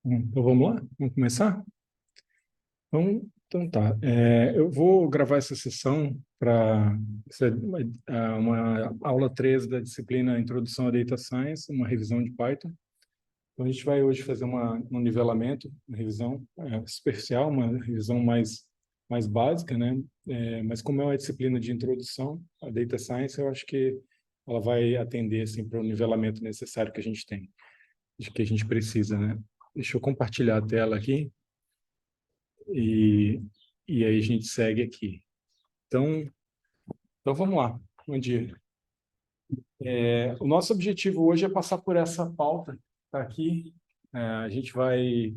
Então vamos lá? Vamos começar? Então tá. Eu vou gravar essa sessão para ser uma aula 3 da disciplina Introdução à Data Science, uma revisão de Python. Então a gente vai hoje fazer um nivelamento, uma revisão superficial, uma revisão mais básica, né? Mas como é uma disciplina de introdução à Data Science, eu acho que ela vai atender assim, para o nivelamento necessário que a gente tem, de que a gente precisa, né? Deixa eu compartilhar a tela aqui. E, e aí a gente segue aqui. Então, então vamos lá. Bom dia. O nosso objetivo hoje é passar por essa pauta, tá aqui. A gente vai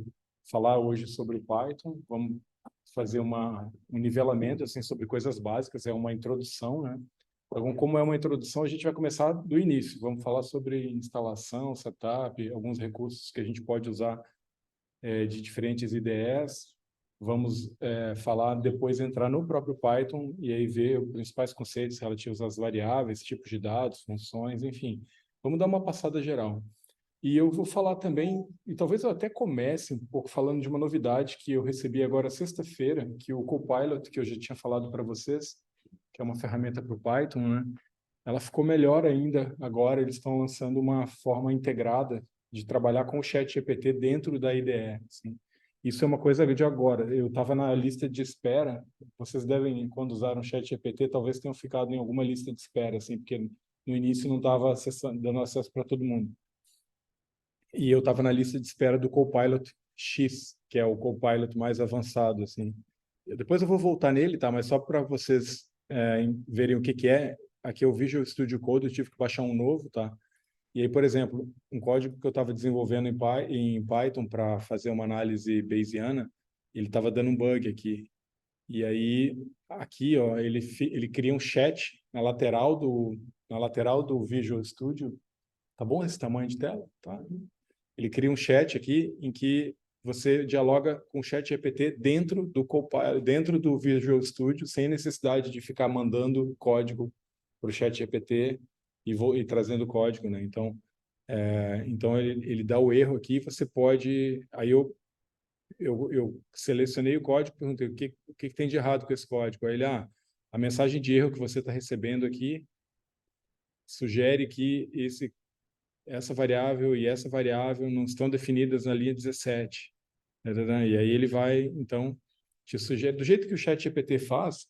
falar hoje sobre o Python, vamos fazer um nivelamento assim, sobre coisas básicas, é uma introdução, né? Então, como é uma introdução, a gente vai começar do início. Vamos falar sobre instalação, setup, alguns recursos que a gente pode usar de diferentes IDEs. Vamos falar, depois entrar no próprio Python e aí ver os principais conceitos relativos às variáveis, tipos de dados, funções, enfim. Vamos dar uma passada geral. E eu vou falar também, e talvez eu até comece um pouco falando de uma novidade que eu recebi agora sexta-feira, que o Copilot, que eu já tinha falado para vocês, que é uma ferramenta para o Python, né? Ela ficou melhor ainda agora, eles estão lançando uma forma integrada de trabalhar com o ChatGPT dentro da IDE. Assim. Isso é uma coisa de agora. Eu estava na lista de espera. Vocês devem, quando usaram o ChatGPT, talvez tenham ficado em alguma lista de espera, assim, porque no início não estava dando acesso para todo mundo. E eu estava na lista de espera do Copilot X, que é o Copilot mais avançado, assim. Depois eu vou voltar nele, tá? Mas só para vocês verem o que que é. Aqui é o Visual Studio Code, eu tive que baixar um novo, tá? E aí, por exemplo, um código que eu estava desenvolvendo em Python para fazer uma análise bayesiana, ele estava dando um bug aqui. E aí, aqui, ó, ele cria um chat na lateral do Visual Studio. Tá bom esse tamanho de tela? Tá. Ele cria um chat aqui em que você dialoga com o chat GPT dentro do Copilot, dentro do Visual Studio, sem necessidade de ficar mandando código para o chat GPT e trazendo código, né? Então ele dá o erro aqui, você pode... Aí eu selecionei o código, perguntei o que tem de errado com esse código. Aí ele, a mensagem de erro que você está recebendo aqui sugere que essa variável e essa variável não estão definidas na linha 17. E aí ele vai, então, te sugerir. Do jeito que o ChatGPT faz,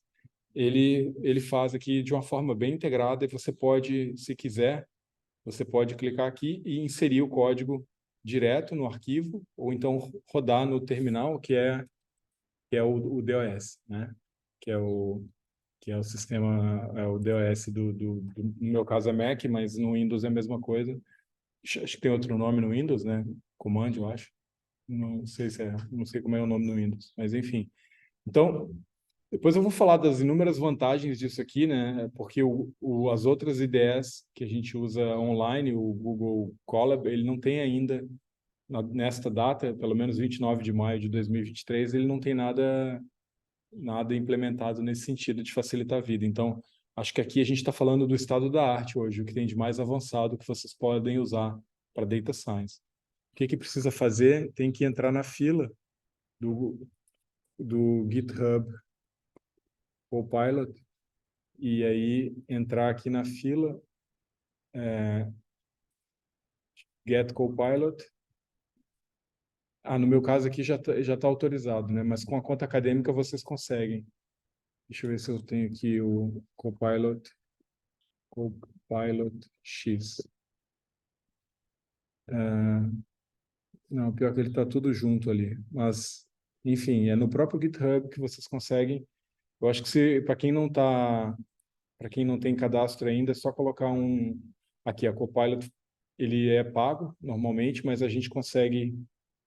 ele faz aqui de uma forma bem integrada e você pode, se quiser, você pode clicar aqui e inserir o código direto no arquivo ou então rodar no terminal, que é o DOS, né? Que é o sistema, é o DOS no meu caso é Mac, mas no Windows é a mesma coisa. Acho que tem outro nome no Windows, né? Command, eu acho. Não sei como é o nome no Windows, mas enfim. Então, depois eu vou falar das inúmeras vantagens disso aqui, né? Porque as outras IDEs que a gente usa online, o Google Colab, ele não tem ainda, nesta data, pelo menos 29 de maio de 2023, ele não tem nada implementado nesse sentido de facilitar a vida. Então, acho que aqui a gente está falando do estado da arte hoje, o que tem de mais avançado que vocês podem usar para Data Science. O que precisa fazer? Tem que entrar na fila do GitHub Copilot e aí entrar aqui na fila Get Copilot. No meu caso aqui já tá autorizado, né? Mas com a conta acadêmica vocês conseguem. Deixa eu ver se eu tenho aqui o Copilot X. Não, pior que ele está tudo junto ali. Mas, enfim, é no próprio GitHub que vocês conseguem. Eu acho que se para quem não tem cadastro ainda, é só colocar aqui a Copilot, ele é pago normalmente, mas a gente consegue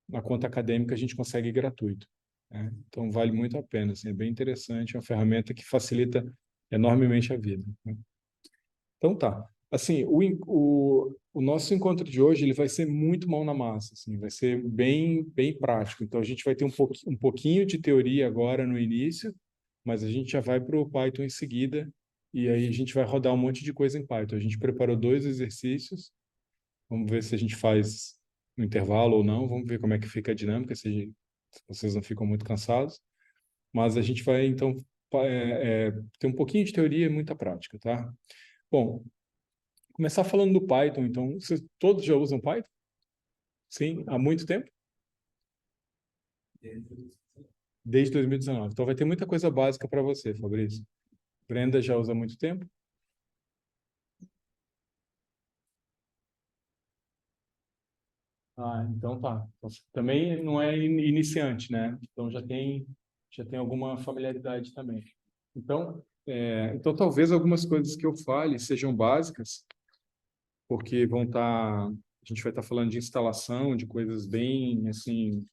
na conta acadêmica a gente consegue gratuito, né? Então vale muito a pena, assim, é bem interessante, é uma ferramenta que facilita enormemente a vida, né? Então tá. Assim, o nosso encontro de hoje ele vai ser muito mão na massa, assim, vai ser bem prático. Então a gente vai ter um pouquinho de teoria agora no início, mas a gente já vai para o Python em seguida e aí a gente vai rodar um monte de coisa em Python. A gente preparou 2 exercícios. Vamos ver se a gente faz no intervalo ou não, vamos ver como é que fica a dinâmica, se vocês não ficam muito cansados. Mas a gente vai, então, ter um pouquinho de teoria e muita prática, tá? Bom, começar falando do Python, então, vocês todos já usam Python? Sim, há muito tempo? Desde 2019. Então vai ter muita coisa básica para você, Fabrício. Brenda já usa há muito tempo? Ah, então tá. Então, você também não é iniciante, né? Então já tem alguma familiaridade também. Então talvez algumas coisas que eu fale sejam básicas, porque a gente vai estar falando de instalação, de coisas bem assim,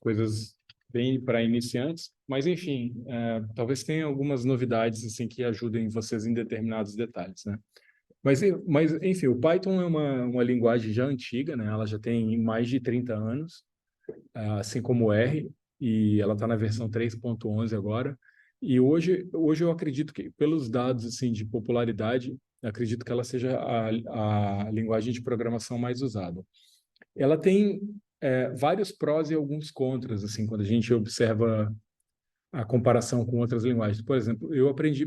coisas bem para iniciantes, mas enfim, talvez tenha algumas novidades assim que ajudem vocês em determinados detalhes, né? Mas enfim, o Python é uma linguagem já antiga, né? Ela já tem mais de 30 anos, assim como o R, e ela está na versão 3.11 agora. E hoje eu acredito que, pelos dados assim de popularidade, eu acredito que ela seja a linguagem de programação mais usada. Ela tem vários prós e alguns contras, assim, quando a gente observa a comparação com outras linguagens. Por exemplo, eu aprendi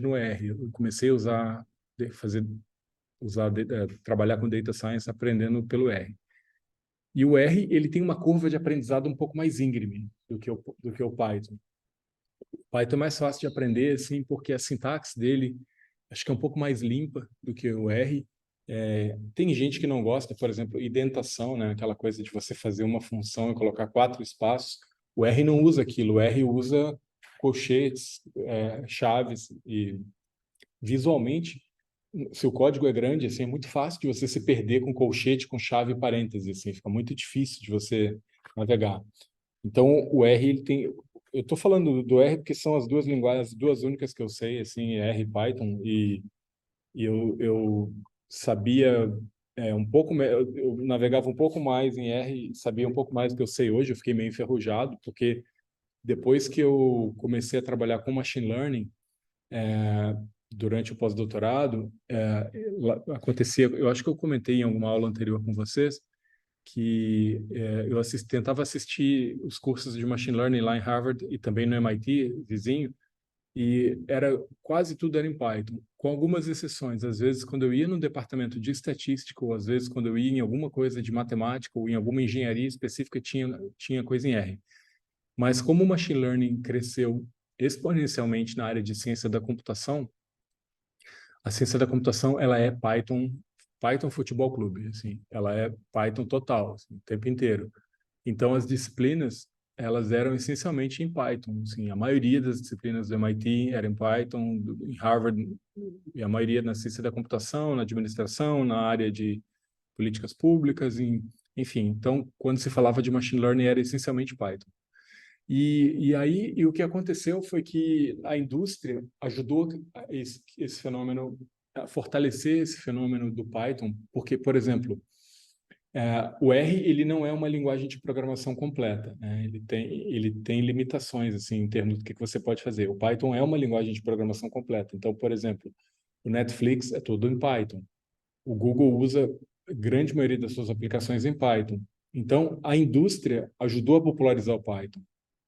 no R. Eu comecei a trabalhar com data science aprendendo pelo R. E o R, ele tem uma curva de aprendizado um pouco mais íngreme do que o Python. O Python é mais fácil de aprender, assim, porque a sintaxe dele acho que é um pouco mais limpa do que o R. Tem gente que não gosta, por exemplo, indentação, né? Aquela coisa de você fazer uma função e colocar 4 espaços. O R não usa aquilo, o R usa colchetes, chaves e visualmente, se o código é grande, assim, é muito fácil de você se perder com colchete, com chave e parêntese, assim, fica muito difícil de você navegar. Então, o R, ele tem... Eu estou falando do R porque são as duas linguagens, as duas únicas que eu sei, assim, R e Python, e eu sabia um pouco, eu navegava um pouco mais em R, sabia um pouco mais do que eu sei hoje, eu fiquei meio enferrujado, porque depois que eu comecei a trabalhar com machine learning, durante o pós-doutorado, acontecia, eu acho que eu comentei em alguma aula anterior com vocês, que eu tentava assistir os cursos de machine learning lá em Harvard e também no MIT, vizinho, e quase tudo era em Python, com algumas exceções. Às vezes, quando eu ia no departamento de estatística, ou às vezes quando eu ia em alguma coisa de matemática ou em alguma engenharia específica, tinha coisa em R. Mas como o machine learning cresceu exponencialmente na área de ciência da computação, a ciência da computação, ela é Python Futebol Clube, assim, ela é Python total, assim, o tempo inteiro. Então, as disciplinas, elas eram essencialmente em Python, assim, a maioria das disciplinas do MIT era em Python, em Harvard, e a maioria na ciência da computação, na administração, na área de políticas públicas, enfim. Então, quando se falava de machine learning, era essencialmente Python. E o que aconteceu foi que a indústria ajudou esse fenômeno, a fortalecer esse fenômeno do Python, porque, por exemplo, o R ele não é uma linguagem de programação completa, né? Ele tem limitações assim em termos do que você pode fazer. O Python é uma linguagem de programação completa. Então, por exemplo, o Netflix é todo em Python. O Google usa a grande maioria das suas aplicações em Python. Então, a indústria ajudou a popularizar o Python,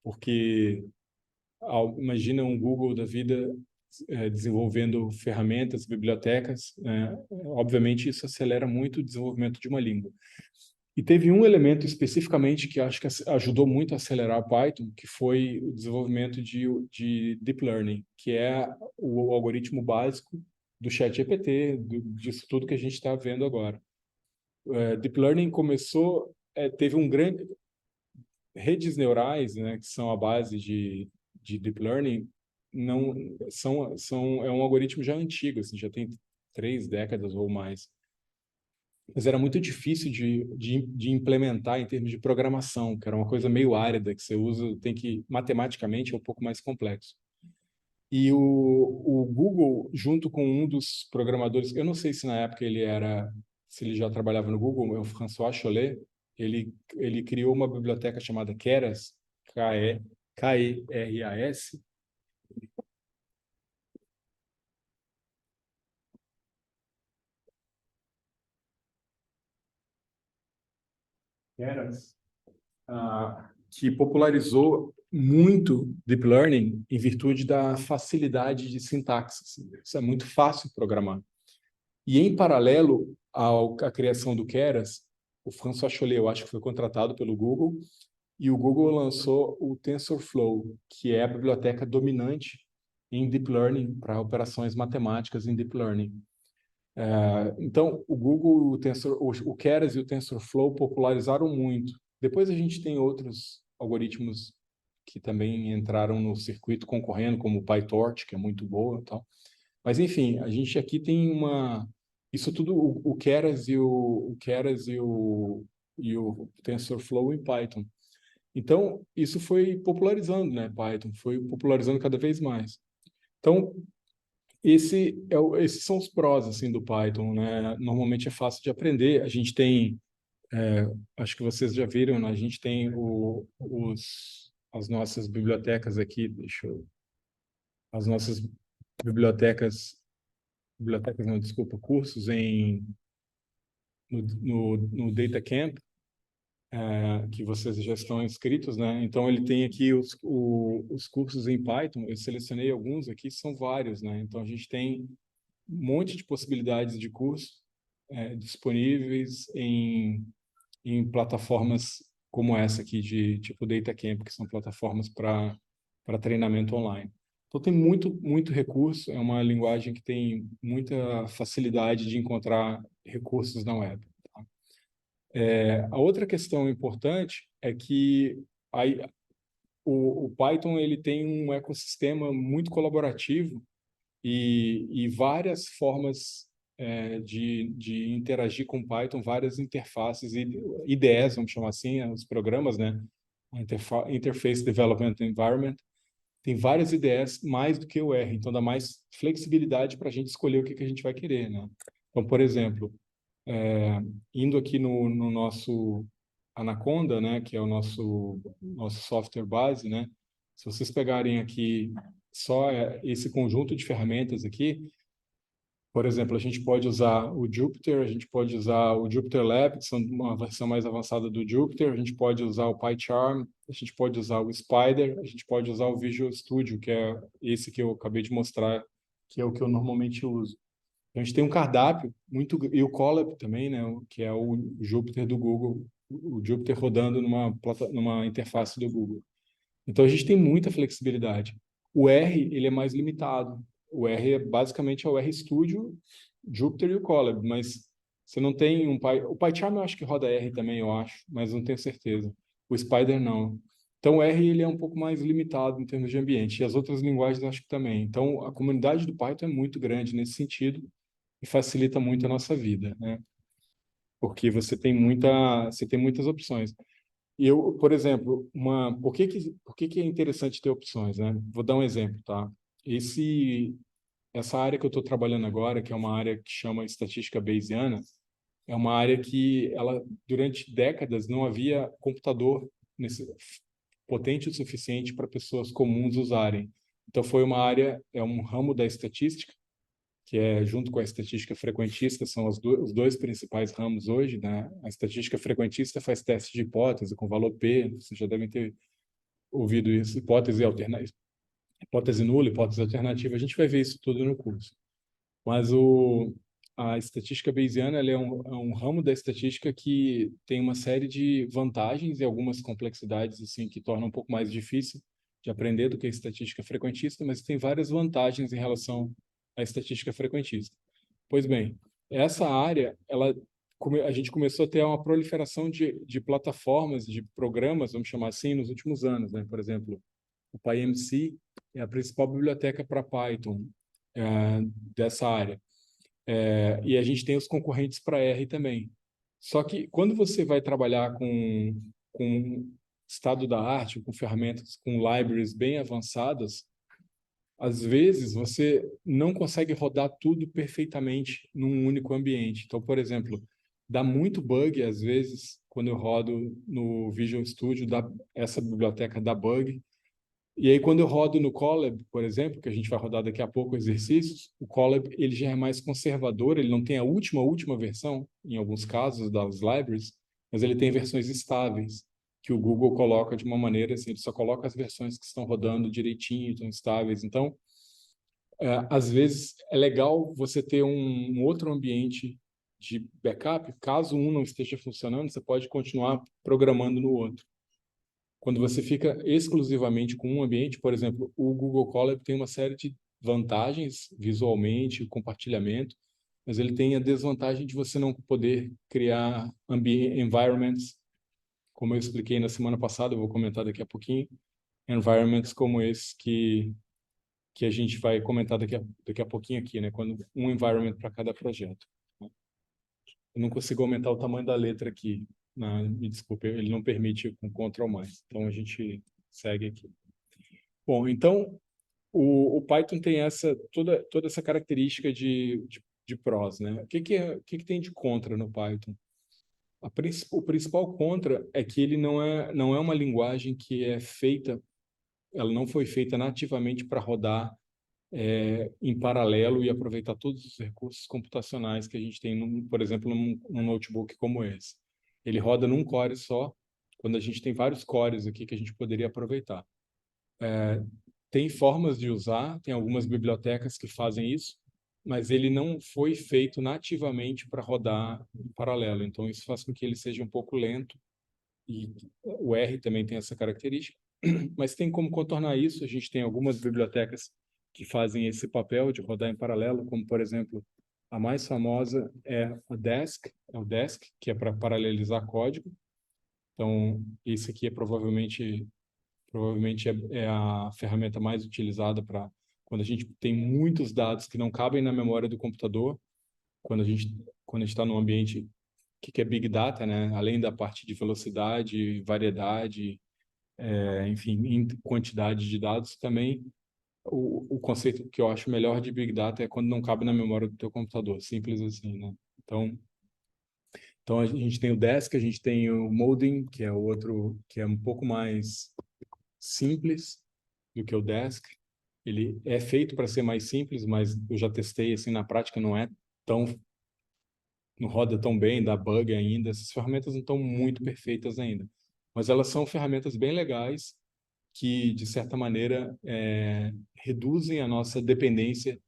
porque imagina um Google da vida desenvolvendo ferramentas, bibliotecas, obviamente isso acelera muito o desenvolvimento de uma língua. E teve um elemento especificamente que acho que ajudou muito a acelerar o Python, que foi o desenvolvimento de Deep Learning, que é o algoritmo básico do ChatGPT, disso tudo que a gente está vendo agora. Deep Learning teve um grande... Redes neurais, né, que são a base de Deep Learning, não é um algoritmo já antigo, assim, já tem 3 décadas ou mais. Mas era muito difícil de implementar em termos de programação, que era uma coisa meio árida que você usa, matematicamente é um pouco mais complexo. E o Google, junto com um dos programadores, eu não sei se ele já trabalhava no Google, é o François Chollet, ele criou uma biblioteca chamada Keras, Keras, Keras, que popularizou muito Deep Learning em virtude da facilidade de sintaxe. Assim. Isso é muito fácil programar. E, em paralelo à criação do Keras, o François Chollet, eu acho que foi contratado pelo Google, e o Google lançou o TensorFlow, que é a biblioteca dominante em Deep Learning, para operações matemáticas em Deep Learning. Então, o Google, o Keras e o TensorFlow popularizaram muito. Depois a gente tem outros algoritmos que também entraram no circuito concorrendo, como o PyTorch, que é muito boa, tal. Mas enfim, a gente aqui tem isso tudo o Keras e o TensorFlow em Python. Então, isso foi popularizando, né, Python, foi popularizando cada vez mais. Então, esses são os prós assim do Python, né? Normalmente é fácil de aprender. A gente tem, acho que vocês já viram, né? A gente tem as nossas bibliotecas aqui, as nossas bibliotecas não, desculpa, cursos no DataCamp, que vocês já estão inscritos, né? Então ele tem aqui os cursos em Python. Eu selecionei alguns aqui, são vários, né? Então a gente tem um monte de possibilidades de curso disponíveis em plataformas como essa aqui, de tipo DataCamp, que são plataformas para treinamento online. Então, tem muito recurso, é uma linguagem que tem muita facilidade de encontrar recursos na web. Tá? A outra questão importante é que aí, o Python ele tem um ecossistema muito colaborativo e várias formas de interagir com Python, várias interfaces e IDEs, vamos chamar assim, os programas, né? Interface Development Environment, tem várias IDEs mais do que o R, então dá mais flexibilidade para a gente escolher o que a gente vai querer, né? Então, por exemplo, indo aqui no nosso Anaconda, né, que é o nosso software base, né? Se vocês pegarem aqui só esse conjunto de ferramentas aqui, por exemplo, a gente pode usar o Jupyter, a gente pode usar o Jupyter Lab, que são uma versão mais avançada do Jupyter, a gente pode usar o PyCharm, a gente pode usar o Spider, a gente pode usar o Visual Studio, que é esse que eu acabei de mostrar, que é o que eu normalmente uso. Então, a gente tem um cardápio e o Colab também, né, que é o Jupyter do Google, o Jupyter rodando numa interface do Google. Então, a gente tem muita flexibilidade. O R, ele é mais limitado. O R basicamente é o RStudio, Jupyter e o Colab, mas você não tem o PyCharm eu acho que roda R também, eu acho, mas não tenho certeza. O Spider não. Então o R ele é um pouco mais limitado em termos de ambiente, e as outras linguagens eu acho que também. Então a comunidade do Python é muito grande nesse sentido e facilita muito a nossa vida, né? Porque você tem muitas opções. E eu, por exemplo, por que é interessante ter opções, né? Vou dar um exemplo, tá? Essa área que eu estou trabalhando agora, que é uma área que chama estatística bayesiana, é uma área que durante décadas não havia computador potente o suficiente para pessoas comuns usarem. Então foi uma área, é um ramo da estatística que é junto com a estatística frequentista são os dois principais ramos hoje, né? A estatística frequentista faz teste de hipótese com valor P, vocês já devem ter ouvido isso, hipótese nula, hipótese alternativa, a gente vai ver isso tudo no curso. Mas a estatística bayesiana ela é um ramo da estatística que tem uma série de vantagens e algumas complexidades assim que tornam um pouco mais difícil de aprender do que a estatística frequentista, mas tem várias vantagens em relação à estatística frequentista. Pois bem, essa área, a gente começou a ter uma proliferação de plataformas, de programas, vamos chamar assim, nos últimos anos, né? Por exemplo, o PyMC é a principal biblioteca para Python dessa área. E a gente tem os concorrentes para R também. Só que quando você vai trabalhar com estado da arte, com ferramentas, com libraries bem avançadas, às vezes você não consegue rodar tudo perfeitamente num único ambiente. Então, por exemplo, dá muito bug às vezes quando eu rodo no Visual Studio, essa biblioteca dá bug. E aí, quando eu rodo no Colab, por exemplo, que a gente vai rodar daqui a pouco exercícios, o Colab ele já é mais conservador, ele não tem a última versão, em alguns casos, das libraries, mas ele tem versões estáveis, que o Google coloca de uma maneira assim, ele só coloca as versões que estão rodando direitinho, estão estáveis. Então, às vezes é legal você ter um outro ambiente de backup, caso um não esteja funcionando, você pode continuar programando no outro. Quando você fica exclusivamente com um ambiente, por exemplo, o Google Colab tem uma série de vantagens visualmente, compartilhamento, mas ele tem a desvantagem de você não poder criar environments, como eu expliquei na semana passada, eu vou comentar daqui a pouquinho, environments como esse que a gente vai comentar daqui a pouquinho aqui, né? Quando um environment para cada projeto. Eu não consigo aumentar o tamanho da letra aqui. Me desculpe, ele não permite com Ctrl+. Então, a gente segue aqui. Bom, então, o Python tem toda essa característica de prós, né? O que tem de contra no Python? O principal contra é que ele não é uma linguagem que é feita, ela não foi feita nativamente para rodar em paralelo e aproveitar todos os recursos computacionais que a gente tem, por exemplo, num notebook como esse. Ele roda num core só, quando a gente tem vários cores aqui que a gente poderia aproveitar. Tem formas de usar, tem algumas bibliotecas que fazem isso, mas ele não foi feito nativamente para rodar em paralelo. Então, isso faz com que ele seja um pouco lento, e o R também tem essa característica. Mas tem como contornar isso. A gente tem algumas bibliotecas que fazem esse papel de rodar em paralelo, como, por exemplo, a mais famosa é o Desk, que é para paralelizar código. Então, esse aqui provavelmente é a ferramenta mais utilizada para quando a gente tem muitos dados que não cabem na memória do computador, quando a gente está num ambiente que é Big Data, né? Além da parte de velocidade, variedade, enfim, em quantidade de dados, também o conceito que eu acho melhor de Big Data é quando não cabe na memória do teu computador, simples assim, né? Então a gente tem o Desk, a gente tem o Modin, que é o outro, que é um pouco mais simples do que o Desk. Ele é feito para ser mais simples, mas eu já testei, assim, na prática não roda tão bem, dá bug ainda. Essas ferramentas não estão muito perfeitas ainda, mas elas são ferramentas bem legais que, de certa maneira, reduzem a nossa dependência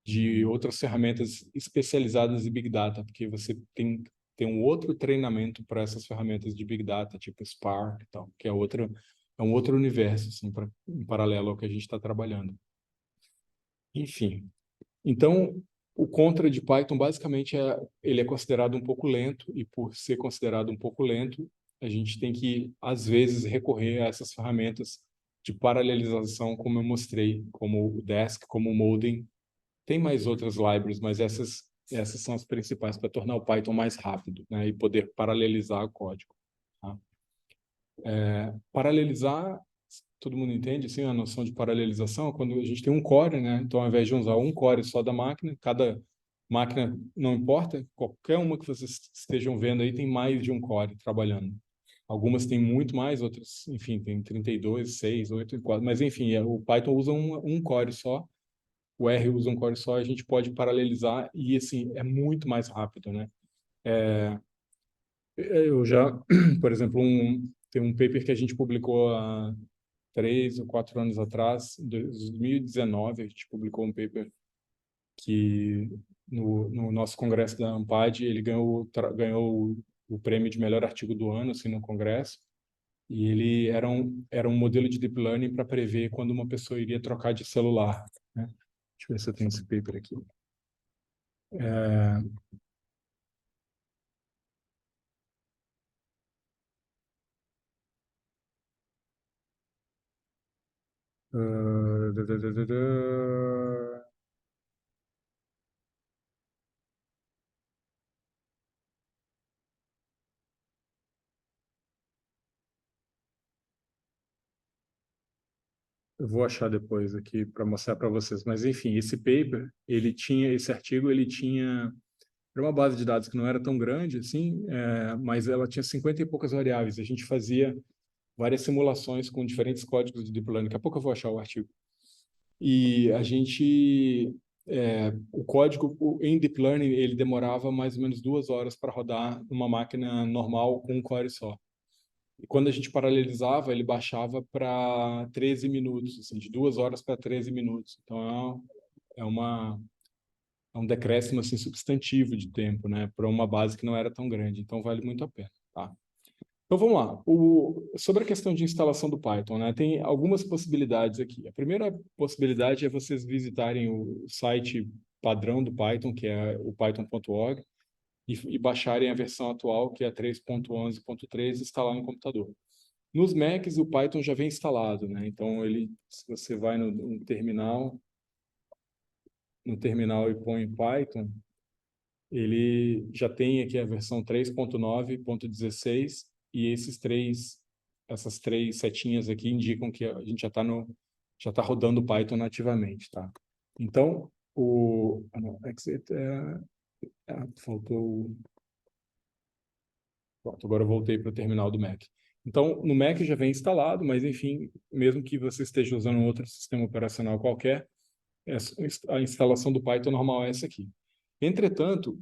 de outras ferramentas especializadas em Big Data, porque você tem um outro treinamento para essas ferramentas de Big Data, tipo Spark e tal, que é um outro universo, assim, em paralelo ao que a gente está trabalhando. Enfim, então, o contra de Python, basicamente, ele é considerado um pouco lento, e por ser considerado um pouco lento, a gente tem que, às vezes, recorrer a essas ferramentas de paralelização, como eu mostrei, como o Desk, como o Modin. Tem mais outras libraries, mas essas são as principais para tornar o Python mais rápido, né, e poder paralelizar o código. Tá? Paralelizar, todo mundo entende, assim, a noção de paralelização é quando a gente tem um core, né? Então, ao invés de usar um core só da máquina, cada máquina, não importa, qualquer uma que vocês estejam vendo aí tem mais de um core trabalhando. Algumas têm muito mais, outras, enfim, tem 32, 6, 8 e 4. Mas, enfim, o Python usa um core só, o R usa um core só, a gente pode paralelizar e, assim, é muito mais rápido, né? Eu já, por exemplo, tem um paper que a gente publicou há 3 ou 4 anos atrás, em 2019, a gente publicou um paper que no nosso congresso da Ampad ele ganhou o prêmio de melhor artigo do ano, assim, no congresso, e ele era um modelo de deep learning para prever quando uma pessoa iria trocar de celular, né? Deixa eu ver se eu tenho esse paper aqui. Uh, da, da, da, da, da. Eu vou achar depois aqui para mostrar para vocês. Mas, enfim, esse paper, esse artigo, ele tinha era uma base de dados que não era tão grande assim, mas ela tinha 50 e poucas variáveis. A gente fazia várias simulações com diferentes códigos de deep learning. Daqui a pouco eu vou achar o artigo. E a gente o código em Deep Learning ele demorava mais ou menos 2 horas para rodar numa máquina normal com um core só. E quando a gente paralelizava, ele baixava para 13 minutos, assim, de 2 horas para 13 minutos. Então, é um decréscimo assim, substantivo de tempo, né, para uma base que não era tão grande. Então, vale muito a pena. Tá? Então, vamos lá. Sobre a questão de instalação do Python, né, tem algumas possibilidades aqui. A primeira possibilidade é vocês visitarem o site padrão do Python, que é o python.org, e baixarem a versão atual, que é a 3.11.3, e instalar no computador. Nos Macs, o Python já vem instalado, né? Então, se você vai no terminal e põe Python, ele já tem aqui a versão 3.9.16 e essas três setinhas aqui indicam que a gente já tá rodando o Python nativamente, tá? Então, faltou. Pronto, agora eu voltei para o terminal do Mac. Então, no Mac já vem instalado, mas enfim, mesmo que você esteja usando um outro sistema operacional qualquer, a instalação do Python normal é essa aqui. Entretanto,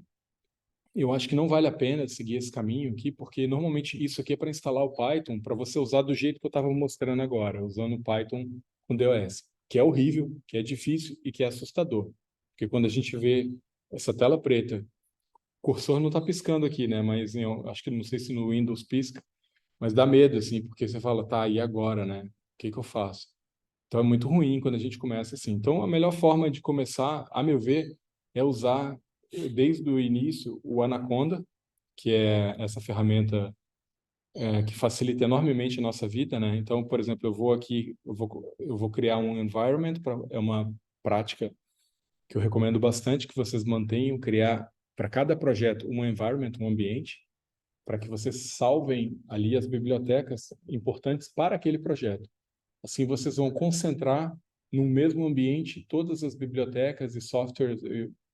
eu acho que não vale a pena seguir esse caminho aqui, porque normalmente isso aqui é para instalar o Python, para você usar do jeito que eu estava mostrando agora, usando o Python com DOS, que é horrível, que é difícil e que é assustador. Porque quando a gente vê essa tela preta, o cursor não está piscando aqui, né? Mas eu acho que não sei se no Windows pisca, mas dá medo, assim, porque você fala, tá, e agora, né? O que que eu faço? Então é muito ruim quando a gente começa assim. Então a melhor forma de começar, a meu ver, é usar desde o início o Anaconda, que é essa ferramenta que facilita enormemente a nossa vida, né? Então, por exemplo, eu vou criar um environment, é uma prática que eu recomendo bastante que vocês mantenham, criar para cada projeto um environment, um ambiente, para que vocês salvem ali as bibliotecas importantes para aquele projeto. Assim, vocês vão concentrar no mesmo ambiente todas as bibliotecas e softwares,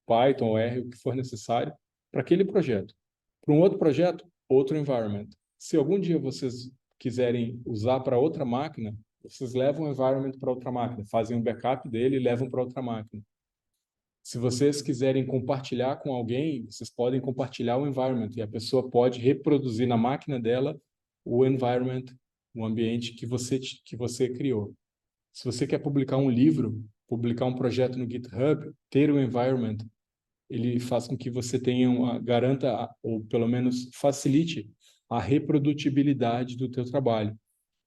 Python, R, o que for necessário, para aquele projeto. Para um outro projeto, outro environment. Se algum dia vocês quiserem usar para outra máquina, vocês levam o environment para outra máquina, fazem um backup dele e levam para outra máquina. Se vocês quiserem compartilhar com alguém, vocês podem compartilhar o environment e a pessoa pode reproduzir na máquina dela o environment, o ambiente que você criou. Se você quer publicar um livro, publicar um projeto no GitHub, ter o environment, ele faz com que você garanta ou pelo menos facilite a reprodutibilidade do teu trabalho,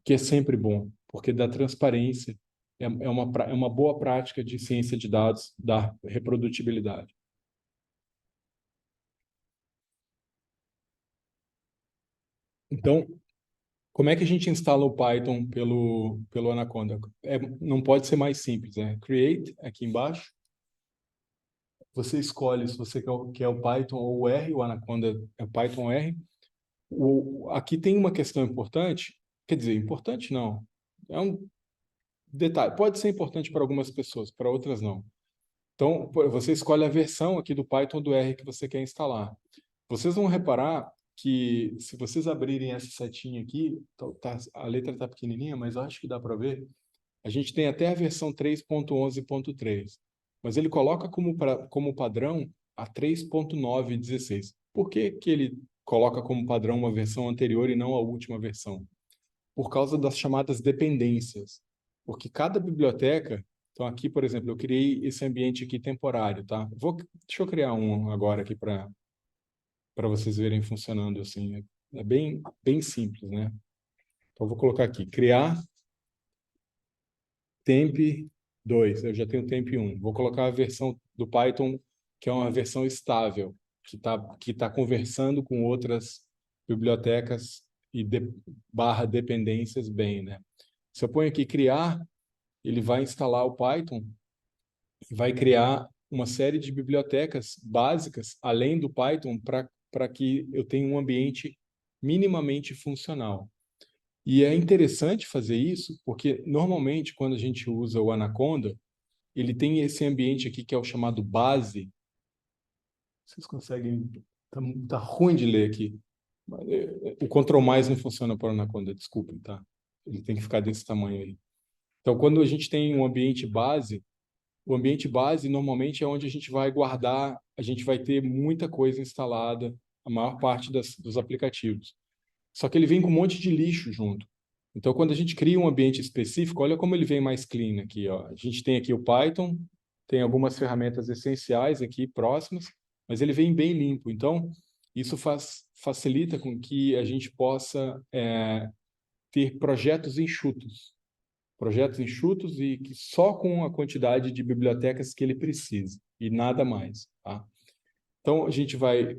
que é sempre bom, porque dá transparência, é uma boa prática de ciência de dados, da reprodutibilidade. Então, como é que a gente instala o Python pelo Anaconda? Não pode ser mais simples, né? Create, aqui embaixo, você escolhe se você quer o Python ou o R, o Anaconda é o Python R. Aqui tem uma questão importante, quer dizer, importante não, é um detalhe, pode ser importante para algumas pessoas, para outras não. Então, você escolhe a versão aqui do Python ou do R que você quer instalar. Vocês vão reparar que se vocês abrirem essa setinha aqui, a letra está pequenininha, mas eu acho que dá para ver, a gente tem até a versão 3.11.3, mas ele coloca como padrão a 3.9.16. Por que que ele coloca como padrão uma versão anterior e não a última versão? Por causa das chamadas dependências. Porque cada biblioteca, então aqui, por exemplo, eu criei esse ambiente aqui temporário, tá? Deixa eu criar um agora aqui para vocês verem funcionando assim. É bem simples, né? Então, eu vou colocar aqui, criar temp 2, eu já tenho temp 1. Vou colocar a versão do Python, que é uma versão estável, que tá conversando com outras bibliotecas e barra dependências bem, né? Se eu ponho aqui criar, ele vai instalar o Python e vai criar uma série de bibliotecas básicas, além do Python, para que eu tenha um ambiente minimamente funcional. E é interessante fazer isso, porque normalmente quando a gente usa o Anaconda, ele tem esse ambiente aqui que é o chamado base. Vocês conseguem... Tá ruim de ler aqui. O Ctrl mais não funciona para o Anaconda, desculpem, tá? Ele tem que ficar desse tamanho aí. Então, quando a gente tem um ambiente base, O ambiente base, normalmente, é onde a gente vai guardar, a gente vai ter muita coisa instalada, a maior parte dos aplicativos. Só que ele vem com um monte de lixo junto. Então, quando a gente cria um ambiente específico, olha como ele vem mais clean aqui, ó. A gente tem aqui o Python, tem algumas ferramentas essenciais aqui próximas, mas ele vem bem limpo. Então, isso facilita com que a gente possa ter projetos enxutos e que só com a quantidade de bibliotecas que ele precisa e nada mais, tá? Então, a gente vai,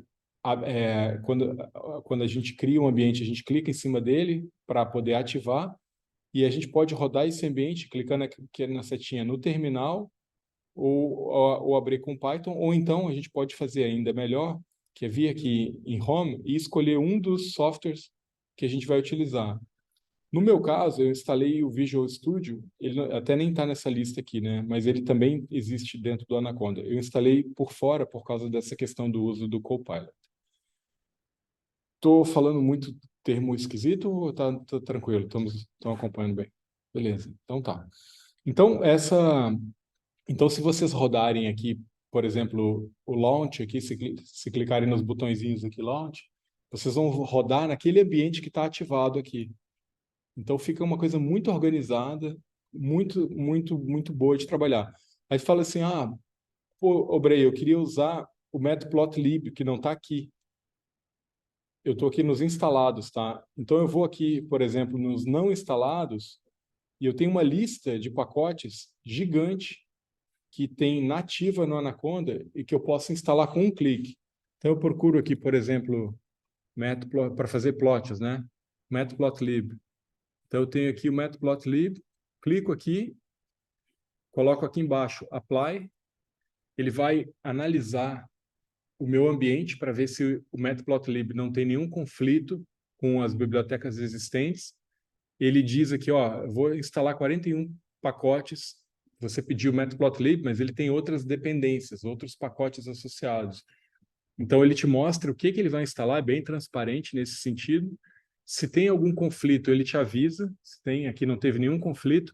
quando a gente cria um ambiente, a gente clica em cima dele para poder ativar e a gente pode rodar esse ambiente clicando aqui na setinha no terminal ou abrir com Python, ou então a gente pode fazer ainda melhor, que é vir aqui em Home e escolher um dos softwares que a gente vai utilizar. No meu caso, eu instalei o Visual Studio, ele até nem está nessa lista aqui, né? Mas ele também existe dentro do Anaconda. Eu instalei por fora por causa dessa questão do uso do Copilot. Estou falando muito termo esquisito ou tá tranquilo? Estamos acompanhando bem? Beleza, então tá. Então, se vocês rodarem aqui, por exemplo, o Launch aqui, se clicarem nos botõezinhos aqui, Launch, vocês vão rodar naquele ambiente que está ativado aqui. Então fica uma coisa muito organizada, muito boa de trabalhar. Aí fala assim, pô, Obrey, eu queria usar o Matplotlib, que não está aqui. Eu estou aqui nos instalados, tá? Então eu vou aqui, por exemplo, nos não instalados, e eu tenho uma lista de pacotes gigante que tem nativa no Anaconda e que eu posso instalar com um clique. Então eu procuro aqui, por exemplo, para fazer plots, né? Matplotlib. Então, eu tenho aqui o Matplotlib, clico aqui, coloco aqui embaixo Apply, ele vai analisar o meu ambiente para ver se o Matplotlib não tem nenhum conflito com as bibliotecas existentes. Ele diz aqui, ó, eu vou instalar 41 pacotes, você pediu o Matplotlib, mas ele tem outras dependências, outros pacotes associados. Então, ele te mostra o que ele vai instalar, é bem transparente nesse sentido. Se tem algum conflito, ele te avisa. Se tem, aqui não teve nenhum conflito.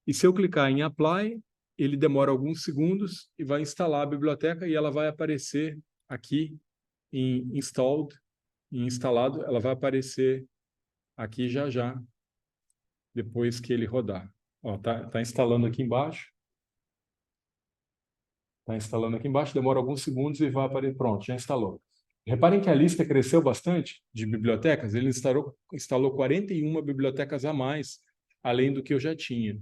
E se eu clicar em Apply, ele demora alguns segundos e vai instalar a biblioteca e ela vai aparecer aqui em Installed, em instalado, ela vai aparecer aqui já, depois que ele rodar. Ó, tá instalando aqui embaixo. Está instalando aqui embaixo, demora alguns segundos e vai aparecer. Pronto, já instalou. Reparem que a lista cresceu bastante de bibliotecas. Ele instalou 41 bibliotecas a mais, além do que eu já tinha.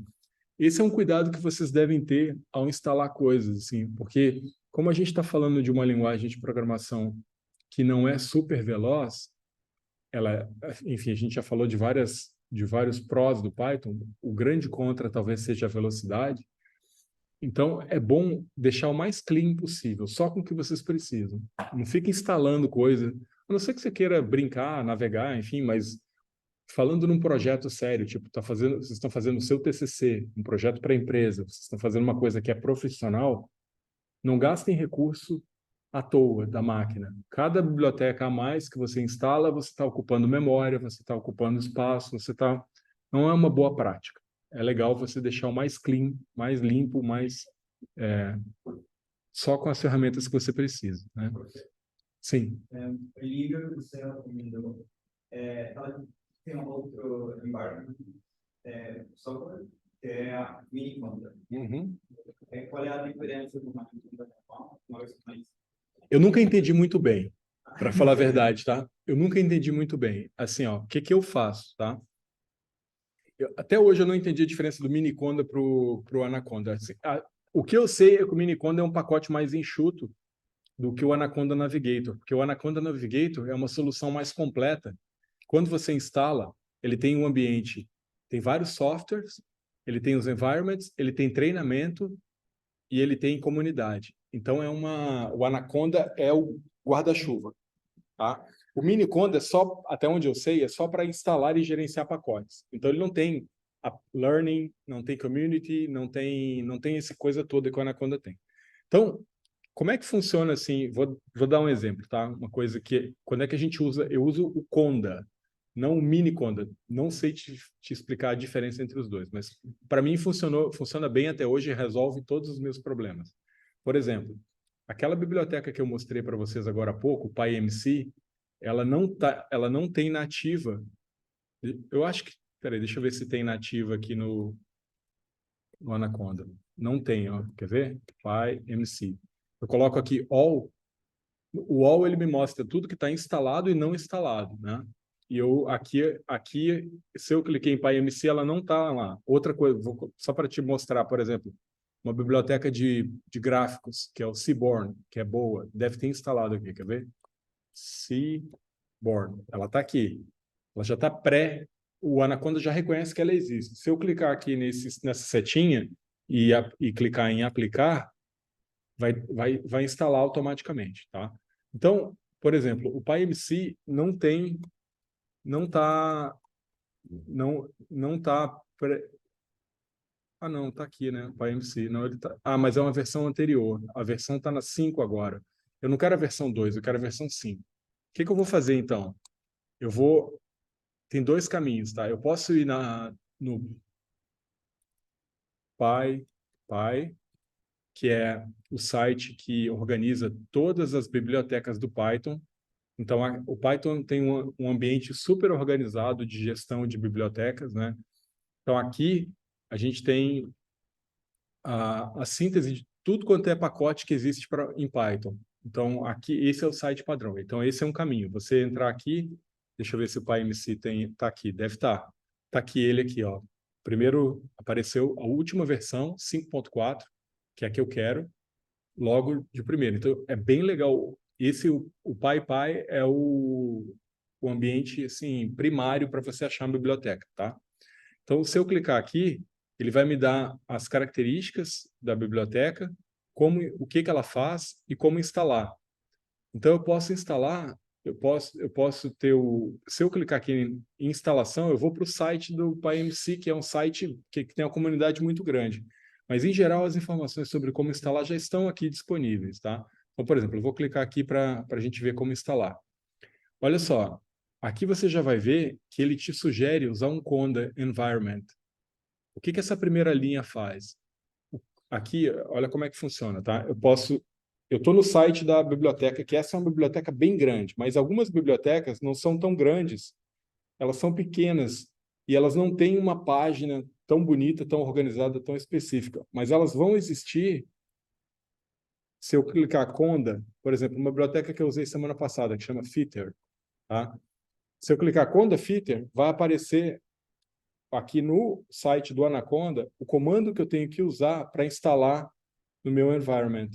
Esse é um cuidado que vocês devem ter ao instalar coisas, assim, porque como a gente está falando de uma linguagem de programação que não é super veloz, enfim, a gente já falou de vários prós do Python. O grande contra talvez seja a velocidade. Então, é bom deixar o mais clean possível, só com o que vocês precisam. Não fique instalando coisa, a não ser que você queira brincar, navegar, enfim, mas falando num projeto sério, tipo, vocês estão fazendo o seu TCC, um projeto para a empresa, vocês estão fazendo uma coisa que é profissional, não gastem recurso à toa da máquina. Cada biblioteca a mais que você instala, você está ocupando memória, você está ocupando espaço, não é uma boa prática. É legal você deixar o mais clean, mais limpo, só com as ferramentas que você precisa, né? Sim. O livro você recomendou, tem um outro environment, software, que é a Miniconda. Uhum. Qual é a diferença de uma Miniconda? Eu nunca entendi muito bem, para falar a verdade, tá? Eu nunca entendi muito bem. Assim, ó, o que eu faço, tá? Até hoje eu não entendi a diferença do Miniconda pro Anaconda. Assim, o que eu sei é que o Miniconda é um pacote mais enxuto do que o Anaconda Navigator, porque o Anaconda Navigator é uma solução mais completa. Quando você instala, ele tem um ambiente, tem vários softwares, ele tem os environments, ele tem treinamento e ele tem comunidade. Então o Anaconda é o guarda-chuva, tá? O Miniconda é só, até onde eu sei, é só para instalar e gerenciar pacotes. Então ele não tem learning, não tem community, não tem essa coisa toda que o Anaconda tem. Então, como é que funciona assim? Vou dar um exemplo, tá? Uma coisa que, quando é que a gente usa? Eu uso o Conda. não o mini Conda. Não sei te explicar a diferença entre os dois, mas para mim funciona bem até hoje e resolve todos os meus problemas. Por exemplo, aquela biblioteca que eu mostrei para vocês agora há pouco, o PyMC, ela não tem nativa. Eu acho que, peraí, deixa eu ver se tem nativa aqui no Anaconda. Não tem, ó. Quer ver? PyMC. Eu coloco aqui all. O all ele me mostra tudo que está instalado e não instalado, né? E eu aqui, se eu cliquei em PyMC, ela não está lá. Outra coisa, só para te mostrar, por exemplo, uma biblioteca de gráficos, que é o Seaborn, que é boa, deve ter instalado aqui, quer ver? Seaborn, ela está aqui. Ela já está o Anaconda já reconhece que ela existe. Se eu clicar aqui nessa setinha e clicar em aplicar, vai instalar automaticamente, tá? Então, por exemplo, o PyMC não tá não, tá aqui, né? O PyMC, não, ele tá. Ah, mas é uma versão anterior. A versão tá na 5 agora. Eu não quero a versão 2, eu quero a versão 5. O que eu vou fazer então? Tem dois caminhos, tá? Eu posso ir no Py, que é o site que organiza todas as bibliotecas do Python. Então, o Python tem um ambiente super organizado de gestão de bibliotecas, né? Então, aqui a gente tem a síntese de tudo quanto é pacote que existe em Python. Então, aqui, esse é o site padrão. Então, esse é um caminho. Você entrar aqui, deixa eu ver se o PyMC está aqui. Deve estar. Está aqui ele aqui, ó. Primeiro apareceu a última versão, 5.4, que é a que eu quero, logo de primeiro. Então, é bem legal. O PyPy é o ambiente assim, primário para você achar uma biblioteca, tá? Então, se eu clicar aqui, ele vai me dar as características da biblioteca, o que ela faz e como instalar. Então, eu posso instalar, eu posso ter se eu clicar aqui em instalação, eu vou para o site do PyMC, que é um site que tem uma comunidade muito grande. Mas, em geral, as informações sobre como instalar já estão aqui disponíveis, tá? Então, por exemplo, eu vou clicar aqui para a gente ver como instalar. Olha só, aqui você já vai ver que ele te sugere usar um Conda Environment. O que essa primeira linha faz? Aqui, olha como é que funciona, tá? Eu estou no site da biblioteca, que essa é uma biblioteca bem grande, mas algumas bibliotecas não são tão grandes, elas são pequenas e elas não têm uma página tão bonita, tão organizada, tão específica, mas elas vão existir se eu clicar Conda, por exemplo, uma biblioteca que eu usei semana passada, que chama Fitter, tá? Se eu clicar Conda Fitter, vai aparecer aqui no site do Anaconda o comando que eu tenho que usar para instalar no meu environment.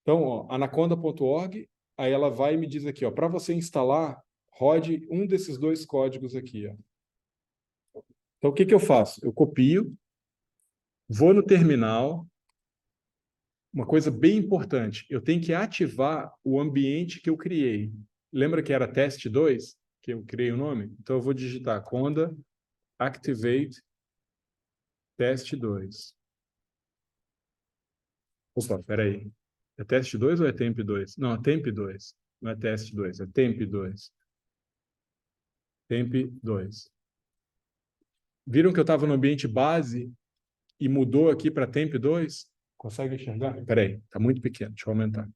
Então, anaconda.org, aí ela vai e me diz aqui, para você instalar, rode um desses dois códigos aqui. Ó. Então, o que eu faço? Eu copio, vou no terminal. Uma coisa bem importante, eu tenho que ativar o ambiente que eu criei. Lembra que era test2, que eu criei o nome? Então, eu vou digitar conda activate test2. Opa, peraí. É teste 2 ou é temp 2? Não, é temp 2. Não é teste 2, é temp 2. Temp 2. Viram que eu estava no ambiente base e mudou aqui para temp 2? Consegue enxergar? Peraí, está muito pequeno, deixa eu aumentar.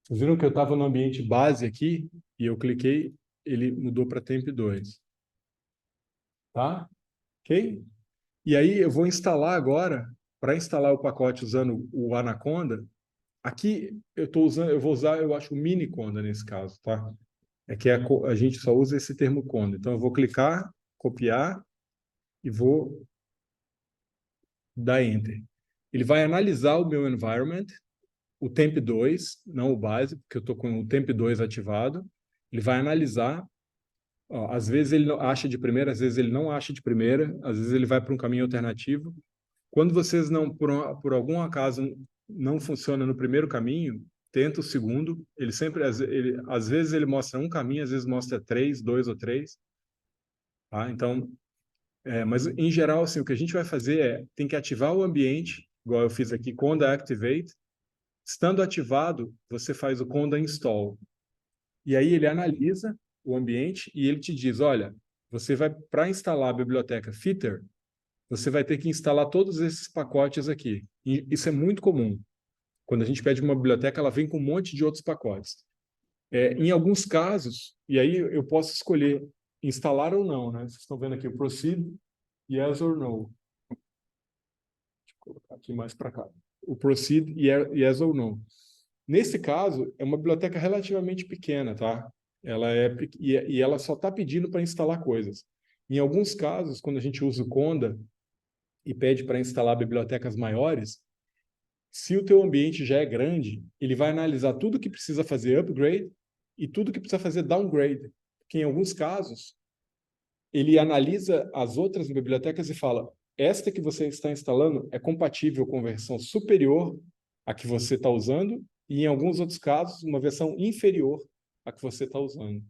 Vocês viram que eu estava no ambiente base aqui e eu cliquei, ele mudou para temp 2. Tá? Ok? E aí eu vou instalar agora, para instalar o pacote usando o Anaconda, aqui eu vou usar, eu acho, o mini Conda nesse caso, tá? É que a gente só usa esse termo Conda. Então eu vou clicar, copiar e vou dar Enter. Ele vai analisar o meu environment, o temp2, não o base, porque eu estou com o temp2 ativado. Ele vai analisar. Ó, às vezes ele acha de primeira, às vezes ele não acha de primeira, às vezes ele vai para um caminho alternativo. Quando vocês não, por algum acaso, não funciona no primeiro caminho, tenta o segundo. Ele sempre, às vezes ele mostra um caminho, às vezes mostra 3, 2 ou 3. Tá? Então, mas em geral, assim, o que a gente vai fazer tem que ativar o ambiente, igual eu fiz aqui, conda activate. Estando ativado, você faz o conda install. E aí ele analisa o ambiente e ele te diz, olha, você vai, para instalar a biblioteca Fitter, você vai ter que instalar todos esses pacotes aqui. E isso é muito comum. Quando a gente pede uma biblioteca, ela vem com um monte de outros pacotes. Em alguns casos, e aí eu posso escolher instalar ou não, né? Vocês estão vendo aqui o proceed, yes or no. Deixa eu colocar aqui mais para cá. O proceed, yes or no. Nesse caso, é uma biblioteca relativamente pequena, tá? E ela só está pedindo para instalar coisas. Em alguns casos, quando a gente usa o Conda e pede para instalar bibliotecas maiores, se o teu ambiente já é grande, ele vai analisar tudo que precisa fazer upgrade e tudo que precisa fazer downgrade. Porque em alguns casos, ele analisa as outras bibliotecas e fala: esta que você está instalando é compatível com a versão superior à que você está usando e, em alguns outros casos, uma versão inferior à que você está usando.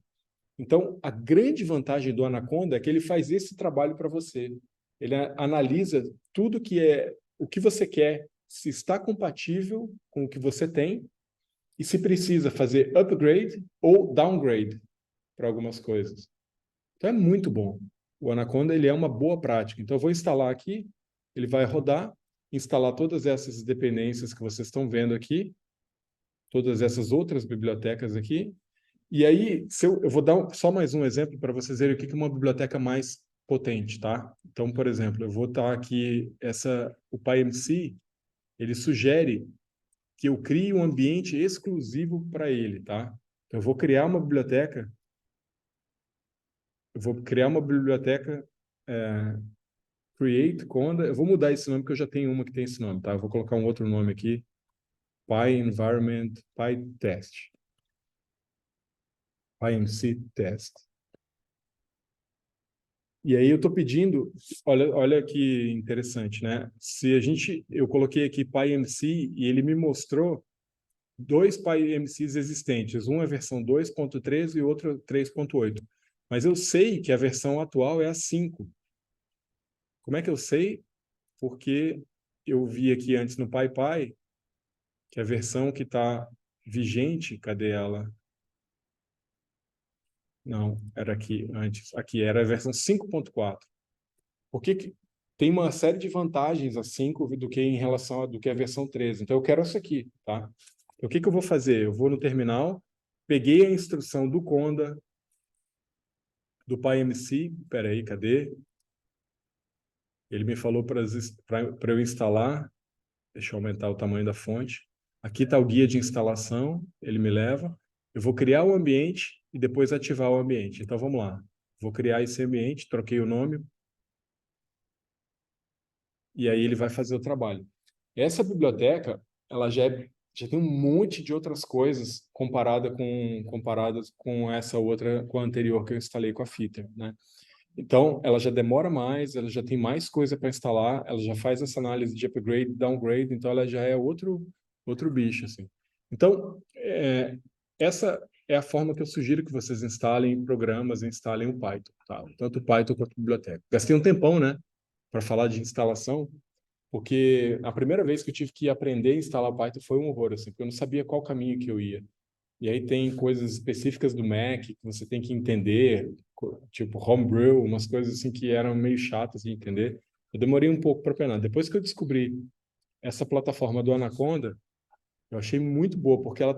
Então, a grande vantagem do Anaconda é que ele faz esse trabalho para você. Ele analisa tudo que é o que você quer, se está compatível com o que você tem e se precisa fazer upgrade ou downgrade para algumas coisas. Então é muito bom. O Anaconda ele é uma boa prática. Então eu vou instalar aqui, ele vai rodar, instalar todas essas dependências que vocês estão vendo aqui, todas essas outras bibliotecas aqui. E aí, eu vou dar só mais um exemplo para vocês verem o que é uma biblioteca mais potente, tá? Então, por exemplo, eu vou estar aqui, o PyMC, ele sugere que eu crie um ambiente exclusivo para ele, tá? Então, eu vou criar uma biblioteca, Create Conda, eu vou mudar esse nome porque eu já tenho uma que tem esse nome, tá? Eu vou colocar um outro nome aqui, PyEnvironment, PyTest, PyMC Test. E aí eu estou pedindo, olha que interessante, né? Eu coloquei aqui PyMC e ele me mostrou dois PyMCs existentes, um é a versão 2.13 e outro 3.8. Mas eu sei que a versão atual é a 5. Como é que eu sei? Porque eu vi aqui antes no PyPy que a versão que está vigente, cadê ela? Não, era aqui antes. Aqui era a versão 5.4. Por que tem uma série de vantagens a 5 do que em relação do que a versão 13. Então eu quero essa aqui, tá? Então, o que eu vou fazer? Eu vou no terminal, peguei a instrução do Conda, do PyMC, peraí, cadê? Ele me falou para eu instalar, deixa eu aumentar o tamanho da fonte. Aqui está o guia de instalação, ele me leva. Eu vou criar o ambiente e depois ativar o ambiente. Então vamos lá. Vou criar esse ambiente, troquei o nome, e aí ele vai fazer o trabalho. Essa biblioteca, ela já tem um monte de outras coisas comparadas com essa outra, com a anterior que eu instalei com a Fitter, né? Então, ela já demora mais, ela já tem mais coisa para instalar, ela já faz essa análise de upgrade, downgrade, então ela já é outro bicho, assim. Então, essa é a forma que eu sugiro que vocês instalem programas, instalem o Python, tá? Tanto o Python quanto a biblioteca. Gastei um tempão, né, para falar de instalação, porque a primeira vez que eu tive que aprender a instalar Python foi um horror, assim, porque eu não sabia qual caminho que eu ia. E aí tem coisas específicas do Mac que você tem que entender, tipo Homebrew, umas coisas assim que eram meio chatas de entender. Eu demorei um pouco para aprender. Depois que eu descobri essa plataforma do Anaconda, eu achei muito boa, porque ela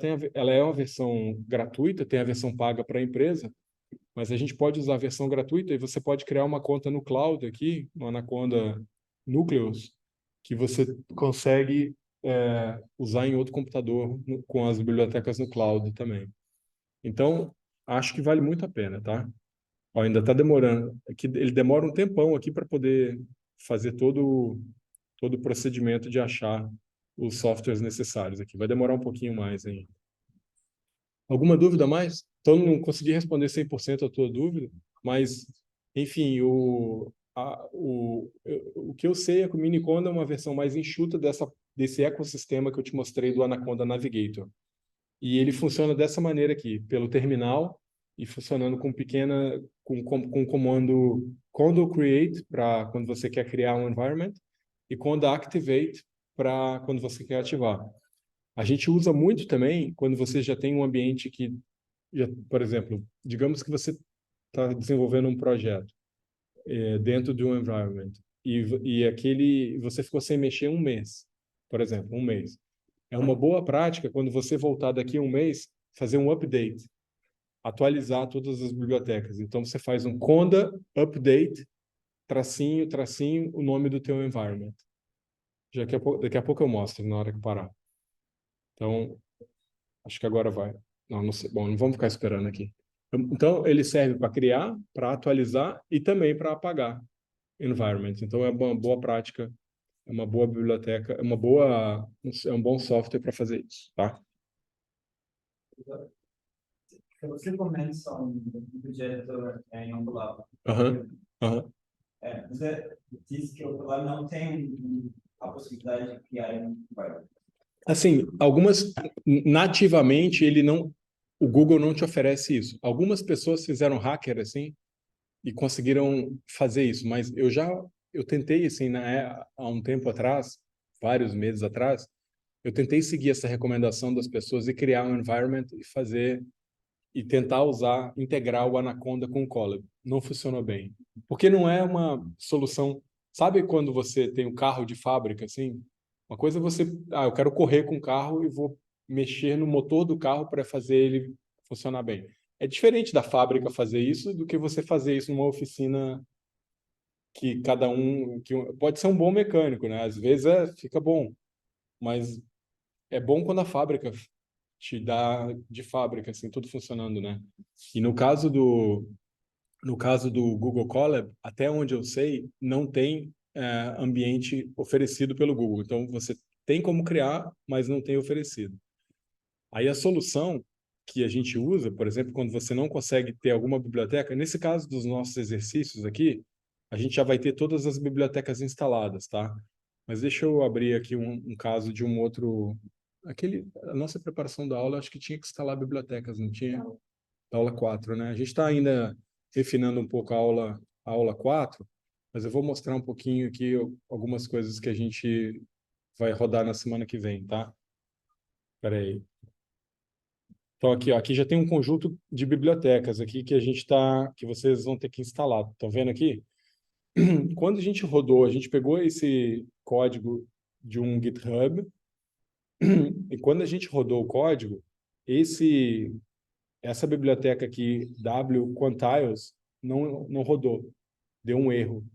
é uma versão gratuita, tem a versão paga para a empresa, mas a gente pode usar a versão gratuita e você pode criar uma conta no cloud aqui, no Anaconda Nucleus, que você consegue usar em outro computador com as bibliotecas no cloud também. Então, acho que vale muito a pena, tá? Ó, ainda está demorando. Aqui, ele demora um tempão aqui para poder fazer todo o procedimento de achar os softwares necessários aqui. Vai demorar um pouquinho mais ainda. Alguma dúvida mais? Então, não consegui responder 100% a tua dúvida, mas, enfim, o que eu sei é que o Miniconda é uma versão mais enxuta desse ecossistema que eu te mostrei do Anaconda Navigator. E ele funciona dessa maneira aqui, pelo terminal e funcionando com o comando Conda Create para quando você quer criar um environment e Conda Activate para quando você quer ativar. A gente usa muito também quando você já tem um ambiente que por exemplo, digamos que você está desenvolvendo um projeto dentro de um environment e aquele você ficou sem mexer um mês, por exemplo, um mês. É uma boa prática quando você voltar daqui a um mês fazer um update, atualizar todas as bibliotecas. Então você faz um conda update, tracinho, tracinho, o nome do teu environment. Daqui a pouco eu mostro na hora que parar. Então, acho que agora vai. Não sei. Bom, não vamos ficar esperando aqui. Então, ele serve para criar, para atualizar e também para apagar environment. Então, é uma boa prática, é uma boa biblioteca, é um bom software para fazer isso, tá? Se você começa um projeto em Angular, Aham, aham. você disse que o Angular não tem a possibilidade de criar um environment. Assim, nativamente o Google não te oferece isso. Algumas pessoas fizeram hacker assim e conseguiram fazer isso, mas eu tentei assim há um tempo atrás, vários meses atrás, eu tentei seguir essa recomendação das pessoas e criar um environment e tentar integrar o Anaconda com o Colab. Não funcionou bem, porque não é uma solução. Sabe quando você tem um carro de fábrica assim? Uma coisa é você, eu quero correr com o carro e vou mexer no motor do carro para fazer ele funcionar bem. É diferente da fábrica fazer isso do que você fazer isso numa oficina que pode ser um bom mecânico, né? Às vezes fica bom, mas é bom quando a fábrica te dá de fábrica assim tudo funcionando, né? E no caso do Google Colab, até onde eu sei, não tem ambiente oferecido pelo Google. Então você tem como criar, mas não tem oferecido. Aí a solução que a gente usa, por exemplo, quando você não consegue ter alguma biblioteca, nesse caso dos nossos exercícios aqui, a gente já vai ter todas as bibliotecas instaladas, tá? Mas deixa eu abrir aqui um caso de um outro. A nossa preparação da aula, acho que tinha que instalar bibliotecas, não tinha? Da aula 4, né? A gente está ainda refinando um pouco a aula 4, mas eu vou mostrar um pouquinho aqui algumas coisas que a gente vai rodar na semana que vem, tá? Espera aí. Então aqui, ó, aqui já tem um conjunto de bibliotecas aqui que vocês vão ter que instalar. Estão vendo aqui? Quando a gente rodou, a gente pegou esse código de um GitHub e quando a gente rodou o código, essa biblioteca aqui, wquantiles, não rodou. Deu um erro,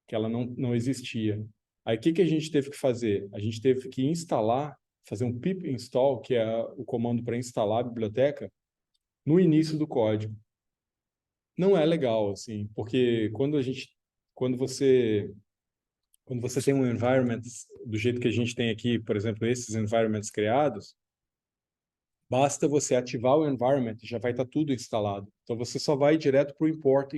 que ela não existia. Aí o que a gente teve que fazer? A gente teve que fazer um pip install, que é o comando para instalar a biblioteca, no início do código. Não é legal, assim, porque quando você tem um environment do jeito que a gente tem aqui, por exemplo, esses environments criados, basta você ativar o environment e já vai estar tudo instalado. Então você só vai direto para o import,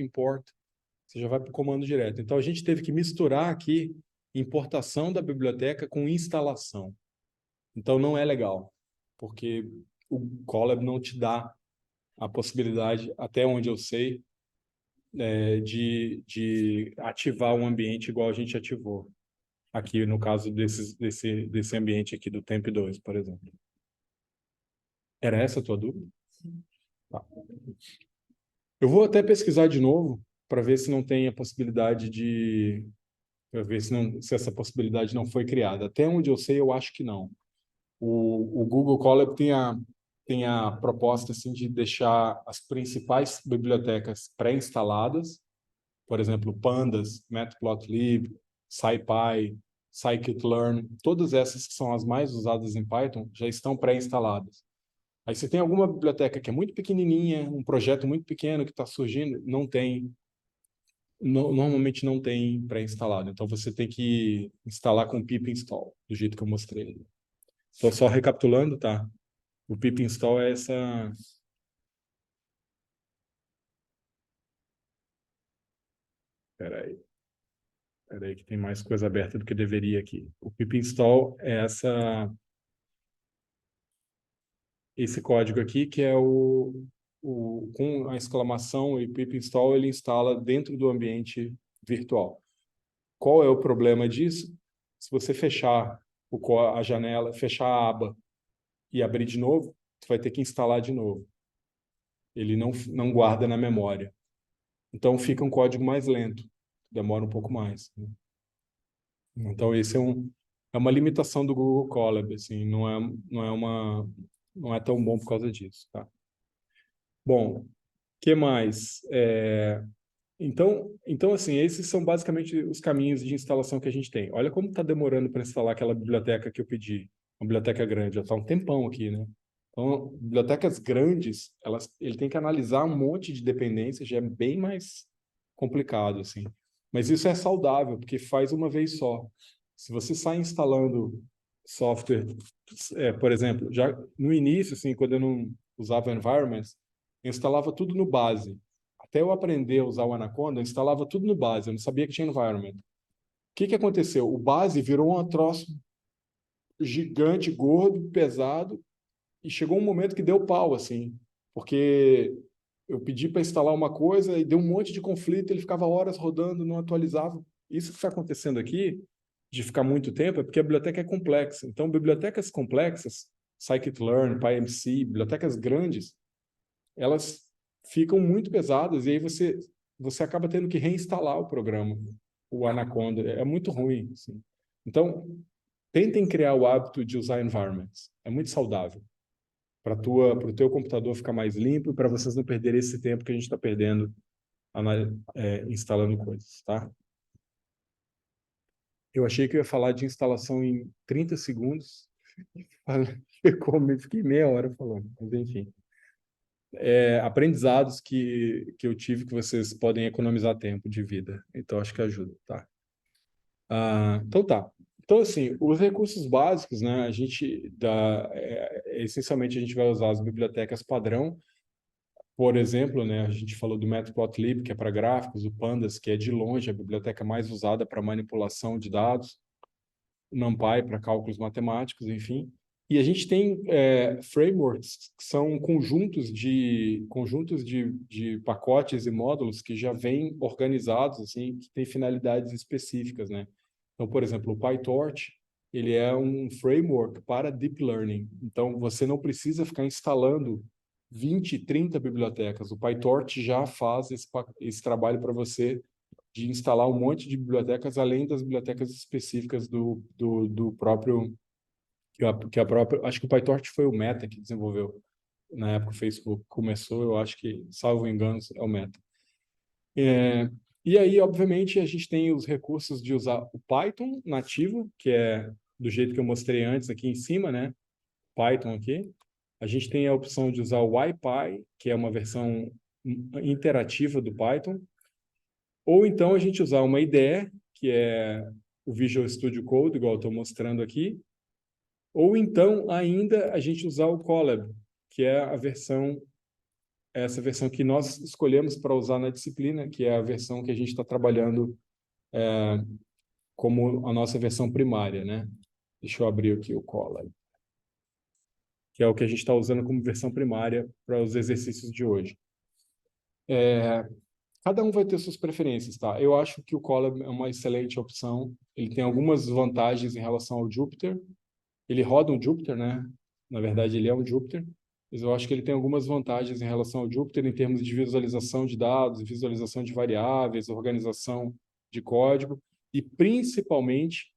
você já vai para o comando direto. Então a gente teve que misturar aqui importação da biblioteca com instalação. Então não é legal, porque o Colab não te dá a possibilidade, até onde eu sei, de ativar um ambiente igual a gente ativou aqui no caso desse ambiente aqui do Temp 2, por exemplo. Era essa a tua dúvida? Tá. Eu vou até pesquisar de novo para ver se não tem a possibilidade para ver se essa possibilidade não foi criada. Até onde eu sei, eu acho que não. O Google Colab tem a proposta assim, de deixar as principais bibliotecas pré-instaladas, por exemplo, Pandas, Matplotlib, SciPy, Scikit-learn, todas essas que são as mais usadas em Python já estão pré-instaladas. Aí você tem alguma biblioteca que é muito pequenininha, um projeto muito pequeno que está surgindo, normalmente não tem pré-instalado. Então você tem que instalar com pip install, do jeito que eu mostrei. Então só recapitulando, tá? O pip install é essa. Espera aí que tem mais coisa aberta do que deveria aqui. O pip install é esse código aqui, que é com a exclamação e pip install, ele instala dentro do ambiente virtual. Qual é o problema disso? Se você fechar a janela, fechar a aba e abrir de novo, você vai ter que instalar de novo. Ele não guarda na memória. Então, fica um código mais lento, demora um pouco mais, né? Então, esse é uma limitação do Google Colab, assim, não é tão bom por causa disso, tá? Bom, que mais? Então, assim, esses são basicamente os caminhos de instalação que a gente tem. Olha como está demorando para instalar aquela biblioteca que eu pedi, uma biblioteca grande, já está um tempão aqui, né? Então, bibliotecas grandes, ele tem que analisar um monte de dependências, já é bem mais complicado, assim. Mas isso é saudável, porque faz uma vez só. Se você sai instalando software, por exemplo, já no início, assim, quando eu não usava environments, eu instalava tudo no base. Até eu aprender a usar o Anaconda, eu instalava tudo no base, eu não sabia que tinha environment. O que aconteceu? O base virou um troço gigante, gordo, pesado, e chegou um momento que deu pau, assim, porque eu pedi para instalar uma coisa e deu um monte de conflito, ele ficava horas rodando, não atualizava. Isso que está acontecendo aqui, de ficar muito tempo, é porque a biblioteca é complexa. Então, bibliotecas complexas, scikit-learn, PyMC, bibliotecas grandes, elas ficam muito pesadas e aí você acaba tendo que reinstalar o programa, o Anaconda. É muito ruim, assim. Então, tentem criar o hábito de usar environments. É muito saudável para o teu computador ficar mais limpo e para vocês não perderem esse tempo que a gente está perdendo instalando coisas, tá? Eu achei que eu ia falar de instalação em 30 segundos. Fiquei meia hora falando, mas enfim. Aprendizados que eu tive que vocês podem economizar tempo de vida. Então, acho que ajuda, tá? Então, tá. Então, assim, os recursos básicos, né? Essencialmente, a gente vai usar as bibliotecas padrão. Por exemplo, né, a gente falou do Matplotlib, que é para gráficos, o Pandas, que é de longe a biblioteca mais usada para manipulação de dados, o NumPy para cálculos matemáticos, enfim. E a gente tem frameworks, que são conjuntos de pacotes e módulos que já vêm organizados, assim, que têm finalidades específicas, né? Então, por exemplo, o PyTorch, ele é um framework para Deep Learning. Então, você não precisa ficar instalando 20, 30 bibliotecas. O PyTorch já faz esse trabalho para você de instalar um monte de bibliotecas, além das bibliotecas específicas do próprio acho que o PyTorch foi o Meta que desenvolveu. Na época o Facebook começou, eu acho que, salvo engano, é o Meta. E aí, obviamente, a gente tem os recursos de usar o Python nativo, que é do jeito que eu mostrei antes aqui em cima, né? Python aqui. A gente tem a opção de usar o YPy, que é uma versão interativa do Python. Ou então a gente usar uma IDE, que é o Visual Studio Code, igual eu estou mostrando aqui. Ou então, ainda, a gente usar o Colab, que é essa versão que nós escolhemos para usar na disciplina, que é a versão que a gente está trabalhando como a nossa versão primária, né? Deixa eu abrir aqui o Colab, que é o que a gente está usando como versão primária para os exercícios de hoje. Cada um vai ter suas preferências, tá? Eu acho que o Colab é uma excelente opção. Ele tem algumas vantagens em relação ao Jupyter. Ele roda um Jupyter, né? Na verdade, ele é um Jupyter. Mas eu acho que ele tem algumas vantagens em relação ao Jupyter em termos de visualização de dados, visualização de variáveis, organização de código e principalmente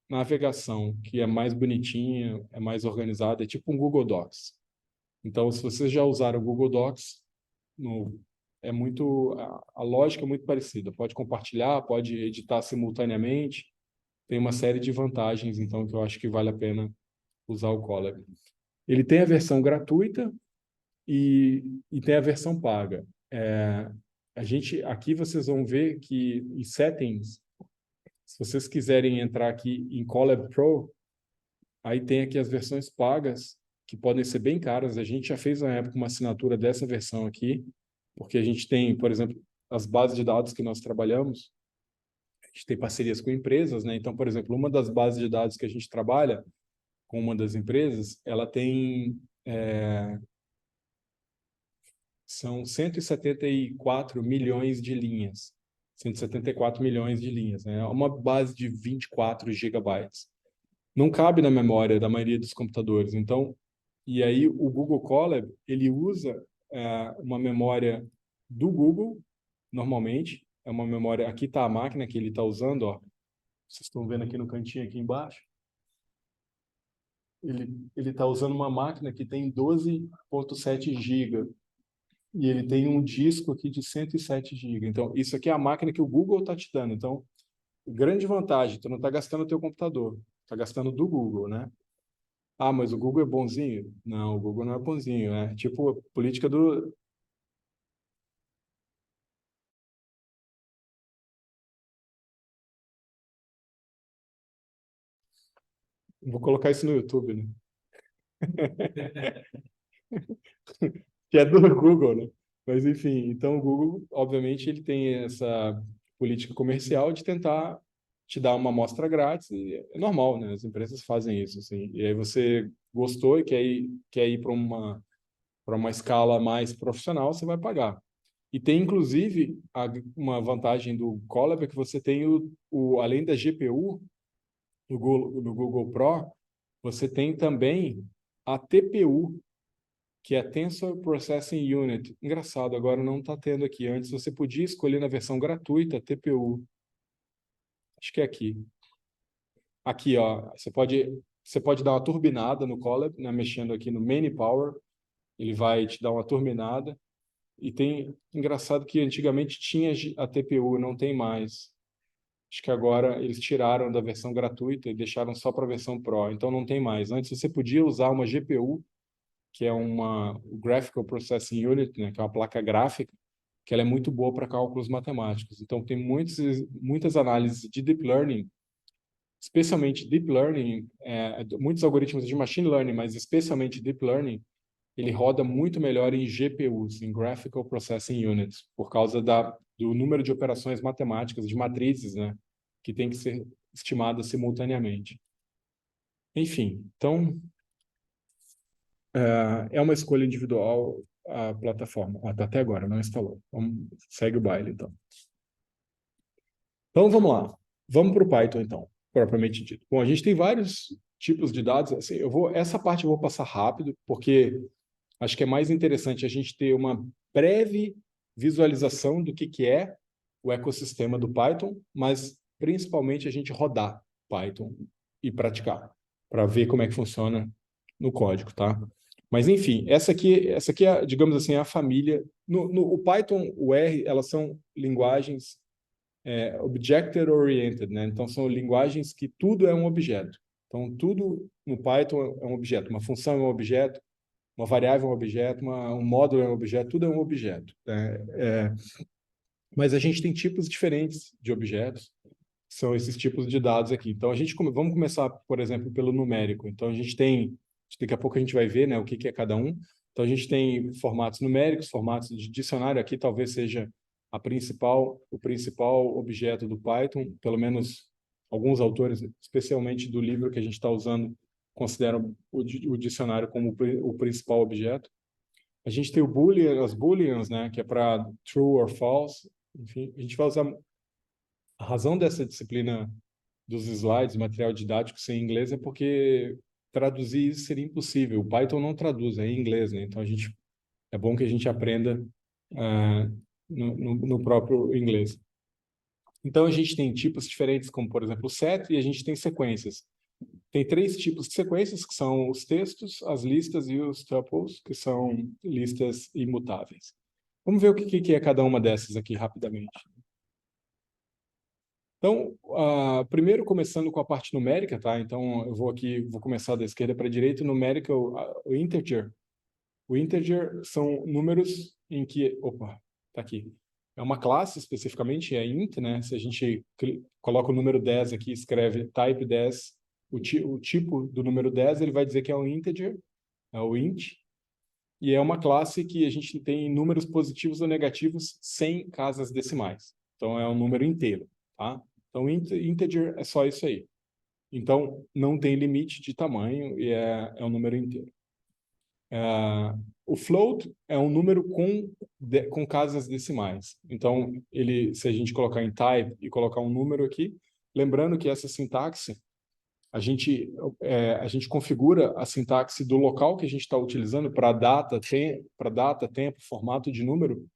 navegação, que é mais bonitinha, é mais organizada, é tipo um Google Docs. Então, se vocês já usaram o Google Docs, a lógica é muito parecida. Pode compartilhar, pode editar simultaneamente. Tem uma série de vantagens, então, que eu acho que vale a pena usar o Colab. Ele tem a versão gratuita e tem a versão paga. Aqui vocês vão ver que em settings, se vocês quiserem entrar aqui em Colab Pro, aí tem aqui as versões pagas, que podem ser bem caras. A gente já fez na época uma assinatura dessa versão aqui, porque a gente tem, por exemplo, as bases de dados que nós trabalhamos, a gente tem parcerias com empresas, né? Então, por exemplo, uma das bases de dados que a gente trabalha com uma das empresas, ela tem são 174 milhões de linhas. 174 milhões de linhas, né? Uma base de 24 gigabytes. Não cabe na memória da maioria dos computadores. Então, e aí o Google Colab, ele usa uma memória do Google, normalmente. É uma memória... Aqui está a máquina que ele está usando, ó. Vocês estão vendo aqui no cantinho, aqui embaixo. Ele está usando uma máquina que tem 12,7 GB. E ele tem um disco aqui de 107 GB. Então, isso aqui é a máquina que o Google está te dando. Então, grande vantagem, tu não está gastando o teu computador. Está gastando do Google, né? Ah, mas o Google é bonzinho? Não, o Google não é bonzinho. É tipo a política do... Vou colocar isso no YouTube, né? Que é do Google, né? Mas, enfim, então o Google, obviamente, ele tem essa política comercial de tentar te dar uma amostra grátis, e é normal, né? As empresas fazem isso, assim. E aí você gostou e quer ir para uma escala mais profissional, você vai pagar. E tem, inclusive, uma vantagem do Colab é que você tem, além da GPU, no Google Pro, você tem também a TPU, que é Tensor Processing Unit. Engraçado, agora não está tendo aqui. Antes você podia escolher na versão gratuita a TPU. Acho que é aqui. Aqui, ó, você pode dar uma turbinada no Colab, né, mexendo aqui no Many Power. Ele vai te dar uma turbinada. E tem, engraçado que antigamente tinha a TPU, não tem mais. Acho que agora eles tiraram da versão gratuita e deixaram só para a versão Pro. Então não tem mais. Antes você podia usar uma GPU, que é uma Graphical Processing Unit, né, que é uma placa gráfica, que ela é muito boa para cálculos matemáticos. Então tem muitas análises de Deep Learning, especialmente Deep Learning, muitos algoritmos de Machine Learning, mas especialmente Deep Learning, ele roda muito melhor em GPUs, em Graphical Processing Units, por causa do número de operações matemáticas, de matrizes, né, que tem que ser estimadas simultaneamente. Enfim, então, é uma escolha individual a plataforma. Até agora, não instalou. Segue o baile, então. Então, vamos lá. Vamos para o Python, então, propriamente dito. Bom, a gente tem vários tipos de dados. Assim, essa parte eu vou passar rápido, porque acho que é mais interessante a gente ter uma breve visualização do que é o ecossistema do Python, mas principalmente a gente rodar Python e praticar, para ver como é que funciona no código, tá? Mas, enfim, essa aqui é, digamos assim, a família. O Python, o R, elas são linguagens object-oriented, né? Então, são linguagens que tudo é um objeto. Então, tudo no Python é um objeto. Uma função é um objeto, uma variável é um objeto, um módulo é um objeto, tudo é um objeto, né? Mas a gente tem tipos diferentes de objetos, que são esses tipos de dados aqui. Então, vamos começar, por exemplo, pelo numérico. Então, daqui a pouco a gente vai ver, né, o que é cada um. Então, a gente tem formatos numéricos, formatos de dicionário. Aqui talvez seja o principal objeto do Python, pelo menos alguns autores, especialmente do livro que a gente está usando, consideram o dicionário como o principal objeto. A gente tem as booleans, né, que é para true or false. Enfim, a gente vai usar a razão dessa disciplina dos slides, material didático sem inglês, é porque traduzir isso seria impossível. O Python não traduz, é em inglês, né? Então é bom que a gente aprenda no próprio inglês. Então a gente tem tipos diferentes, como por exemplo o set, e a gente tem sequências. Tem 3 tipos de sequências, que são os textos, as listas e os tuples, que são listas imutáveis. Vamos ver o que é cada uma dessas aqui rapidamente. Então, primeiro começando com a parte numérica, tá? Então, vou começar da esquerda para a direita. Numérica, o integer. O integer são números em que... Opa, tá aqui. É uma classe, especificamente, é int, né? Se a gente coloca o número 10 aqui, escreve type 10, o tipo do número 10, ele vai dizer que é um integer, é o int. E é uma classe que a gente tem números positivos ou negativos sem casas decimais. Então, é um número inteiro, tá? Então, integer é só isso aí. Então, não tem limite de tamanho e é um número inteiro. O float é um número com casas decimais. Então, se a gente colocar em type e colocar um número aqui, lembrando que essa sintaxe, a gente configura a sintaxe do local que a gente está utilizando para data, tempo, formato de número.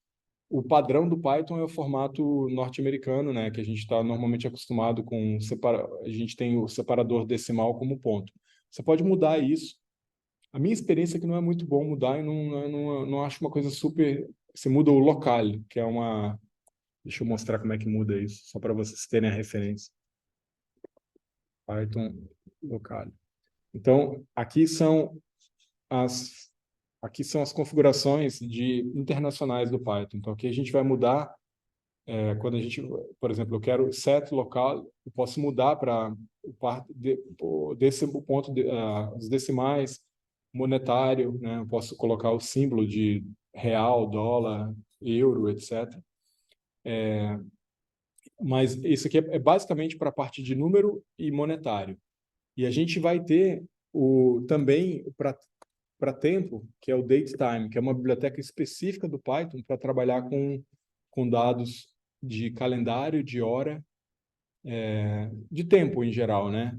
O padrão do Python é o formato norte-americano, né, que a gente está normalmente acostumado com a gente tem o separador decimal como ponto. Você pode mudar isso. A minha experiência é que não é muito bom mudar e não acho uma coisa super... Você muda o local, que é uma... Deixa eu mostrar como é que muda isso, só para vocês terem a referência. Python local. Então, aqui são as configurações internacionais do Python. Então, aqui a gente vai mudar, quando a gente, por exemplo, eu quero set local, eu posso mudar para o ponto, os decimais, monetário, né? Eu posso colocar o símbolo de real, dólar, euro, etc. Mas isso aqui é basicamente para a parte de número e monetário. E a gente vai ter também para tempo, que é o datetime, que é uma biblioteca específica do Python para trabalhar com dados de calendário, de hora, de tempo em geral, né?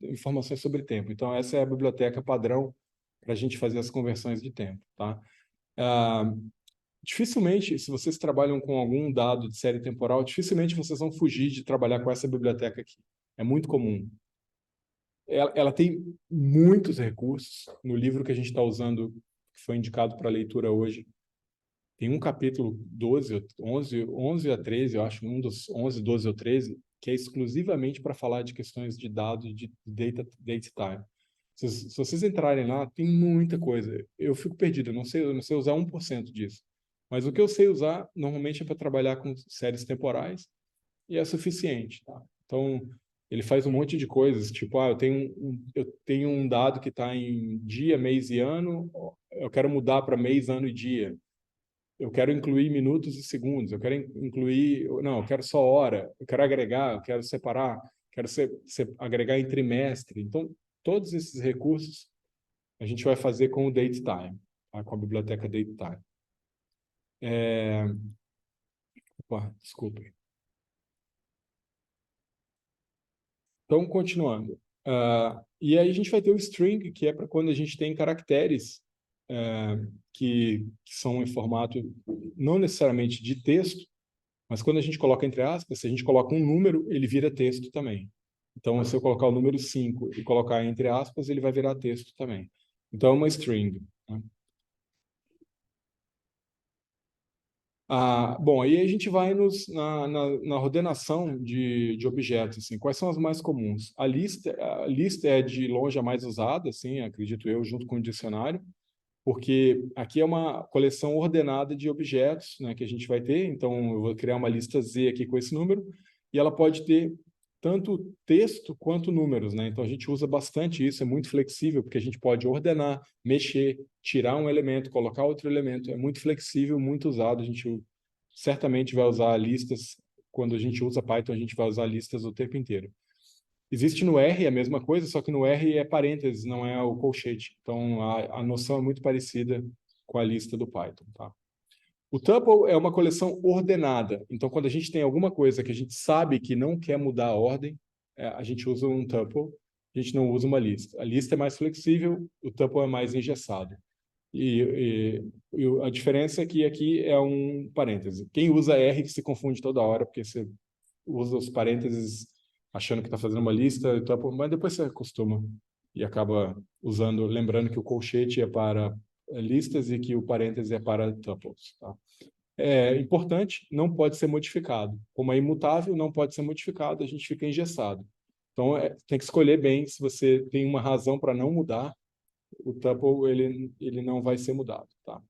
Informações sobre tempo. Então, essa é a biblioteca padrão para a gente fazer as conversões de tempo, tá? Dificilmente, se vocês trabalham com algum dado de série temporal, dificilmente vocês vão fugir de trabalhar com essa biblioteca aqui. É muito comum. Ela tem muitos recursos. No livro que a gente está usando, que foi indicado para leitura hoje, tem um capítulo 11 a 13, eu acho, um dos 11, 12 ou 13, que é exclusivamente para falar de questões de dados de date time. Se vocês entrarem lá, tem muita coisa. Eu fico perdido, eu não sei usar 1% disso. Mas o que eu sei usar, normalmente, é para trabalhar com séries temporais e é suficiente. Tá? Então, ele faz um monte de coisas, tipo, eu tenho um dado que está em dia, mês e ano, eu quero mudar para mês, ano e dia. Eu quero incluir minutos e segundos, eu quero incluir... Não, eu quero só hora, eu quero agregar, eu quero separar, quero agregar em trimestre. Então, todos esses recursos a gente vai fazer com o datetime, tá? Com a biblioteca datetime. Opa, desculpe. Então, continuando. E aí a gente vai ter o string, que é para quando a gente tem caracteres que são em formato não necessariamente de texto, mas quando a gente coloca entre aspas, se a gente coloca um número, ele vira texto também. Então, se eu colocar o número 5 e colocar entre aspas, ele vai virar texto também. Então, é uma string. Né? Bom, aí a gente vai na ordenação de objetos. Assim, quais são as mais comuns? A lista é de longe a mais usada, assim, acredito eu, junto com o dicionário, porque aqui é uma coleção ordenada de objetos, né, que a gente vai ter. Então, eu vou criar uma lista Z aqui com esse número, e ela pode ter tanto texto quanto números, né? Então, a gente usa bastante isso, é muito flexível, porque a gente pode ordenar, mexer, tirar um elemento, colocar outro elemento. É muito flexível, muito usado. A gente certamente vai usar listas. Quando a gente usa Python, a gente vai usar listas o tempo inteiro. Existe no R a mesma coisa, só que no R é parênteses, não é o colchete. Então, a noção é muito parecida com a lista do Python. Tá? O tuple é uma coleção ordenada. Então, quando a gente tem alguma coisa que a gente sabe que não quer mudar a ordem, a gente usa um tuple, a gente não usa uma lista. A lista é mais flexível, o tuple é mais engessado. E a diferença é que aqui é um parêntese. Quem usa R se confunde toda hora, porque você usa os parênteses achando que está fazendo uma lista, mas depois você acostuma e acaba usando, lembrando que o colchete é para listas e que o parêntese é para tuples. Tá? É importante, não pode ser modificado. Como é imutável, não pode ser modificado, a gente fica engessado. Então, tem que escolher bem se você tem uma razão para não mudar, o tuple ele não vai ser mudado. Tá?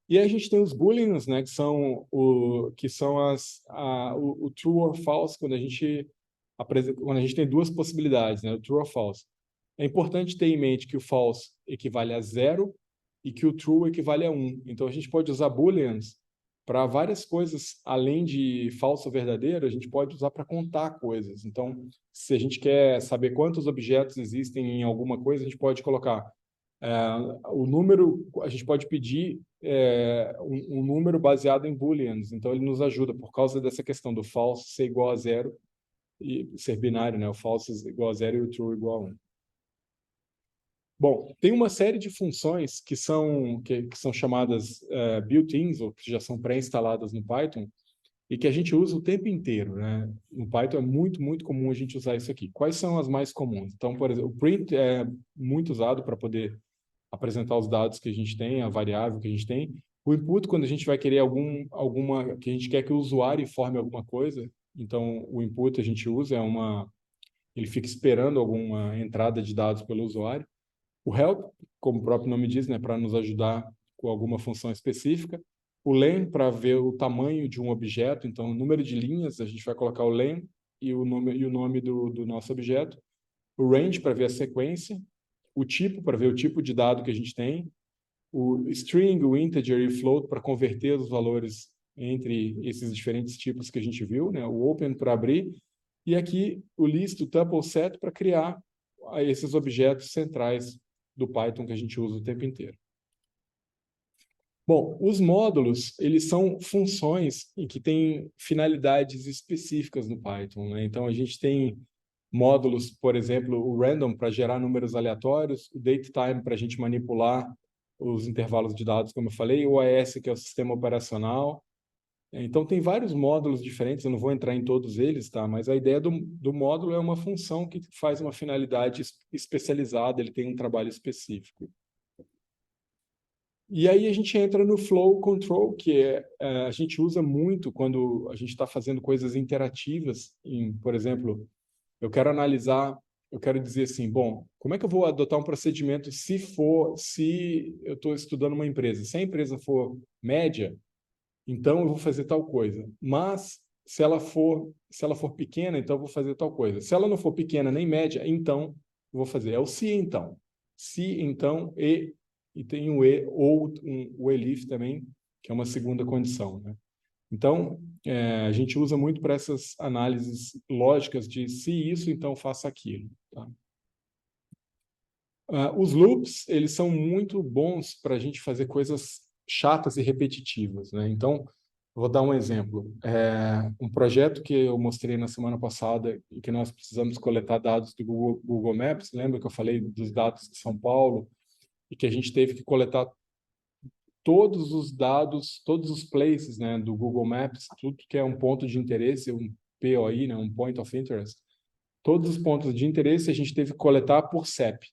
E aí a gente tem os booleans, né, que são o true or false, quando a gente tem duas possibilidades, né, o true or false. É importante ter em mente que o false equivale a 0 e que o true equivale a 1. Então, a gente pode usar booleans para várias coisas, além de falso ou verdadeiro, a gente pode usar para contar coisas. Então, se a gente quer saber quantos objetos existem em alguma coisa, a gente pode colocar o número, a gente pode pedir um número baseado em booleans. Então, ele nos ajuda, por causa dessa questão do false ser igual a 0 e ser binário, né? O false igual a 0 e o true igual a 1. Bom, tem uma série de funções que são chamadas built-ins, ou que já são pré-instaladas no Python, e que a gente usa o tempo inteiro, né? No Python é muito, muito comum a gente usar isso aqui. Quais são as mais comuns? Então, por exemplo, o print é muito usado para poder apresentar os dados que a gente tem, a variável que a gente tem. O input, quando a gente vai querer que a gente quer que o usuário informe alguma coisa, então o input a gente usa ele fica esperando alguma entrada de dados pelo usuário. O help, como o próprio nome diz, né, para nos ajudar com alguma função específica. O len, para ver o tamanho de um objeto, então o número de linhas, a gente vai colocar o len e o nome do nosso objeto. O range, para ver a sequência. O tipo, para ver o tipo de dado que a gente tem. O string, o integer e o float, para converter os valores entre esses diferentes tipos que a gente viu, né? O open para abrir. E aqui o list, o tuple set, para criar esses objetos centrais do Python que a gente usa o tempo inteiro. Bom, os módulos, eles são funções em que têm finalidades específicas no Python, né? Então, a gente tem módulos, por exemplo, o random para gerar números aleatórios, o datetime para a gente manipular os intervalos de dados, como eu falei, o AES, que é o sistema operacional. Então, tem vários módulos diferentes, eu não vou entrar em todos eles, tá? Mas a ideia do módulo é uma função que faz uma finalidade especializada, ele tem um trabalho específico. E aí a gente entra no flow control, que a gente usa muito quando a gente está fazendo coisas interativas. Por exemplo, eu quero dizer assim, bom, como é que eu vou adotar um procedimento se eu estou estudando uma empresa? Se a empresa for média, então eu vou fazer tal coisa. Mas se ela for pequena, então eu vou fazer tal coisa. Se ela não for pequena nem média, então eu vou fazer. É o se então. Se então e tem o e ou o elif também, que é uma segunda condição, né? Então, a gente usa muito para essas análises lógicas de se isso, então faça aquilo. Tá? Os loops, eles são muito bons para a gente fazer coisas chatas e repetitivas, né? Então, vou dar um exemplo. Um projeto que eu mostrei na semana passada e que nós precisamos coletar dados do Google Maps. Lembra que eu falei dos dados de São Paulo e que a gente teve que coletar todos os dados, todos os places, né, do Google Maps, tudo que é um ponto de interesse, um POI, né, um Point of Interest, todos os pontos de interesse a gente teve que coletar por CEP.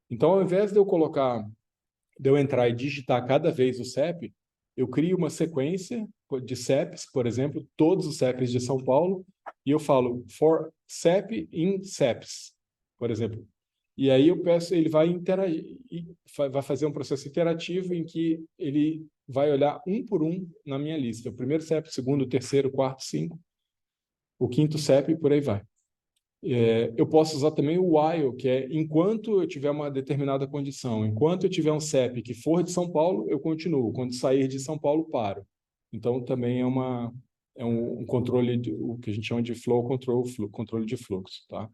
Então, ao invés de eu entrar e digitar cada vez o CEP, eu crio uma sequência de CEPs, por exemplo, todos os CEPs de São Paulo, e eu falo for CEP in CEPs, por exemplo. E aí eu peço, ele vai interagir, vai fazer um processo interativo em que ele vai olhar um por um na minha lista. O primeiro CEP, o segundo, o terceiro, o quarto, 5, o quinto CEP e por aí vai. Eu posso usar também o while, que é enquanto eu tiver uma determinada condição. Enquanto eu tiver um CEP que for de São Paulo, eu continuo. Quando sair de São Paulo, paro. Então, também é um controle, o que a gente chama de flow control, controle de fluxo, tá?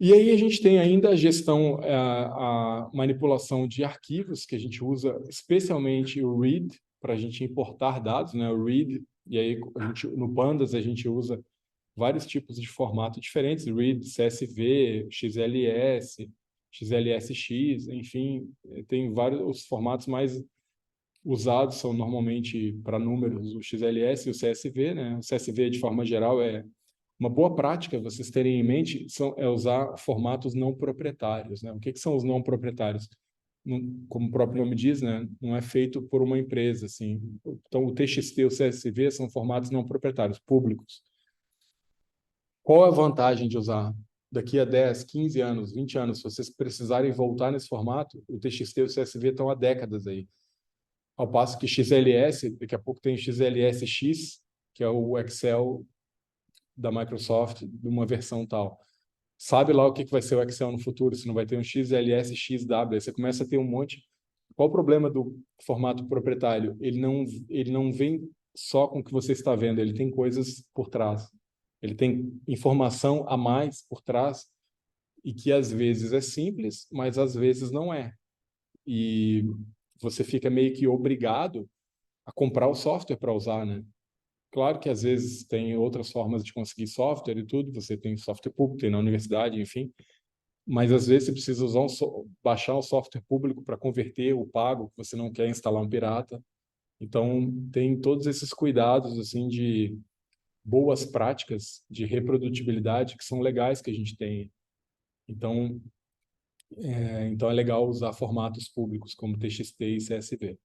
E aí a gente tem ainda a gestão, a manipulação de arquivos, que a gente usa especialmente o read, para a gente importar dados, né? O read, e aí no Pandas a gente usa vários tipos de formato diferentes, read, CSV, XLS, XLSX, enfim, tem vários, os formatos mais usados são normalmente para números, o XLS e o CSV, né? O CSV, de forma geral, é uma boa prática, vocês terem em mente, é usar formatos não proprietários, né? O que são os não proprietários? Como o próprio nome diz, né? Não é feito por uma empresa, assim. Então, o TXT e o CSV são formatos não proprietários, públicos. Qual a vantagem de usar? Daqui a 10, 15 anos, 20 anos, se vocês precisarem voltar nesse formato, o TXT e o CSV estão há décadas aí. Ao passo que XLS, daqui a pouco tem XLSX, que é o Excel da Microsoft, de uma versão tal. Sabe lá o que vai ser o Excel no futuro, se não vai ter um XLS, XW, aí você começa a ter um monte. Qual o problema do formato proprietário? Ele não vem só com o que você está vendo, ele tem coisas por trás. Ele tem informação a mais por trás e que às vezes é simples, mas às vezes não é. E você fica meio que obrigado a comprar o software para usar, né? Claro que às vezes tem outras formas de conseguir software e tudo, você tem software público, tem na universidade, enfim, mas às vezes você precisa baixar um software público para converter o pago, você não quer instalar um pirata. Então, tem todos esses cuidados assim de boas práticas de reprodutibilidade que são legais que a gente tem. Então, então é legal usar formatos públicos como TXT e CSV.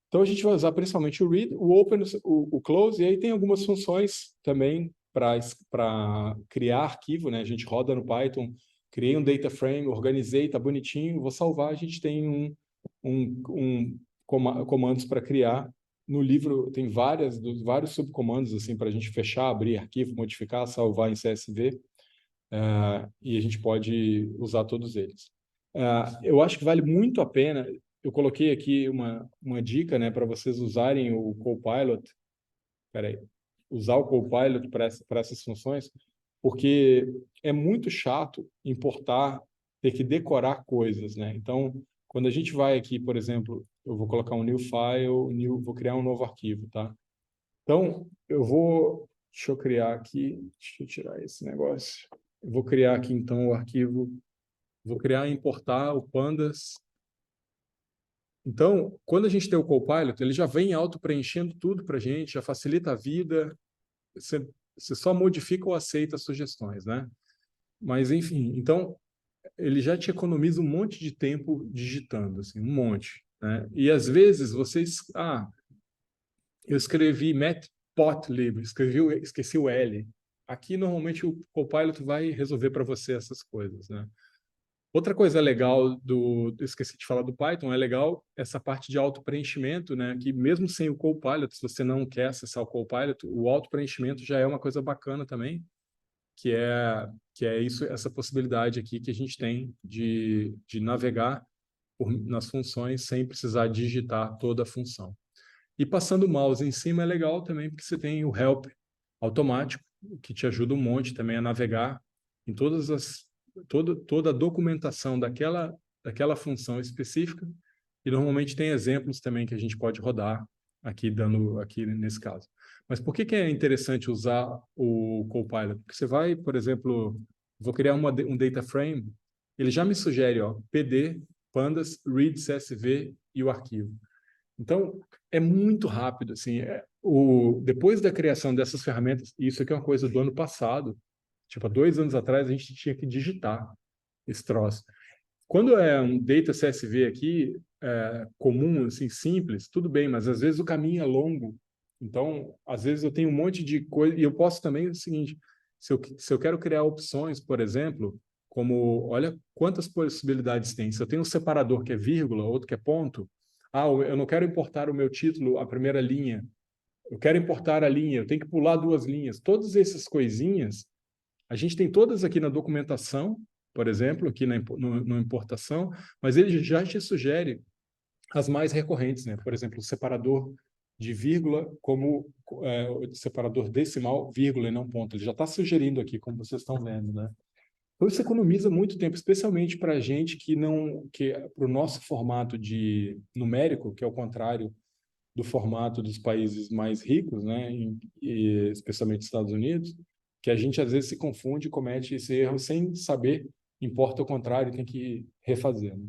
Então a gente vai usar principalmente o read, o open, o close, e aí tem algumas funções também para criar arquivo, né? A gente roda no Python, criei um data frame, organizei, tá bonitinho, vou salvar, a gente tem comandos para criar. No livro tem vários subcomandos assim para a gente fechar, abrir arquivo, modificar, salvar em CSV, e a gente pode usar todos eles. Eu acho que vale muito a pena. Eu coloquei aqui uma dica, né, para vocês usarem o Copilot. Peraí, usar o Copilot para essas funções, porque é muito chato importar, ter que decorar coisas, né? Então, quando a gente vai aqui, por exemplo, eu vou colocar um new file, vou criar um novo arquivo, tá? Então, deixa eu criar aqui, deixa eu tirar esse negócio. Eu vou criar aqui, então, o arquivo, vou criar e importar o pandas. Então, quando a gente tem o Copilot, ele já vem auto-preenchendo tudo para a gente, já facilita a vida, você só modifica ou aceita as sugestões, né? Mas, enfim, então, ele já te economiza um monte de tempo digitando, assim, um monte, né? E, às vezes, eu escrevi matplotlib, esqueci o L. Aqui, normalmente, o Copilot vai resolver para você essas coisas, né? Outra coisa legal esqueci de falar do Python, é legal essa parte de auto-preenchimento, né? Que mesmo sem o Copilot, se você não quer acessar o Copilot, o auto-preenchimento já é uma coisa bacana também, que é isso, essa possibilidade aqui que a gente tem de navegar nas funções sem precisar digitar toda a função. E passando o mouse em cima é legal também, porque você tem o help automático, que te ajuda um monte também a navegar em toda a documentação daquela função específica. E normalmente tem exemplos também que a gente pode rodar aqui nesse caso. Mas por que é interessante usar o Copilot? Porque você vai, por exemplo, vou criar um data frame, ele já me sugere, ó, PD, pandas, read, CSV e o arquivo. Então, é muito rápido, assim, depois da criação dessas ferramentas, isso aqui é uma coisa do ano passado, tipo, há 2 anos atrás, a gente tinha que digitar esse troço. Quando é um data CSV aqui, comum, assim, simples, tudo bem, mas às vezes o caminho é longo. Então, às vezes eu tenho um monte de coisa, e eu posso também o seguinte, se eu quero criar opções, por exemplo, como, olha quantas possibilidades tem. Se eu tenho um separador que é vírgula, outro que é ponto, eu não quero importar o meu título, a primeira linha, eu quero importar a linha, eu tenho que pular 2 linhas. Todas essas coisinhas, a gente tem todas aqui na documentação, por exemplo, aqui na importação, mas ele já te sugere as mais recorrentes, né? Por exemplo, o separador de vírgula como separador decimal, vírgula e não ponto. Ele já está sugerindo aqui, como vocês estão vendo, né? Então isso economiza muito tempo, especialmente para a gente que para o nosso formato de numérico, que é o contrário do formato dos países mais ricos, né? Especialmente Estados Unidos, que a gente às vezes se confunde e comete esse erro sem saber, importa o contrário, tem que refazer, né?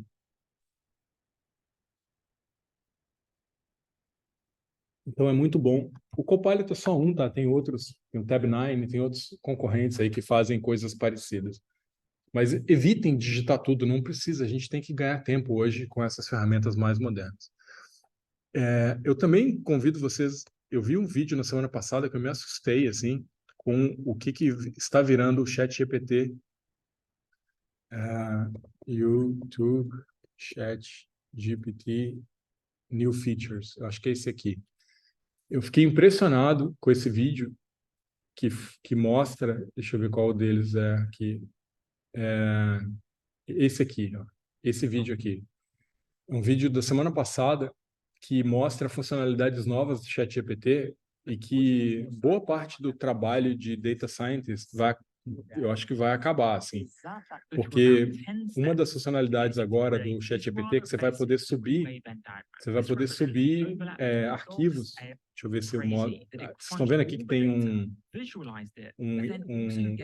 Então é muito bom. O Copilot é só um, tá? Tem outros, tem o Tab9, tem outros concorrentes aí que fazem coisas parecidas. Mas evitem digitar tudo, não precisa. A gente tem que ganhar tempo hoje com essas ferramentas mais modernas. Eu também convido vocês. Eu vi um vídeo na semana passada que eu me assustei assim com o que está virando o ChatGPT. YouTube ChatGPT New Features. Eu acho que é esse aqui. Eu fiquei impressionado com esse vídeo que mostra. Deixa eu ver qual deles é aqui. Esse aqui, ó. Esse vídeo aqui. Um vídeo da semana passada que mostra funcionalidades novas do ChatGPT e que boa parte do trabalho de data scientist eu acho que vai acabar, assim, porque uma das funcionalidades agora do ChatGPT é que você vai poder subir arquivos. Deixa eu ver se eu mostro. Vocês estão vendo aqui que tem um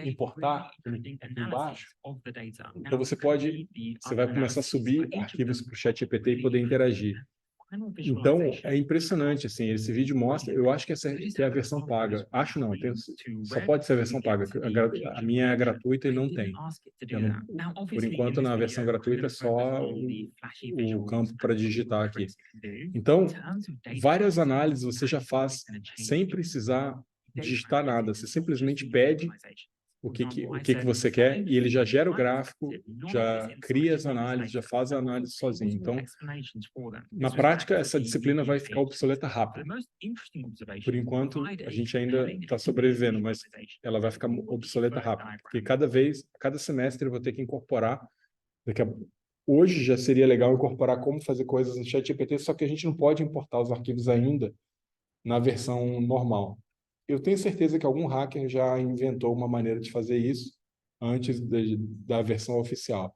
importar aqui embaixo? Então você vai começar a subir arquivos para o ChatGPT e poder interagir. Então, é impressionante, assim, esse vídeo mostra, eu acho que essa é a versão paga. Acho não, só pode ser a versão paga. A minha é gratuita e não tem. Por enquanto, na versão gratuita é só o campo para digitar aqui. Então, várias análises você já faz sem precisar digitar nada. Você simplesmente pede o que você quer e ele já gera o gráfico, já cria as análises, já faz a análise sozinho. Então, na prática, essa disciplina vai ficar obsoleta rápido. Por enquanto, a gente ainda está sobrevivendo, mas ela vai ficar obsoleta rápido, porque cada semestre eu vou ter que incorporar. Hoje já seria legal incorporar como fazer coisas no ChatGPT, só que a gente não pode importar os arquivos ainda na versão normal. Eu tenho certeza que algum hacker já inventou uma maneira de fazer isso antes da versão oficial.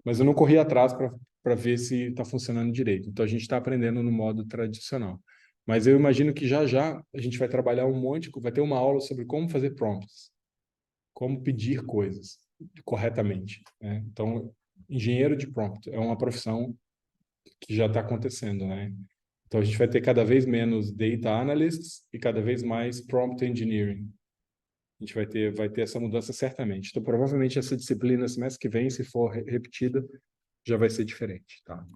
Mas eu não corri atrás para ver se está funcionando direito. Então, a gente está aprendendo no modo tradicional. Mas eu imagino que já a gente vai trabalhar vai ter uma aula sobre como fazer prompts, como pedir coisas corretamente, né? Então, engenheiro de prompt é uma profissão que já está acontecendo, né? Então, a gente vai ter cada vez menos data analysts e cada vez mais prompt engineering. A gente vai ter essa mudança certamente. Então, provavelmente, essa disciplina, semestre que vem, se for repetida, já vai ser diferente, tá?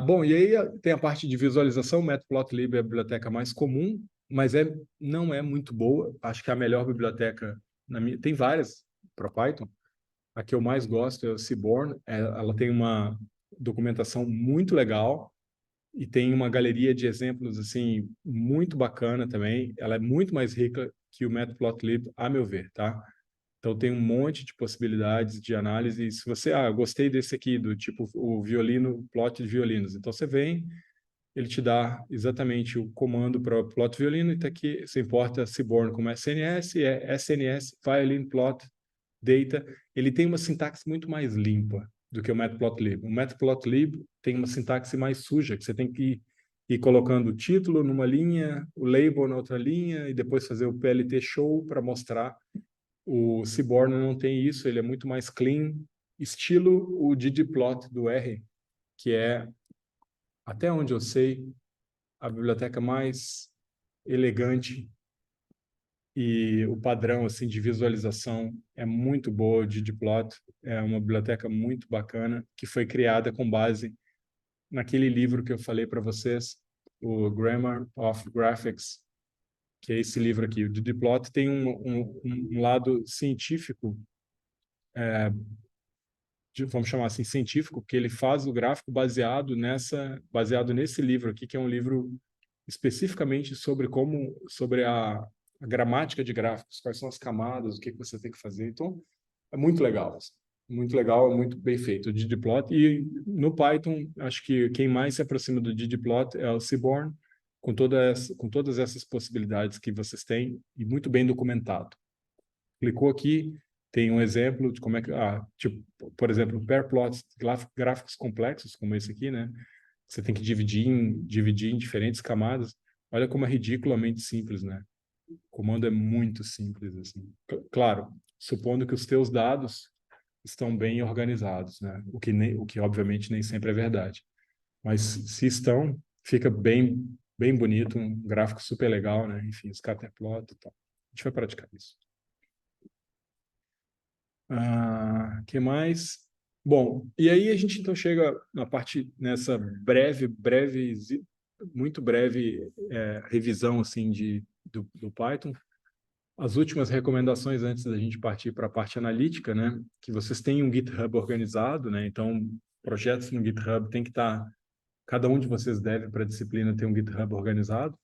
Bom, e aí tem a parte de visualização. O Matplotlib é a biblioteca mais comum, mas não é muito boa. Acho que a melhor biblioteca, tem várias para Python. A que eu mais gosto é o Seaborn. Ela tem uma documentação muito legal e tem uma galeria de exemplos assim muito bacana também. Ela é muito mais rica que o Matplotlib, a meu ver, tá? Então tem um monte de possibilidades de análise. Se você, gostei desse aqui do tipo o violino, plot de violinos. Então você vem, ele te dá exatamente o comando para o plot violino e tá aqui, você importa Seaborn como SNS, é SNS violin plot data. Ele tem uma sintaxe muito mais limpa do que o Matplotlib. O Matplotlib tem uma sintaxe mais suja, que você tem que ir colocando o título numa linha, o label na outra linha, e depois fazer o PLT show para mostrar. O Seaborn não tem isso, ele é muito mais clean, estilo o ggplot do R, que é, até onde eu sei, a biblioteca mais elegante e o padrão assim de visualização é muito boa. O ggplot é uma biblioteca muito bacana que foi criada com base naquele livro que eu falei para vocês, o Grammar of Graphics, que é esse livro aqui. O ggplot tem um lado científico, vamos chamar assim, científico, porque ele faz o gráfico baseado nesse livro aqui, que é um livro especificamente sobre a gramática de gráficos, quais são as camadas, o que você tem que fazer. Então, é muito legal. Muito legal, é muito bem feito o ggplot. E no Python, acho que quem mais se aproxima do ggplot é o Seaborn, com todas essas possibilidades que vocês têm e muito bem documentado. Clicou aqui, tem um exemplo de como é que, tipo, por exemplo, pair plots, gráficos complexos como esse aqui, né? Você tem que dividir em diferentes camadas. Olha como é ridiculamente simples, né? O comando é muito simples, assim. Claro, supondo que os teus dados estão bem organizados, né? O que obviamente nem sempre é verdade. Mas se estão, fica bem bonito, um gráfico super legal, né? Enfim, scatterplot e tal. A gente vai praticar isso. Que mais? Bom, e aí a gente então chega na parte, nessa muito breve revisão assim do Python. As últimas recomendações antes da gente partir para a parte analítica, né? Que vocês tenham um GitHub organizado, né? Então, projetos no GitHub tem que estar... Cada um de vocês deve, para a disciplina, ter um GitHub organizado.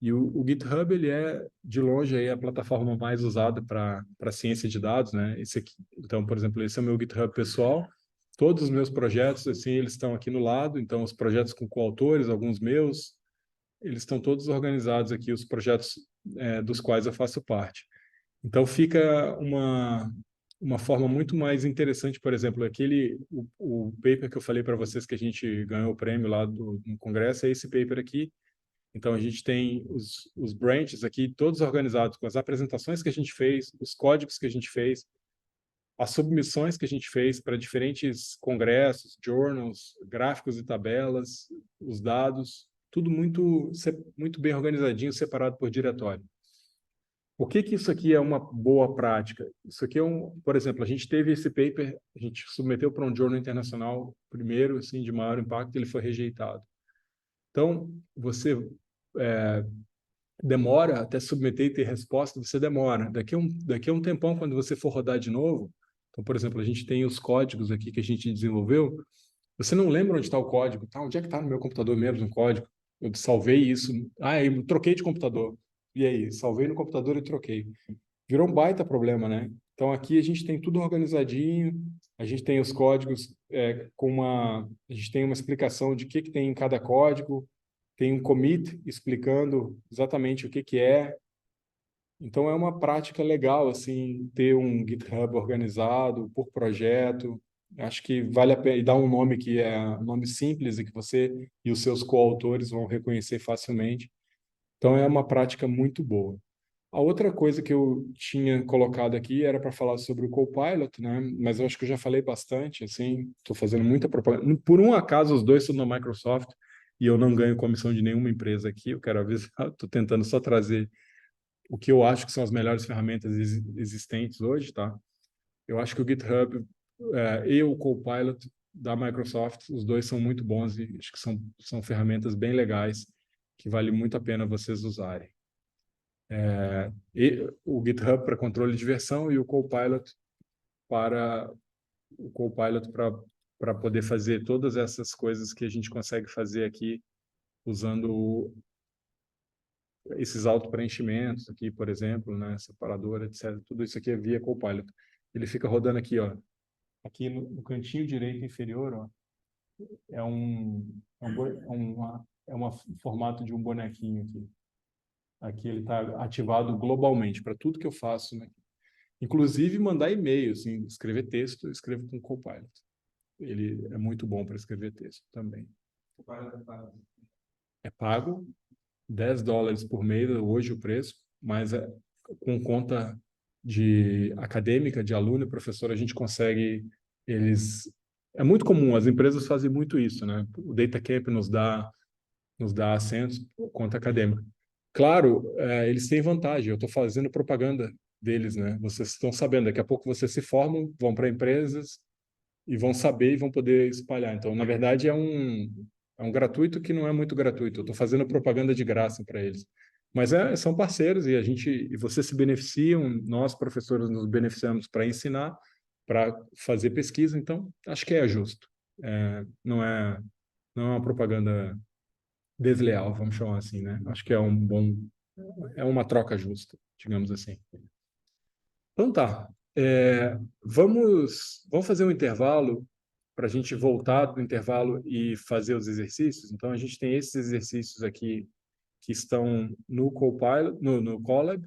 E o GitHub, ele é, de longe, aí, a plataforma mais usada para ciência de dados, né? Esse aqui, então, por exemplo, esse é o meu GitHub pessoal. Todos os meus projetos, assim, eles estão aqui no lado. Então, os projetos com coautores, alguns meus, eles estão todos organizados aqui, os projetos dos quais eu faço parte. Então, fica uma forma muito mais interessante, por exemplo, o paper que eu falei para vocês que a gente ganhou o prêmio lá no Congresso, é esse paper aqui. Então, a gente tem os branches aqui, todos organizados com as apresentações que a gente fez, os códigos que a gente fez, as submissões que a gente fez para diferentes congressos, journals, gráficos e tabelas, os dados, tudo muito bem organizadinho, separado por diretório. Por que que isso aqui é uma boa prática? Isso aqui por exemplo, a gente teve esse paper, a gente submeteu para um journal internacional, primeiro, assim, de maior impacto, ele foi rejeitado. Então, você é, demora até submeter e ter resposta, você demora. Daqui a um tempão, quando você for rodar de novo, então, por exemplo, a gente tem os códigos aqui que a gente desenvolveu, você não lembra onde está o código, tá? Onde é que está no meu computador mesmo o código? Eu salvei isso. Ah, eu troquei de computador. E aí? Salvei no computador e troquei. Virou um baita problema, né? Então aqui a gente tem tudo organizadinho, a gente tem os códigos a gente tem uma explicação de que tem em cada código, tem um commit explicando exatamente o que é. Então é uma prática legal assim ter um GitHub organizado por projeto. Acho que vale a pena e dar um nome que é um nome simples e que você e os seus coautores vão reconhecer facilmente. Então é uma prática muito boa. A outra coisa que eu tinha colocado aqui era para falar sobre o Copilot, né? Mas eu acho que eu já falei bastante, assim, estou fazendo muita propaganda. Por um acaso, os dois são da Microsoft e eu não ganho comissão de nenhuma empresa aqui. Eu quero avisar, estou tentando só trazer o que eu acho que são as melhores ferramentas existentes hoje, tá? Eu acho que o GitHub e o Copilot da Microsoft, os dois são muito bons e acho que são ferramentas bem legais que vale muito a pena vocês usarem. E o GitHub para controle de versão e para o Copilot para poder fazer todas essas coisas que a gente consegue fazer aqui usando esses auto-preenchimentos aqui, por exemplo, né, separador, etc. Tudo isso aqui é via Copilot. Ele fica rodando aqui, ó, aqui no cantinho direito inferior, ó, é um formato de um bonequinho aqui. Aqui ele está ativado globalmente para tudo que eu faço, né? Inclusive mandar e-mail, assim, escrever texto, eu escrevo com o Copilot. Ele é muito bom para escrever texto também. É pago, $10 por mês, hoje o preço, mas com conta de acadêmica, de aluno e professor, a gente consegue, é muito comum, as empresas fazem muito isso, né? O DataCamp nos dá assentos por conta acadêmica. Claro, eles têm vantagem, eu estou fazendo propaganda deles, né? Vocês estão sabendo, daqui a pouco vocês se formam, vão para empresas e vão saber e vão poder espalhar. Então, na verdade, é um gratuito que não é muito gratuito. Eu estou fazendo propaganda de graça para eles. Mas são parceiros e vocês se beneficiam, nós, professores, nos beneficiamos para ensinar, para fazer pesquisa. Então, acho que é justo. Não é uma propaganda desleal, vamos chamar assim, né? Acho que é uma troca justa, digamos assim. Então tá. Vamos fazer um intervalo para a gente voltar do intervalo e fazer os exercícios. Então a gente tem esses exercícios aqui que estão no Copilot, no Colab,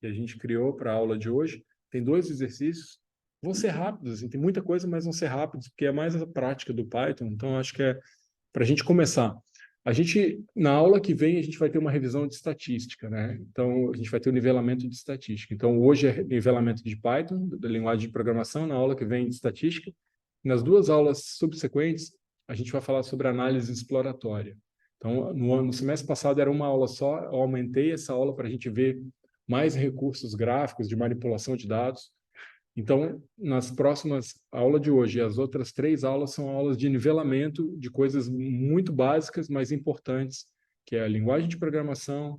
que a gente criou para a aula de hoje. Tem dois exercícios. Vão ser rápidos, assim, tem muita coisa, mas vão ser rápidos, porque é mais a prática do Python. Então acho que é para a gente começar. Na aula que vem, a gente vai ter uma revisão de estatística, né? Então, a gente vai ter o nivelamento de estatística. Então, hoje é nivelamento de Python, da linguagem de programação, na aula que vem de estatística. Nas duas aulas subsequentes, a gente vai falar sobre análise exploratória. Então, no semestre passado era uma aula só, eu aumentei essa aula para a gente ver mais recursos gráficos de manipulação de dados. Então, nas próximas aulas de hoje, as outras 3 aulas são aulas de nivelamento de coisas muito básicas, mas importantes, que é a linguagem de programação,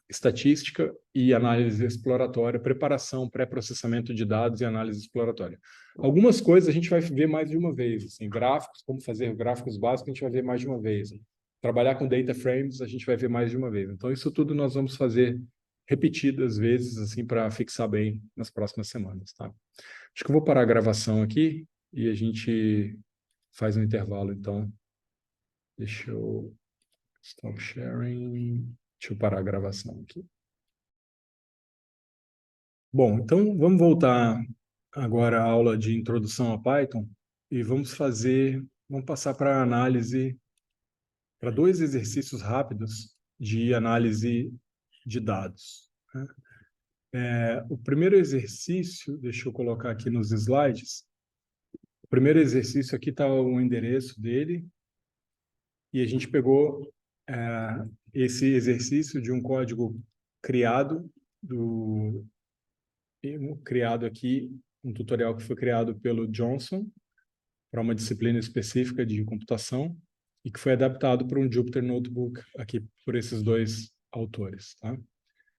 estatística e análise exploratória, preparação, pré-processamento de dados e análise exploratória. Algumas coisas a gente vai ver mais de uma vez, assim, gráficos, como fazer gráficos básicos, a gente vai ver mais de uma vez. Trabalhar com data frames, a gente vai ver mais de uma vez. Então, isso tudo nós vamos fazer repetidas vezes, assim, para fixar bem nas próximas semanas, tá? Acho que eu vou parar a gravação aqui e a gente faz um intervalo, então. Deixa eu stop sharing. Deixa eu parar a gravação aqui. Bom, então vamos voltar agora à aula de introdução a Python e vamos passar para a análise, para dois exercícios rápidos de análise de dados, né? O primeiro exercício, deixa eu colocar aqui nos slides. O primeiro exercício aqui está o endereço dele e a gente pegou esse exercício de um código criado criado aqui, um tutorial que foi criado pelo Johnson para uma disciplina específica de computação e que foi adaptado para um Jupyter Notebook aqui por esses dois autores, tá?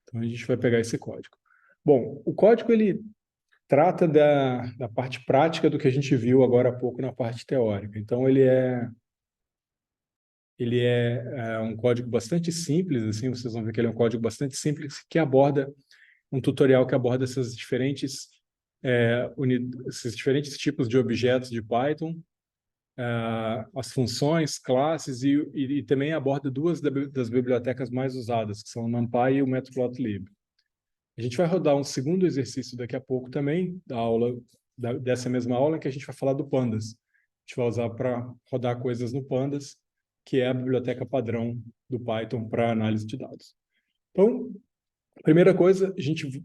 Então a gente vai pegar esse código. Bom, o código ele trata da parte prática do que a gente viu agora há pouco na parte teórica. Então ele é um código bastante simples, assim, vocês vão ver que ele é um código bastante simples que aborda um tutorial que aborda esses diferentes tipos de objetos de Python, as funções, classes e também aborda duas das bibliotecas mais usadas, que são o NumPy e o Matplotlib. A gente vai rodar um segundo exercício daqui a pouco também, dessa mesma aula, que a gente vai falar do Pandas. A gente vai usar para rodar coisas no Pandas, que é a biblioteca padrão do Python para análise de dados. Então, primeira coisa,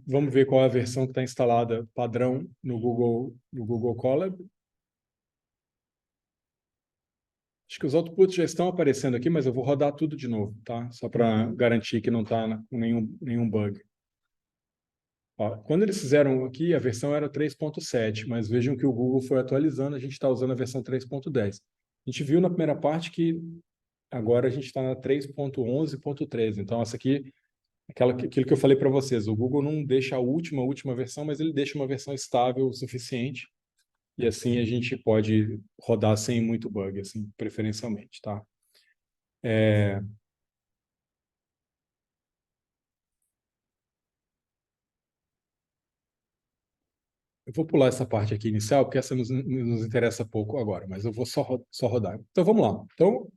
vamos ver qual é a versão que está instalada padrão no Google Colab. Acho que os outputs já estão aparecendo aqui, mas eu vou rodar tudo de novo, tá? Só para garantir que não está com nenhum bug. Ó, quando eles fizeram aqui, a versão era 3.7, mas vejam que o Google foi atualizando, a gente está usando a versão 3.10. A gente viu na primeira parte que agora a gente está na 3.11.13. Então, essa aqui, aquilo que eu falei para vocês, o Google não deixa a última versão, mas ele deixa uma versão estável o suficiente. E assim a gente pode rodar sem muito bug, assim, preferencialmente, tá? Eu vou pular essa parte aqui inicial, porque essa nos interessa pouco agora, mas eu vou só rodar. Então, vamos lá. Então,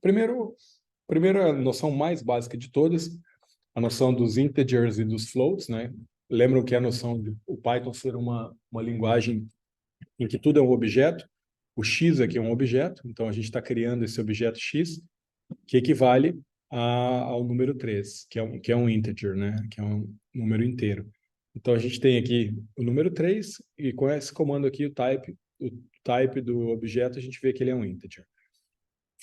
primeira noção mais básica de todas, a noção dos integers e dos floats, né? Lembram que a noção de o Python ser uma linguagem em que tudo é um objeto, o x aqui é um objeto, então a gente está criando esse objeto x, que equivale ao número 3, que é um integer, né? Que é um número inteiro. Então, a gente tem aqui o número 3, e com esse comando aqui, o type do objeto, a gente vê que ele é um integer.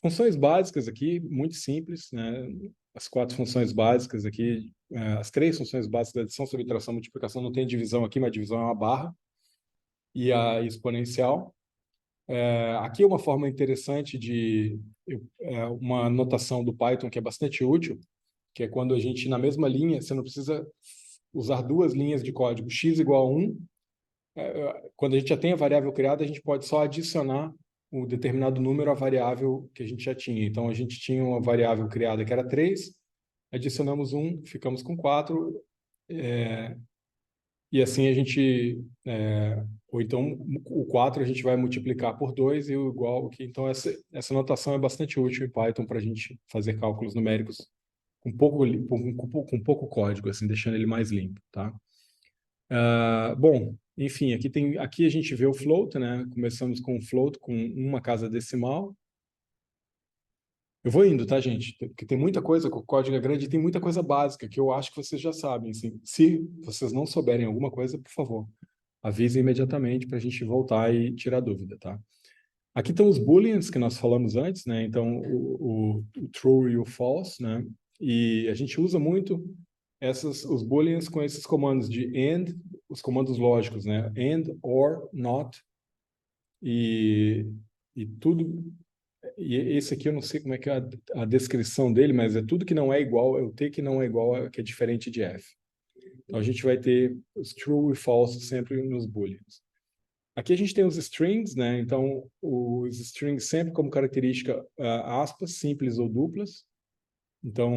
Funções básicas aqui, muito simples, né? As 4 funções básicas aqui, as 3 funções básicas da adição, subtração, multiplicação, não tem divisão aqui, mas a divisão é uma barra, e a exponencial. Aqui é uma forma interessante uma notação do Python que é bastante útil, que é quando a gente, na mesma linha, você não precisa usar duas linhas de código, x igual a 1. Quando a gente já tem a variável criada, a gente pode só adicionar um determinado número à variável que a gente já tinha. Então, a gente tinha uma variável criada que era 3, adicionamos 1, ficamos com 4, e assim a gente... ou então, o 4 a gente vai multiplicar por 2 e o igual... Então, essa notação é bastante útil em Python para a gente fazer cálculos numéricos com pouco código, assim, deixando ele mais limpo, tá? Bom, enfim, aqui a gente vê o float, né? Começamos com o float com uma casa decimal. Eu vou indo, tá, gente? Porque tem muita coisa, com o código é grande, e tem muita coisa básica que eu acho que vocês já sabem, assim. Se vocês não souberem alguma coisa, por favor, avisem imediatamente para a gente voltar e tirar dúvida, tá? Aqui estão os booleans que nós falamos antes, né? Então, o true e o false, né? E a gente usa muito os booleans com esses comandos de AND, os comandos lógicos, né? AND, OR, NOT, e tudo. E esse aqui eu não sei como é que é a descrição dele, mas é tudo que não é igual, é o T que não é igual, que é diferente de F. Então, a gente vai ter os true e false sempre nos booleans. Aqui a gente tem os strings, né? Então, os strings sempre como característica aspas, simples ou duplas. Então,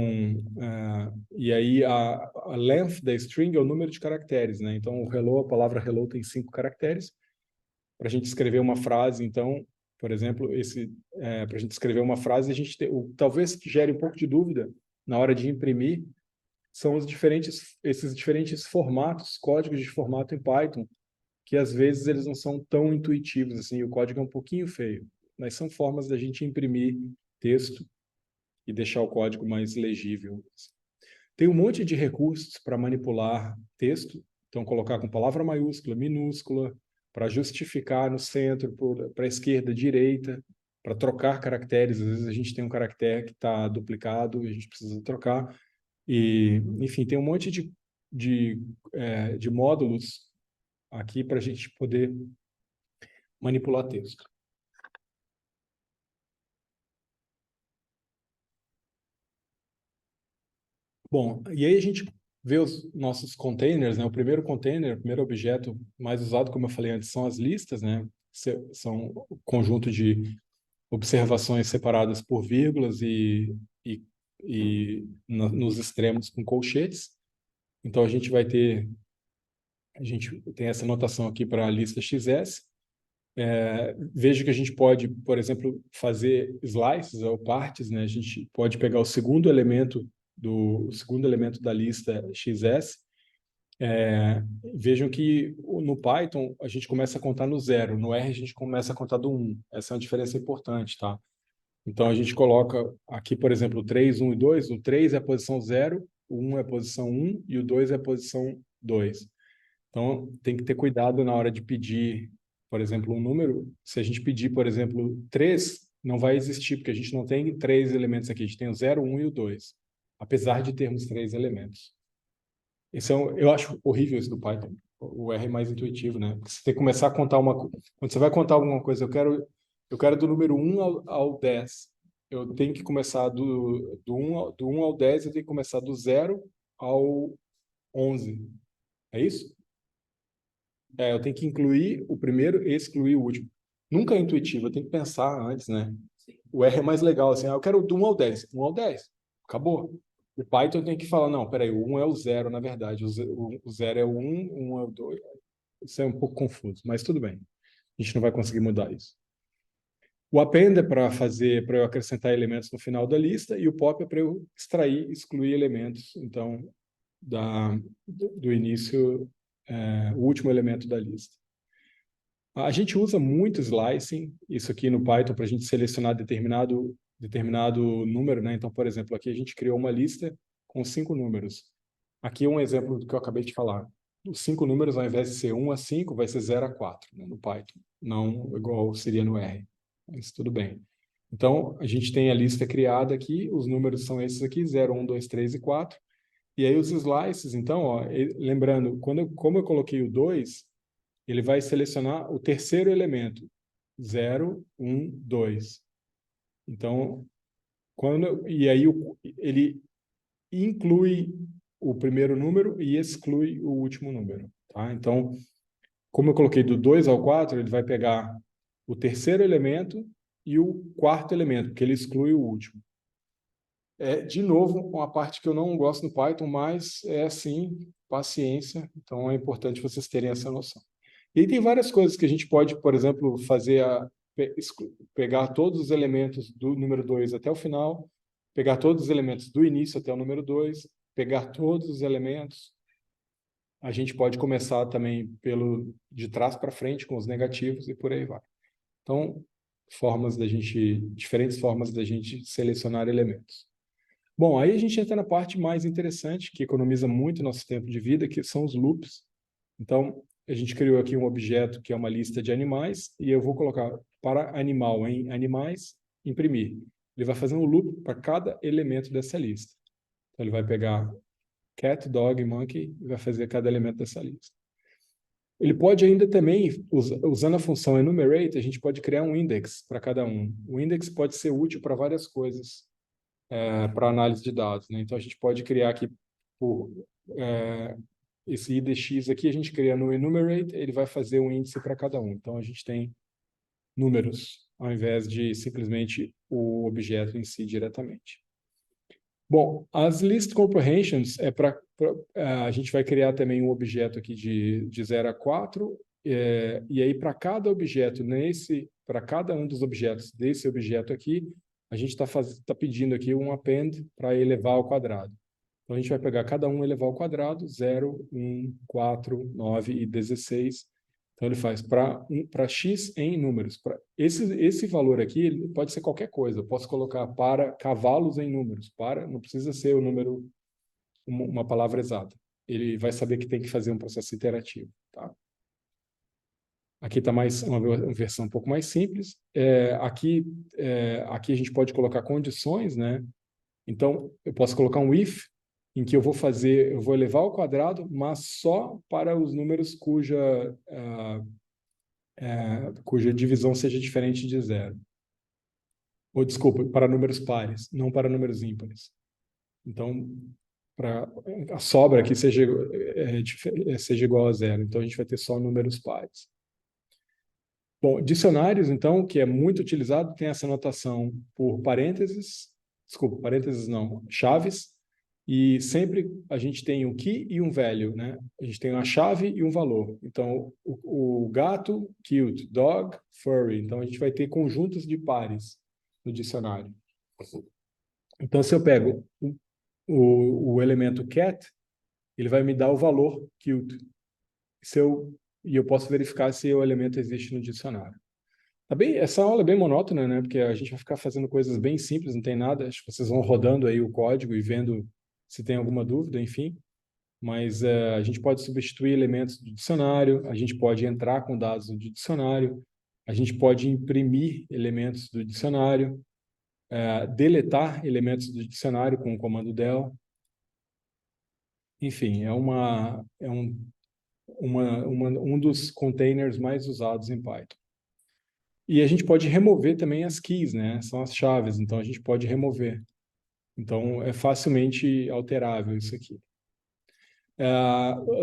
e aí a length da string é o número de caracteres, né? Então, a palavra hello tem 5 caracteres. Para a gente escrever uma frase, então, por exemplo, para a gente escrever uma frase, talvez gere um pouco de dúvida na hora de imprimir são esses diferentes formatos, códigos de formato em Python, que às vezes eles não são tão intuitivos, assim, o código é um pouquinho feio, mas são formas da gente imprimir texto e deixar o código mais legível. Tem um monte de recursos para manipular texto, então colocar com palavra maiúscula, minúscula, para justificar no centro, para a esquerda, direita, para trocar caracteres. Às vezes a gente tem um caractere que está duplicado e a gente precisa trocar. E, enfim, tem um monte de módulos aqui para a gente poder manipular texto. Bom, e aí a gente vê os nossos containers, né? O primeiro container, o primeiro objeto mais usado, como eu falei antes, são as listas, né? São um conjunto de observações separadas por vírgulas e nos extremos com colchetes. Então a gente tem essa notação aqui para a lista XS. Veja que a gente pode, por exemplo, fazer slices ou partes, né? A gente pode pegar o segundo elemento da lista XS. Vejam que no Python a gente começa a contar no 0, no R a gente começa a contar do 1. Essa é uma diferença importante, tá? Então a gente coloca aqui, por exemplo, o 3, 1 e 2. O 3 é a posição 0, o 1 é a posição 1 e o 2 é a posição 2. Então tem que ter cuidado na hora de pedir, por exemplo, um número. Se a gente pedir, por exemplo, 3, não vai existir, porque a gente não tem 3 elementos aqui. A gente tem o 0, 1 e o 2, apesar de termos 3 elementos. Eu acho horrível isso do Python. O R é mais intuitivo, né? Porque você tem que começar a contar quando você vai contar alguma coisa, eu quero do número 1 ao 10. Eu tenho que começar do 1 ao 10, eu tenho que começar do 0 ao 11. É isso? Eu tenho que incluir o primeiro e excluir o último. Nunca é intuitivo, eu tenho que pensar antes, né? O R é mais legal, assim, eu quero do 1 ao 10. 1 ao 10. Acabou. O Python tem que falar, não, peraí, o 1 é o 0, na verdade. O 0 é o 1, o 1 é o 2. Isso é um pouco confuso, mas tudo bem. A gente não vai conseguir mudar isso. O append é para eu acrescentar elementos no final da lista, e o pop é para eu excluir elementos, então, do início, o último elemento da lista. A gente usa muito slicing, isso aqui no Python, para a gente selecionar determinado número, né? Então, por exemplo, aqui a gente criou uma lista com 5 números. Aqui é um exemplo do que eu acabei de falar. Os 5 números, ao invés de ser 1 a 5, vai ser 0 a 4, né, no Python. Não igual seria no R. Mas tudo bem. Então, a gente tem a lista criada aqui, os números são esses aqui, 0, 1, 2, 3 e 4. E aí os slices, então, ó, lembrando, como eu coloquei o 2, ele vai selecionar o terceiro elemento, 0, 1, 2. Então, ele inclui o primeiro número e exclui o último número. Tá? Então, como eu coloquei do 2 ao 4, ele vai pegar o terceiro elemento e o quarto elemento, porque ele exclui o último. De novo, uma parte que eu não gosto no Python, mas é assim, paciência. Então, é importante vocês terem essa noção. E tem várias coisas que a gente pode, por exemplo, pegar todos os elementos do número 2 até o final, pegar todos os elementos do início até o número 2, pegar todos os elementos. A gente pode começar também de trás para frente com os negativos e por aí vai. Então, diferentes formas da gente selecionar elementos. Bom, aí a gente entra na parte mais interessante, que economiza muito nosso tempo de vida, que são os loops. Então, a gente criou aqui um objeto que é uma lista de animais, e eu vou colocar para animal em animais, imprimir. Ele vai fazer um loop para cada elemento dessa lista. Então, ele vai pegar cat, dog, monkey, e vai fazer cada elemento dessa lista. Ele pode ainda também, usando a função enumerate, a gente pode criar um index para cada um. O index pode ser útil para várias coisas, para análise de dados, né? Então, a gente pode criar aqui esse IDX aqui, a gente cria no enumerate, ele vai fazer um índice para cada um. Então, a gente tem números, ao invés de simplesmente o objeto em si diretamente. Bom, as list comprehensions a gente vai criar também um objeto aqui de 0 a 4, e aí para cada objeto para cada um dos objetos desse objeto aqui, a gente está pedindo aqui um append para elevar ao quadrado. Então, a gente vai pegar cada um elevado ao quadrado, 0, 1, 4, 9 e 16. Então, ele faz para x em números. Esse valor aqui ele pode ser qualquer coisa. Eu posso colocar para cavalos em números. Não precisa ser o número, uma palavra exata. Ele vai saber que tem que fazer um processo iterativo. Tá? Aqui está uma versão um pouco mais simples. Aqui a gente pode colocar condições, né? Então, eu posso colocar um if, em que eu vou elevar ao quadrado, mas só para os números cuja divisão seja diferente de 0. Ou, desculpa, para números pares, não para números ímpares. Então, para a sobra aqui seja igual a 0. Então, a gente vai ter só números pares. Bom, dicionários, então, que é muito utilizado, tem essa notação por parênteses, parênteses não, chaves, e sempre a gente tem um key e um value, né? A gente tem uma chave e um valor. Então, o gato, cute, dog, furry. Então, a gente vai ter conjuntos de pares no dicionário. Então, se eu pego o elemento cat, ele vai me dar o valor cute. E eu posso verificar se o elemento existe no dicionário. Essa aula é bem monótona, né? Porque a gente vai ficar fazendo coisas bem simples, não tem nada. Acho que vocês vão rodando aí o código e vendo se tem alguma dúvida, enfim. Mas a gente pode substituir elementos do dicionário, a gente pode entrar com dados do dicionário, a gente pode imprimir elementos do dicionário, deletar elementos do dicionário com o comando del. Enfim, é um dos containers mais usados em Python. E a gente pode remover também as keys, né? São as chaves, então a gente pode remover. Então, é facilmente alterável isso aqui.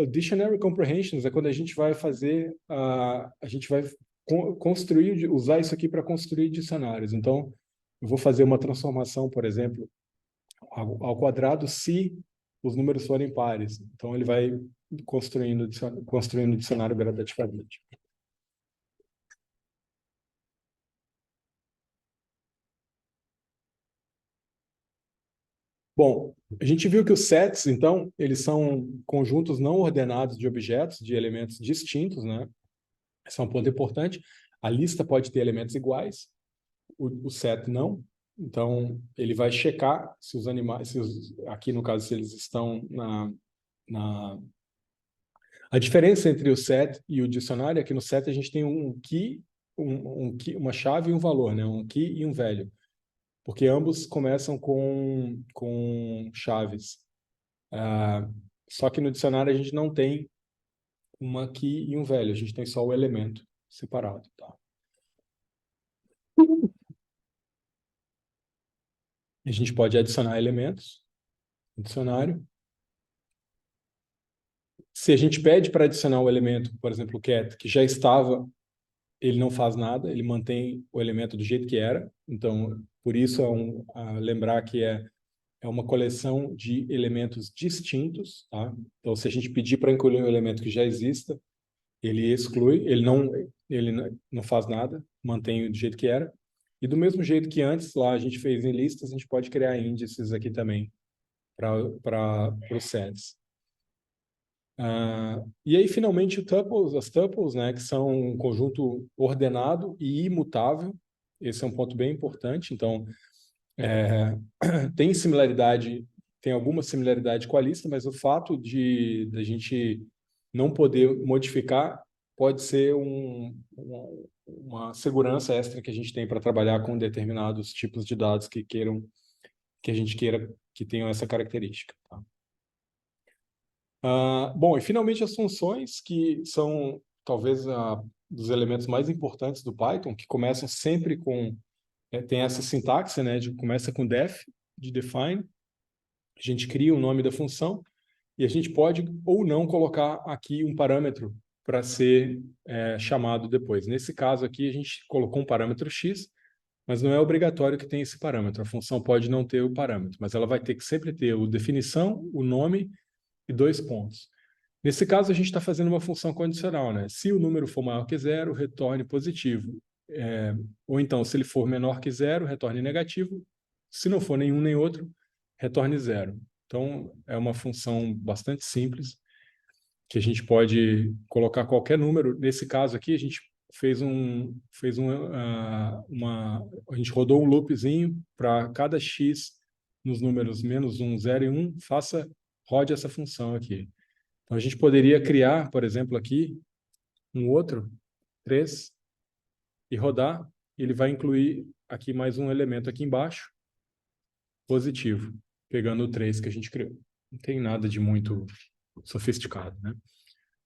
Dictionary Comprehensions é quando a gente vai fazer, a gente vai usar isso aqui para construir dicionários. Então, eu vou fazer uma transformação, por exemplo, ao quadrado se os números forem pares. Então, ele vai construindo o dicionário gradativamente. Bom, a gente viu que os sets, então, eles são conjuntos não ordenados de objetos, de elementos distintos, né? Esse é um ponto importante. A lista pode ter elementos iguais, o set não. Então, ele vai checar se os animais, aqui no caso, se eles estão A diferença entre o set e o dicionário é que no set a gente tem um key, uma chave e um valor, né? Um key e um value. Porque ambos começam com chaves. Só que no dicionário a gente não tem uma key e um value, a gente tem só o elemento separado. Tá? A gente pode adicionar elementos no dicionário. Se a gente pede para adicionar o elemento, por exemplo, o cat, que já estava, ele não faz nada, ele mantém o elemento do jeito que era. Então, por isso lembrar que é uma coleção de elementos distintos. Tá? Então, se a gente pedir para incluir um elemento que já exista, ele exclui, ele não faz nada, mantém do jeito que era. E do mesmo jeito que antes, lá a gente fez em listas, a gente pode criar índices aqui também para os sets. E aí, finalmente, as tuples, né, que são um conjunto ordenado e imutável. Esse é um ponto bem importante. Então, tem alguma similaridade com a lista, mas o fato de a gente não poder modificar pode ser uma segurança extra que a gente tem para trabalhar com determinados tipos de dados que a gente queira que tenham essa característica. Tá? Bom, e finalmente as funções, que são talvez dos elementos mais importantes do Python, que começam sempre tem essa sintaxe, né, começa com def, de define, a gente cria o nome da função e a gente pode ou não colocar aqui um parâmetro para ser chamado depois. Nesse caso aqui, a gente colocou um parâmetro x, mas não é obrigatório que tenha esse parâmetro. A função pode não ter o parâmetro, mas ela vai ter que sempre ter o definição, o nome e 2 pontos. Nesse caso, a gente está fazendo uma função condicional, né? Se o número for maior que 0, retorne positivo. Ou então, se ele for menor que 0, retorne negativo. Se não for nenhum nem outro, retorne 0. Então, é uma função bastante simples, que a gente pode colocar qualquer número. Nesse caso aqui, a gente a gente rodou um loopzinho para cada x nos números -1, 0 e 1, rode essa função aqui. Então, a gente poderia criar, por exemplo, aqui, um outro, 3, e rodar, ele vai incluir aqui mais um elemento aqui embaixo, positivo, pegando o 3 que a gente criou. Não tem nada de muito sofisticado, né?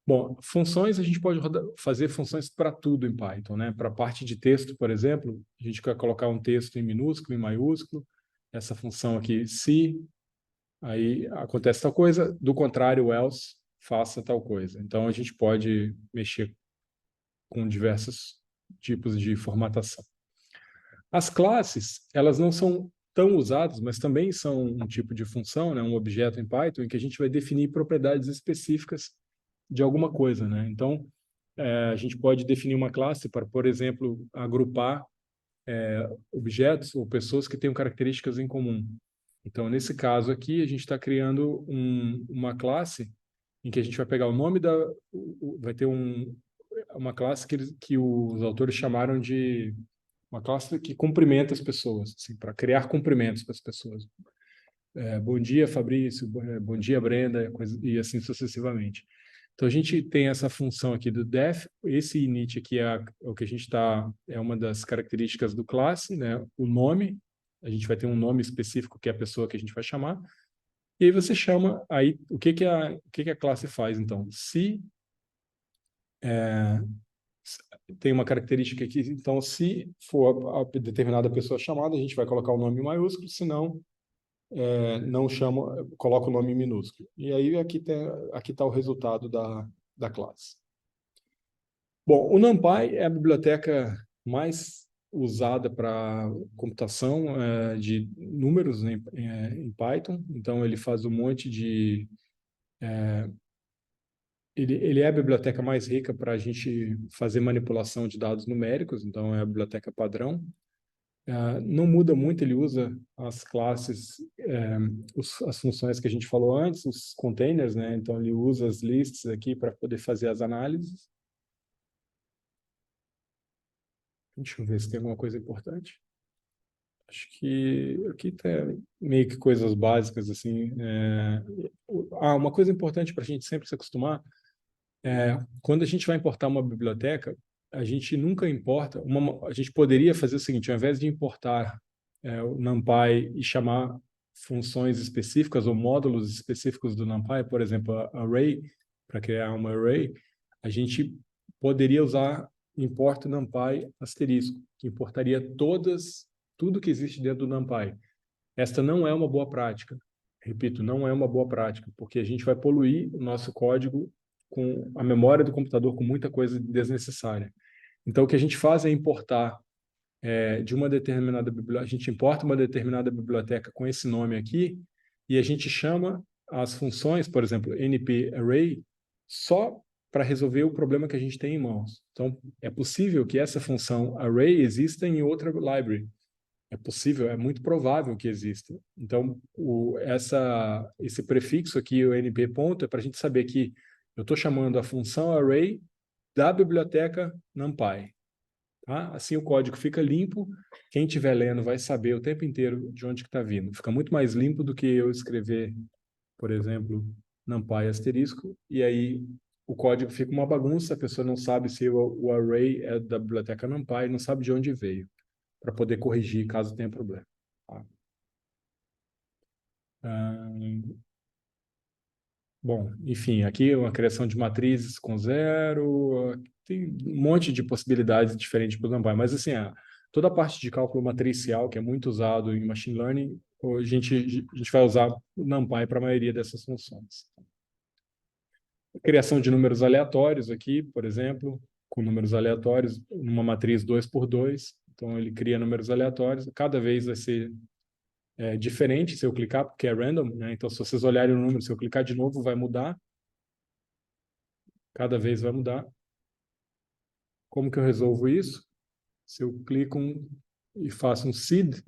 Bom, funções, a gente pode fazer funções para tudo em Python, né? Para a parte de texto, por exemplo, a gente quer colocar um texto em minúsculo, em maiúsculo, essa função aqui, se, aí acontece tal coisa, do contrário, else, faça tal coisa. Então, a gente pode mexer com diversos tipos de formatação. As classes, elas não são tão usadas, mas também são um tipo de função, né? Um objeto em Python, em que a gente vai definir propriedades específicas de alguma coisa, né? Então, a gente pode definir uma classe para, por exemplo, agrupar objetos ou pessoas que tenham características em comum. Então, nesse caso aqui, a gente está criando uma classe em que a gente vai pegar o nome vai ter uma classe que os autores chamaram de uma classe que cumprimenta as pessoas, assim, para criar cumprimentos para as pessoas. Bom dia, Fabrício, bom dia, Brenda, e assim sucessivamente. Então, a gente tem essa função aqui do def, esse init aqui é o que a gente está, é uma das características do classe, né? O nome, a gente vai ter um nome específico que é a pessoa que a gente vai chamar, e aí você chama, aí o que a classe faz, então? Se tem uma característica aqui, então se for a determinada pessoa chamada, a gente vai colocar o nome em maiúsculo, se não, não chama, coloca o nome em minúsculo. E aí aqui está o resultado da classe. Bom, o NumPy é a biblioteca mais usada para computação de números em Python. Então, ele faz um monte de... Ele é a biblioteca mais rica para a gente fazer manipulação de dados numéricos. Então, é a biblioteca padrão. Não muda muito, ele usa as classes, as funções que a gente falou antes, os containers, né? Então, ele usa as lists aqui para poder fazer as análises. Deixa eu ver se tem alguma coisa importante. Acho que aqui tem meio que coisas básicas, assim. Uma coisa importante para a gente sempre se acostumar quando a gente vai importar uma biblioteca, a gente nunca importa. A gente poderia fazer o seguinte: ao invés de importar o NumPy e chamar funções específicas ou módulos específicos do NumPy, por exemplo, array, para criar uma array, a gente poderia usar import NumPy asterisco, que importaria tudo que existe dentro do NumPy. Esta não é uma boa prática. Repito, não é uma boa prática, porque a gente vai poluir o nosso código com a memória do computador com muita coisa desnecessária. Então, o que a gente faz é importar de uma determinada biblioteca, a gente importa uma determinada biblioteca com esse nome aqui e a gente chama as funções, por exemplo, nparray, só para resolver o problema que a gente tem em mãos. Então, é possível que essa função array exista em outra library. É possível, é muito provável que exista. Então, esse prefixo aqui, o np ponto, é para a gente saber que eu estou chamando a função array da biblioteca NumPy. Tá? Assim o código fica limpo, quem estiver lendo vai saber o tempo inteiro de onde está vindo. Fica muito mais limpo do que eu escrever, por exemplo, NumPy asterisco, e aí o código fica uma bagunça, a pessoa não sabe se o array é da biblioteca NumPy, não sabe de onde veio, para poder corrigir caso tenha problema. Tá? Bom, enfim, aqui é uma criação de matrizes com zero, tem um monte de possibilidades diferentes para o NumPy, mas assim, toda a parte de cálculo matricial, que é muito usado em Machine Learning, a gente vai usar o NumPy para a maioria dessas funções. A criação de números aleatórios aqui, por exemplo, com números aleatórios, numa matriz 2 por 2, então ele cria números aleatórios, cada vez vai ser diferente se eu clicar, porque é random, né? Então, se vocês olharem o número, se eu clicar de novo, vai mudar. Cada vez vai mudar. Como que eu resolvo isso? Se eu clico e faço um seed,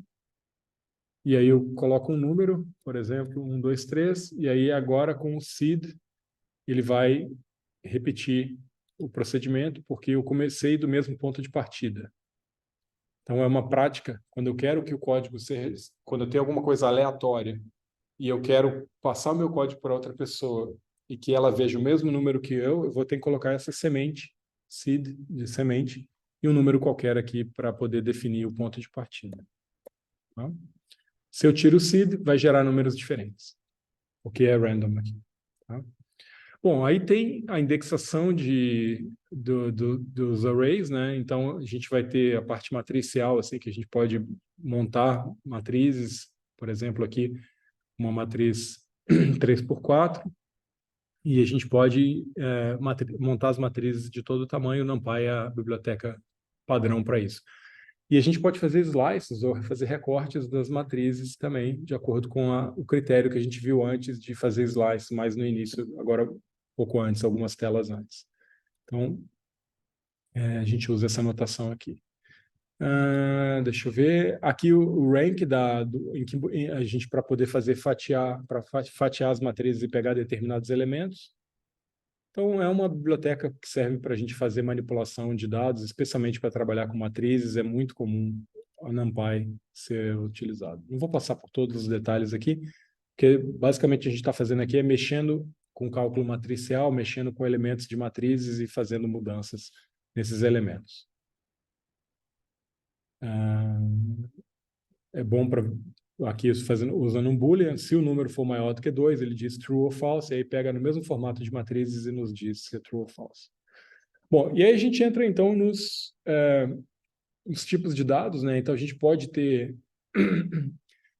e aí eu coloco um número, por exemplo, 1, 2, 3, e aí agora com o seed, ele vai repetir o procedimento, porque eu comecei do mesmo ponto de partida. Então, é uma prática, quando eu quero que o código seja, quando eu tenho alguma coisa aleatória e eu quero passar o meu código para outra pessoa e que ela veja o mesmo número que eu vou ter que colocar essa semente, seed de semente, e um número qualquer aqui para poder definir o ponto de partida. Tá? Se eu tiro o seed, vai gerar números diferentes, porque é random aqui. Tá? Bom, aí tem a indexação dos arrays, né? Então, a gente vai ter a parte matricial, assim, que a gente pode montar matrizes, por exemplo, aqui, uma matriz 3x4, e a gente pode montar as matrizes de todo tamanho. O NumPy é a biblioteca padrão para isso. E a gente pode fazer slices ou fazer recortes das matrizes também, de acordo com o critério que a gente viu antes de fazer slice, mais no início, agora pouco antes, algumas telas antes. Então, a gente usa essa notação aqui. Deixa eu ver. Aqui o rank a gente, para poder fazer para fatiar as matrizes e pegar determinados elementos. Então, é uma biblioteca que serve para a gente fazer manipulação de dados, especialmente para trabalhar com matrizes. É muito comum a NumPy ser utilizado. Não vou passar por todos os detalhes aqui, porque basicamente a gente está fazendo aqui é mexendo com cálculo matricial, mexendo com elementos de matrizes e fazendo mudanças nesses elementos. É bom para aqui usando um boolean, se o número for maior do que 2, ele diz true ou false, e aí pega no mesmo formato de matrizes e nos diz se é true ou false. Bom, e aí a gente entra então nos tipos de dados, né? Então a gente pode ter,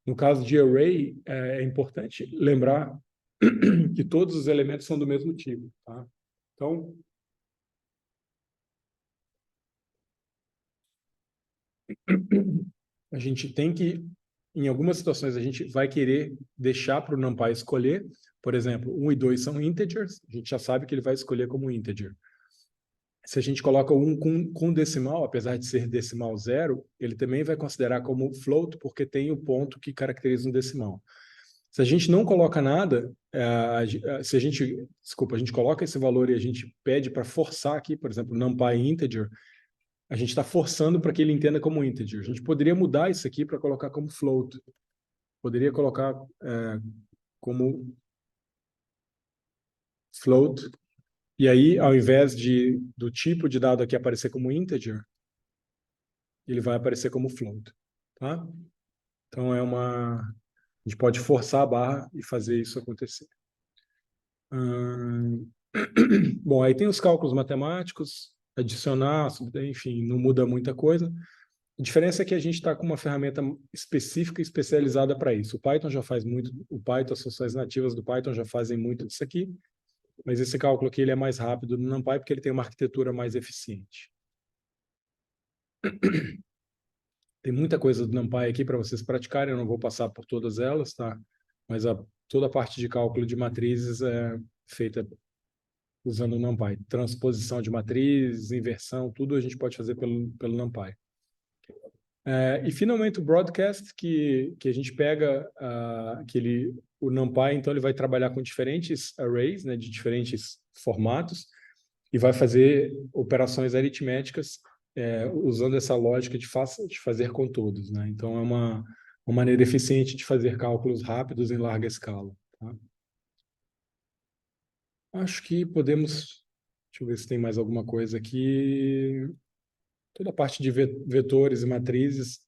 no caso de array, é importante lembrar que todos os elementos são do mesmo tipo, tá? Então, a gente tem que, em algumas situações, a gente vai querer deixar para o NumPy escolher. Por exemplo, 1 e 2 são integers, a gente já sabe que ele vai escolher como integer. Se a gente coloca 1 com decimal, apesar de ser decimal 0, ele também vai considerar como float, porque tem o ponto que caracteriza um decimal. Se a gente não coloca nada, se a gente, desculpa, a gente coloca esse valor e a gente pede para forçar aqui, por exemplo, NumPy integer, a gente está forçando para que ele entenda como integer. A gente poderia mudar isso aqui para colocar como float. Poderia colocar como float. E aí, ao invés do tipo de dado aqui aparecer como integer, ele vai aparecer como float. Tá? Então, a gente pode forçar a barra e fazer isso acontecer. Bom, aí tem os cálculos matemáticos, adicionar, enfim, não muda muita coisa. A diferença é que a gente está com uma ferramenta específica e especializada para isso. O Python já faz muito, o Python, as funções nativas do Python já fazem muito disso aqui, mas esse cálculo aqui ele é mais rápido no NumPy porque ele tem uma arquitetura mais eficiente. Tem muita coisa do NumPy aqui para vocês praticarem, eu não vou passar por todas elas, tá? Mas toda a parte de cálculo de matrizes é feita usando o NumPy. Transposição de matrizes, inversão, tudo a gente pode fazer pelo NumPy. E finalmente o broadcast, que a gente pega o NumPy, então ele vai trabalhar com diferentes arrays, né, de diferentes formatos, e vai fazer operações aritméticas usando essa lógica de fazer com todos, né? Então é uma maneira eficiente de fazer cálculos rápidos em larga escala. Tá? Acho que podemos... Deixa eu ver se tem mais alguma coisa aqui. Toda a parte de vetores e matrizes,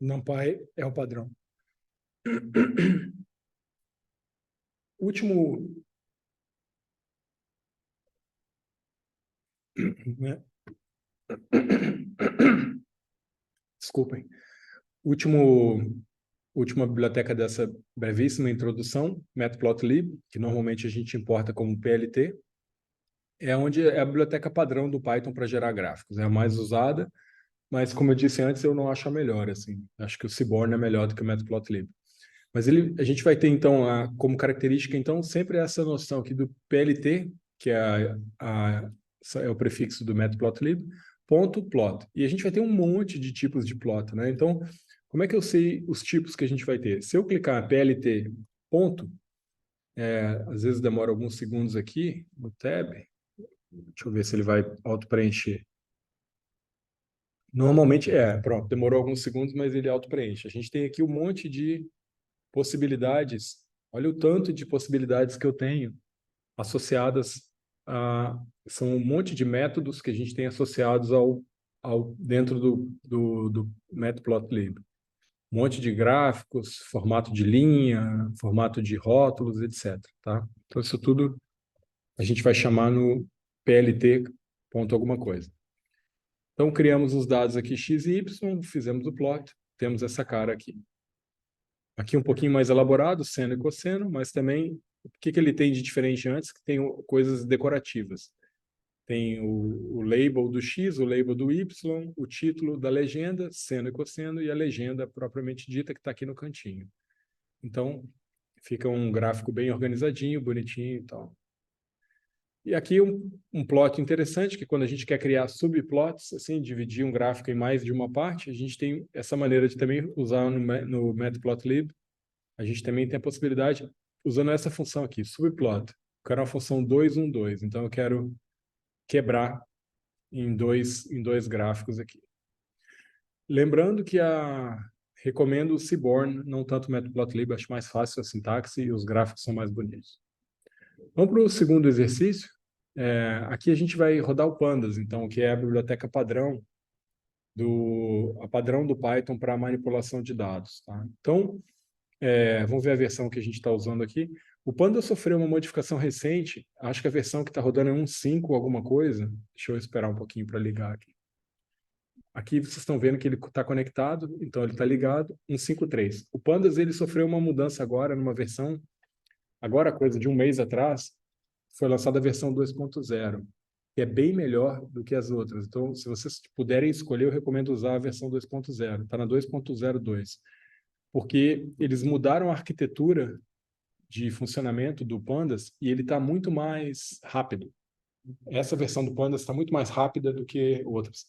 NumPy é o padrão. Último, né? Desculpem. Última biblioteca dessa brevíssima introdução, Matplotlib, que normalmente a gente importa como PLT, é onde é a biblioteca padrão do Python para gerar gráficos. É a mais usada, mas como eu disse antes, eu não acho a melhor. Assim. Acho que o Seaborn é melhor do que o Matplotlib. Mas a gente vai ter, então, como característica, então, sempre essa noção aqui do PLT, que é o prefixo do Matplotlib, ponto plot. E a gente vai ter um monte de tipos de plot, né? Então, Como é que eu sei os tipos que a gente vai ter? Se eu clicar PLT ponto, às vezes demora alguns segundos aqui no tab. Deixa eu ver se ele vai auto-preencher. Normalmente, pronto, demorou alguns segundos, mas ele auto-preenche. A gente tem aqui um monte de possibilidades. Olha o tanto de possibilidades que eu tenho associadas a... São um monte de métodos que a gente tem associados dentro do Matplotlib. Um monte de gráficos, formato de linha, formato de rótulos, etc. Tá? Então, isso tudo a gente vai chamar no PLT ponto alguma coisa. Então, criamos os dados aqui x e y, fizemos o plot, temos essa cara aqui. Aqui um pouquinho mais elaborado, seno e cosseno, mas também o que ele tem de diferente antes? Que tem coisas decorativas. Tem o label do x, o label do y, o título da legenda, seno e cosseno, e a legenda propriamente dita que está aqui no cantinho. Então, fica um gráfico bem organizadinho, bonitinho e tal. E aqui um plot interessante, que quando a gente quer criar subplots, assim, dividir um gráfico em mais de uma parte, a gente tem essa maneira de também usar no Matplotlib. A gente também tem a possibilidade, usando essa função aqui, subplot. Eu quero uma função 2, 1, 2. Então, eu quero quebrar em dois gráficos aqui. Lembrando que recomendo o Seaborn, não tanto o Matplotlib, acho mais fácil a sintaxe e os gráficos são mais bonitos. Vamos para o segundo exercício. Aqui a gente vai rodar o Pandas, então, que é a biblioteca padrão do Python para manipulação de dados. Tá? Então, vamos ver a versão que a gente está usando aqui. O Pandas sofreu uma modificação recente, acho que a versão que está rodando é 1.5 alguma coisa. Deixa eu esperar um pouquinho para ligar aqui. Aqui vocês estão vendo que ele está conectado, então ele está ligado, 1.5.3. O Pandas ele sofreu uma mudança agora, numa versão, agora coisa de um mês atrás, foi lançada a versão 2.0, que é bem melhor do que as outras. Então, se vocês puderem escolher, eu recomendo usar a versão 2.0. Está na 2.02, porque eles mudaram a arquitetura de funcionamento do Pandas e ele está muito mais rápido. Essa versão do Pandas está muito mais rápida do que outras.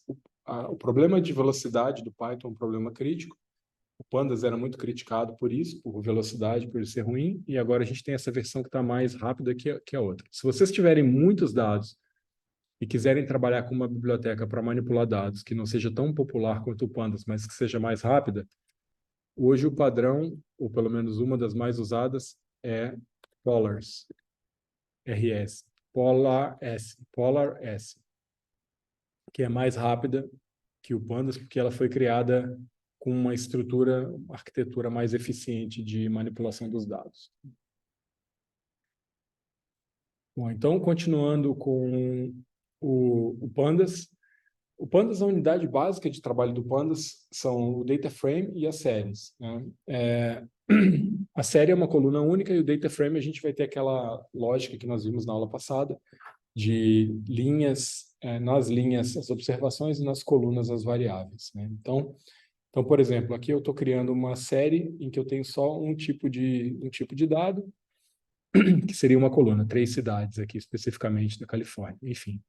O problema de velocidade do Python é um problema crítico. O Pandas era muito criticado por isso, por velocidade, por ser ruim, e agora a gente tem essa versão que está mais rápida que a outra. Se vocês tiverem muitos dados e quiserem trabalhar com uma biblioteca para manipular dados que não seja tão popular quanto o Pandas, mas que seja mais rápida, hoje o padrão, ou pelo menos uma das mais usadas, é Polars, RS, Polar S, que é mais rápida que o Pandas, porque ela foi criada com uma uma arquitetura mais eficiente de manipulação dos dados. Bom, então, continuando com o Pandas. O Pandas, a unidade básica de trabalho do Pandas são o data frame e as séries. Né? A série é uma coluna única e o data frame a gente vai ter aquela lógica que nós vimos na aula passada, de linhas, nas linhas as observações e nas colunas as variáveis. Né? Então, por exemplo, aqui eu estou criando uma série em que eu tenho só um tipo de dado, que seria uma coluna, 3 cidades aqui especificamente da Califórnia, enfim.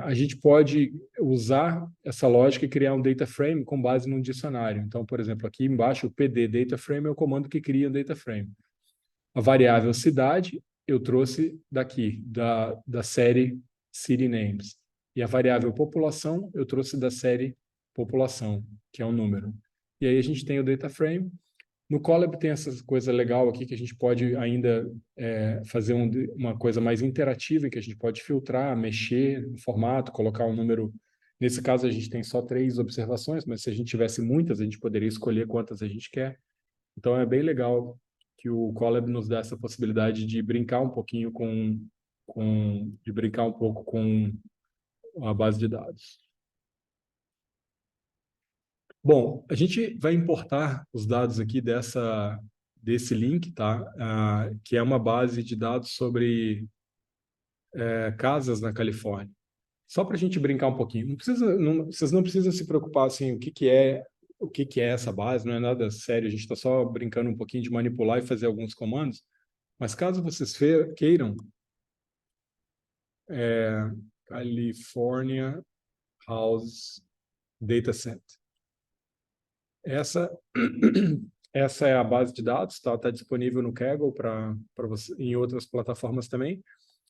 A gente pode usar essa lógica e criar um data frame com base num dicionário. Então, por exemplo, aqui embaixo o PD data frame é o comando que cria o data frame. A variável cidade eu trouxe daqui, da série city names. E a variável população eu trouxe da série população, que é um número. E aí a gente tem o data frame. No Colab tem essa coisa legal aqui que a gente pode ainda fazer uma coisa mais interativa, em que a gente pode filtrar, mexer no formato, colocar um número. Nesse caso, a gente tem só 3 observações, mas se a gente tivesse muitas, a gente poderia escolher quantas a gente quer. Então, é bem legal que o Colab nos dá essa possibilidade de brincar um pouquinho de brincar um pouco com a base de dados. Bom, a gente vai importar os dados aqui desse link, tá? Que é uma base de dados sobre casas na Califórnia. Só para a gente brincar um pouquinho. Vocês não precisam se preocupar assim, o que é essa base, não é nada sério, a gente está só brincando um pouquinho de manipular e fazer alguns comandos. Mas caso vocês queiram, California House Dataset. Essa, essa é a base de dados, tá? Está disponível no Kaggle para você, em outras plataformas também.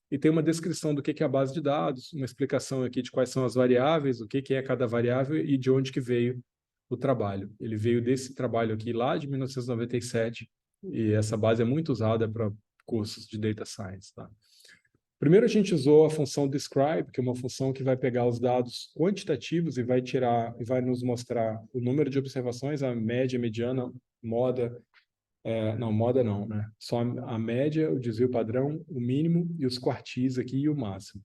E tem uma descrição do que é a base de dados, uma explicação aqui de quais são as variáveis, o que é cada variável e de onde que veio o trabalho. Ele veio desse trabalho aqui lá de 1997 e essa base é muito usada para cursos de Data Science, tá? Primeiro a gente usou a função describe, que é uma função que vai pegar os dados quantitativos e vai tirar e vai nos mostrar o número de observações, a média, mediana, moda, não, moda não, né? Só a média, o desvio padrão, o mínimo e os quartis aqui e o máximo.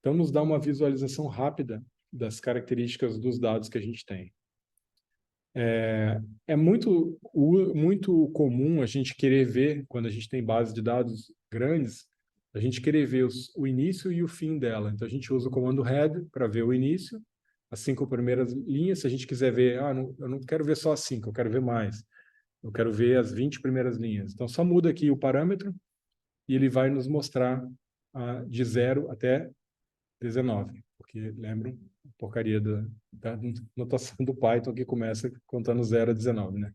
Então nos dá uma visualização rápida das características dos dados que a gente tem. É muito comum a gente querer ver, quando a gente tem bases de dados grandes, a gente querer ver o início e o fim dela. Então, a gente usa o comando head para ver o início, as 5 primeiras linhas. Se a gente quiser ver, eu não quero ver só as 5, eu quero ver mais. Eu quero ver as 20 primeiras linhas. Então, só muda aqui o parâmetro e ele vai nos mostrar de 0 até 19, porque lembram a porcaria da notação do Python que começa contando 0 a 19, né?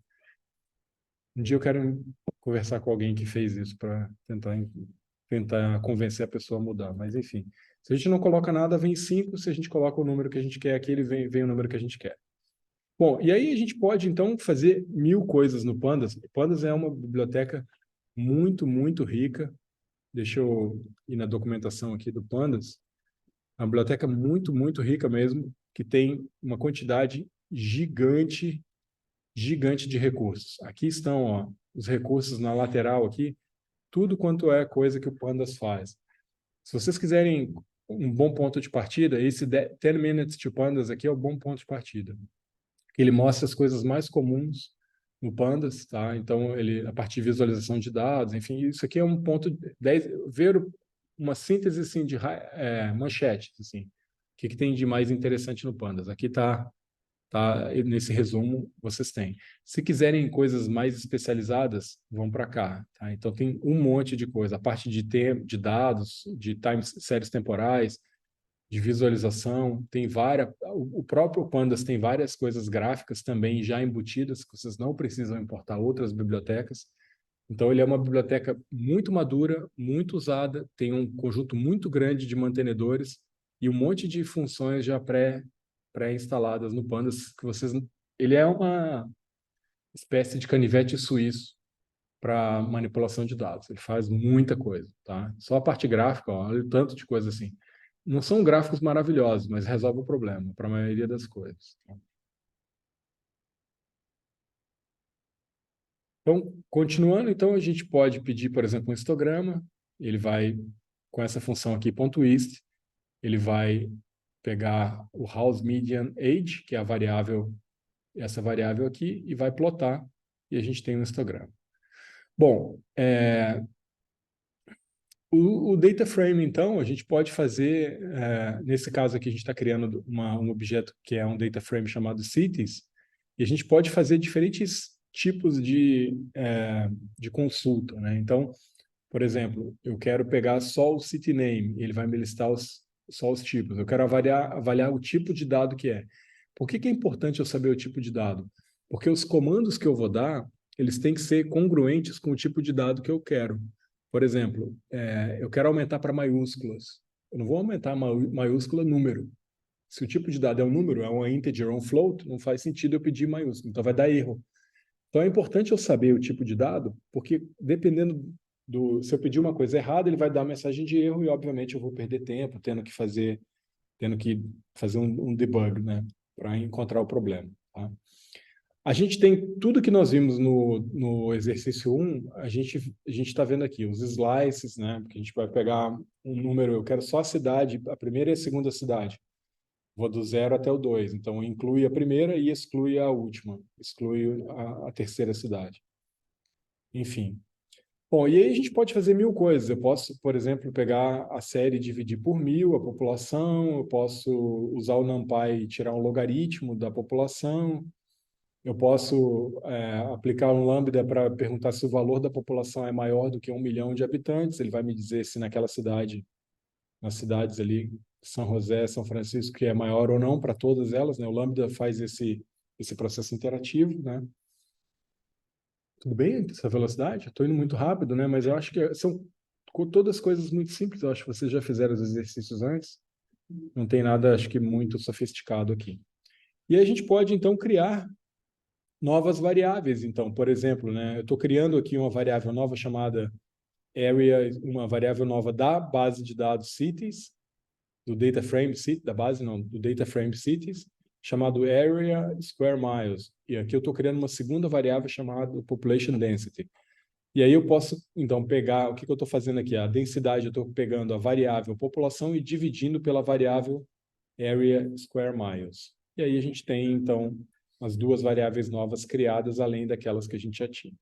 Um dia eu quero conversar com alguém que fez isso para tentar convencer a pessoa a mudar, mas enfim. Se a gente não coloca nada, vem 5, se a gente coloca o número que a gente quer aqui, ele vem o número que a gente quer. Bom, e aí a gente pode, então, fazer 1000 coisas no Pandas. O Pandas é uma biblioteca muito rica. Deixa eu ir na documentação aqui do Pandas. Uma biblioteca muito rica mesmo, que tem uma quantidade gigante de recursos. Aqui estão, ó, os recursos na lateral aqui, tudo quanto é coisa que o Pandas faz. Se vocês quiserem um bom ponto de partida, esse 10 Minutes to Pandas aqui é o bom ponto de partida. Ele mostra as coisas mais comuns no Pandas, tá? Então, ele, a partir de visualização de dados, enfim, isso aqui é um ponto 10, ver uma síntese assim, de manchetes, assim. O que tem de mais interessante no Pandas? Aqui está nesse resumo vocês têm. Se quiserem coisas mais especializadas, vão para cá, tá? Então tem um monte de coisa, a parte de dados, de séries temporais, de visualização, tem várias, o próprio Pandas tem várias coisas gráficas também já embutidas, que vocês não precisam importar outras bibliotecas. Então ele é uma biblioteca muito madura, muito usada, tem um conjunto muito grande de mantenedores e um monte de funções já pré-instaladas no Pandas que vocês. Ele é uma espécie de canivete suíço para manipulação de dados. Ele faz muita coisa, tá? Só a parte gráfica, ó, olha o tanto de coisa assim. Não são gráficos maravilhosos, mas resolve o problema para a maioria das coisas. Tá? Então, continuando, então a gente pode pedir, por exemplo, um histograma. Ele vai com essa função aqui, .ist, ele vai pegar o house median age, que é a variável, essa variável aqui, e vai plotar, e a gente tem um histograma. Bom, o data frame, então, a gente pode fazer, nesse caso aqui, a gente está criando um objeto que é um data frame chamado cities, e a gente pode fazer diferentes tipos de consulta, né? Então, por exemplo, eu quero pegar só o city name, ele vai me listar só os tipos. Eu quero avaliar o tipo de dado que é. Por que é importante eu saber o tipo de dado? Porque os comandos que eu vou dar, eles têm que ser congruentes com o tipo de dado que eu quero. Por exemplo, eu quero aumentar para maiúsculas. Eu não vou aumentar maiúscula número. Se o tipo de dado é um número, é um integer ou um float, não faz sentido eu pedir maiúsculo. Então vai dar erro. Então é importante eu saber o tipo de dado, porque dependendo se eu pedir uma coisa errada, ele vai dar uma mensagem de erro e, obviamente, eu vou perder tempo tendo que fazer um debug, né, para encontrar o problema. Tá? A gente tem tudo que nós vimos no exercício 1, a gente está vendo aqui, os slices, né, porque a gente vai pegar um número, eu quero só a cidade, a primeira e a segunda cidade. Vou do 0 até o 2. Então, inclui a primeira e exclui a última. Exclui a terceira cidade. Enfim. Bom, e aí a gente pode fazer 1000 coisas. Eu posso, por exemplo, pegar a série e dividir por 1000 a população. Eu posso usar o NumPy e tirar um logaritmo da população. Eu posso aplicar um lambda para perguntar se o valor da população é maior do que 1 milhão de habitantes. Ele vai me dizer se naquela cidade, nas cidades ali, São José, São Francisco, que é maior ou não para todas elas, né? O Lambda faz esse processo interativo, né? Tudo bem essa velocidade? Estou indo muito rápido, né? Mas eu acho que são todas coisas muito simples. Eu acho que vocês já fizeram os exercícios antes. Não tem nada, acho que, muito sofisticado aqui. E a gente pode, então, criar novas variáveis. Então, por exemplo, né? Eu estou criando aqui uma variável nova chamada area, uma variável nova da base de dados cities, do data frame cities, da base não, do data frame cities, chamado area square miles. E aqui eu estou criando uma segunda variável chamada population density. E aí eu posso, então, pegar, o que eu estou fazendo aqui? A densidade, eu estou pegando a variável população e dividindo pela variável area square miles. E aí a gente tem, então, as duas variáveis novas criadas, além daquelas que a gente já tinha.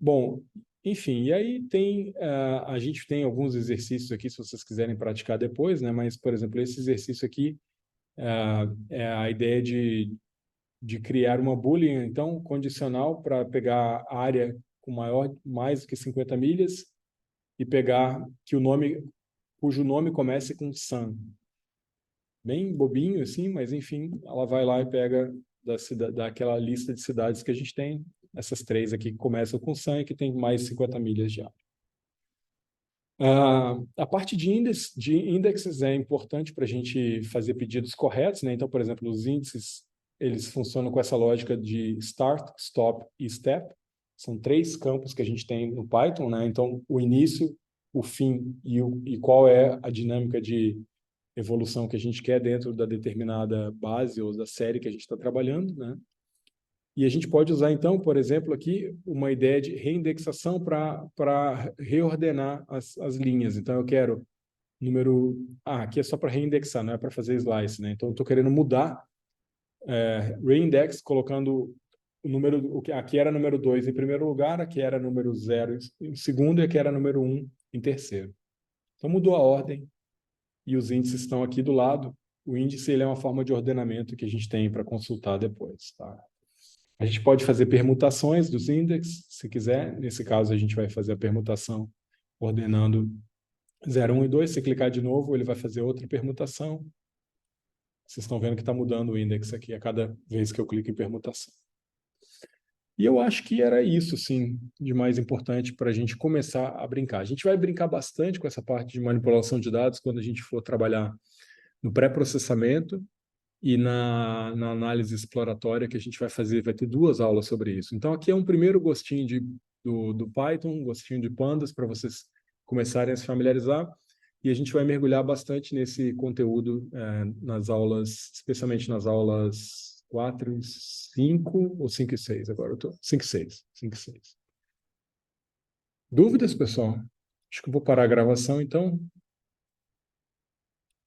Bom, enfim, e aí tem, a gente tem alguns exercícios aqui, se vocês quiserem praticar depois, né? Mas, por exemplo, esse exercício aqui é a ideia de criar uma boolean, então, condicional para pegar a área com mais do que 50 milhas e pegar cujo nome comece com sun. Bem bobinho, assim, mas, enfim, ela vai lá e pega daquela lista de cidades que a gente tem, essas três aqui que começam com sun e que tem mais 50 milhas de área. A parte de índices é importante para a gente fazer pedidos corretos, né? Então, por exemplo, os índices, eles funcionam com essa lógica de start, stop e step. São três campos que a gente tem no Python, né? Então, o início, o fim e qual é a dinâmica de evolução que a gente quer dentro da determinada base ou da série que a gente está trabalhando, né? E a gente pode usar, então, por exemplo, aqui uma ideia de reindexação para reordenar as linhas. Então, eu quero número... aqui é só para reindexar, não é para fazer slice, né? Então, eu estou querendo mudar reindex, colocando o número... Aqui era número 2 em primeiro lugar, aqui era número 0 em segundo e aqui era número 1 em terceiro. Então, mudou a ordem e os índices estão aqui do lado. O índice ele é uma forma de ordenamento que a gente tem para consultar depois, tá? A gente pode fazer permutações dos índices, se quiser. Nesse caso, a gente vai fazer a permutação ordenando 0, 1 e 2. Se clicar de novo, ele vai fazer outra permutação. Vocês estão vendo que está mudando o índice aqui a cada vez que eu clico em permutação. E eu acho que era isso, sim, de mais importante para a gente começar a brincar. A gente vai brincar bastante com essa parte de manipulação de dados quando a gente for trabalhar no pré-processamento e na análise exploratória que a gente vai fazer, vai ter 2 aulas sobre isso. Então, aqui é um primeiro gostinho do Python, um gostinho de Pandas, para vocês começarem a se familiarizar, e a gente vai mergulhar bastante nesse conteúdo nas aulas, especialmente nas aulas 4 e 5, ou 5 e 6, agora eu estou... 5 e 6. Dúvidas, pessoal? Acho que eu vou parar a gravação, então.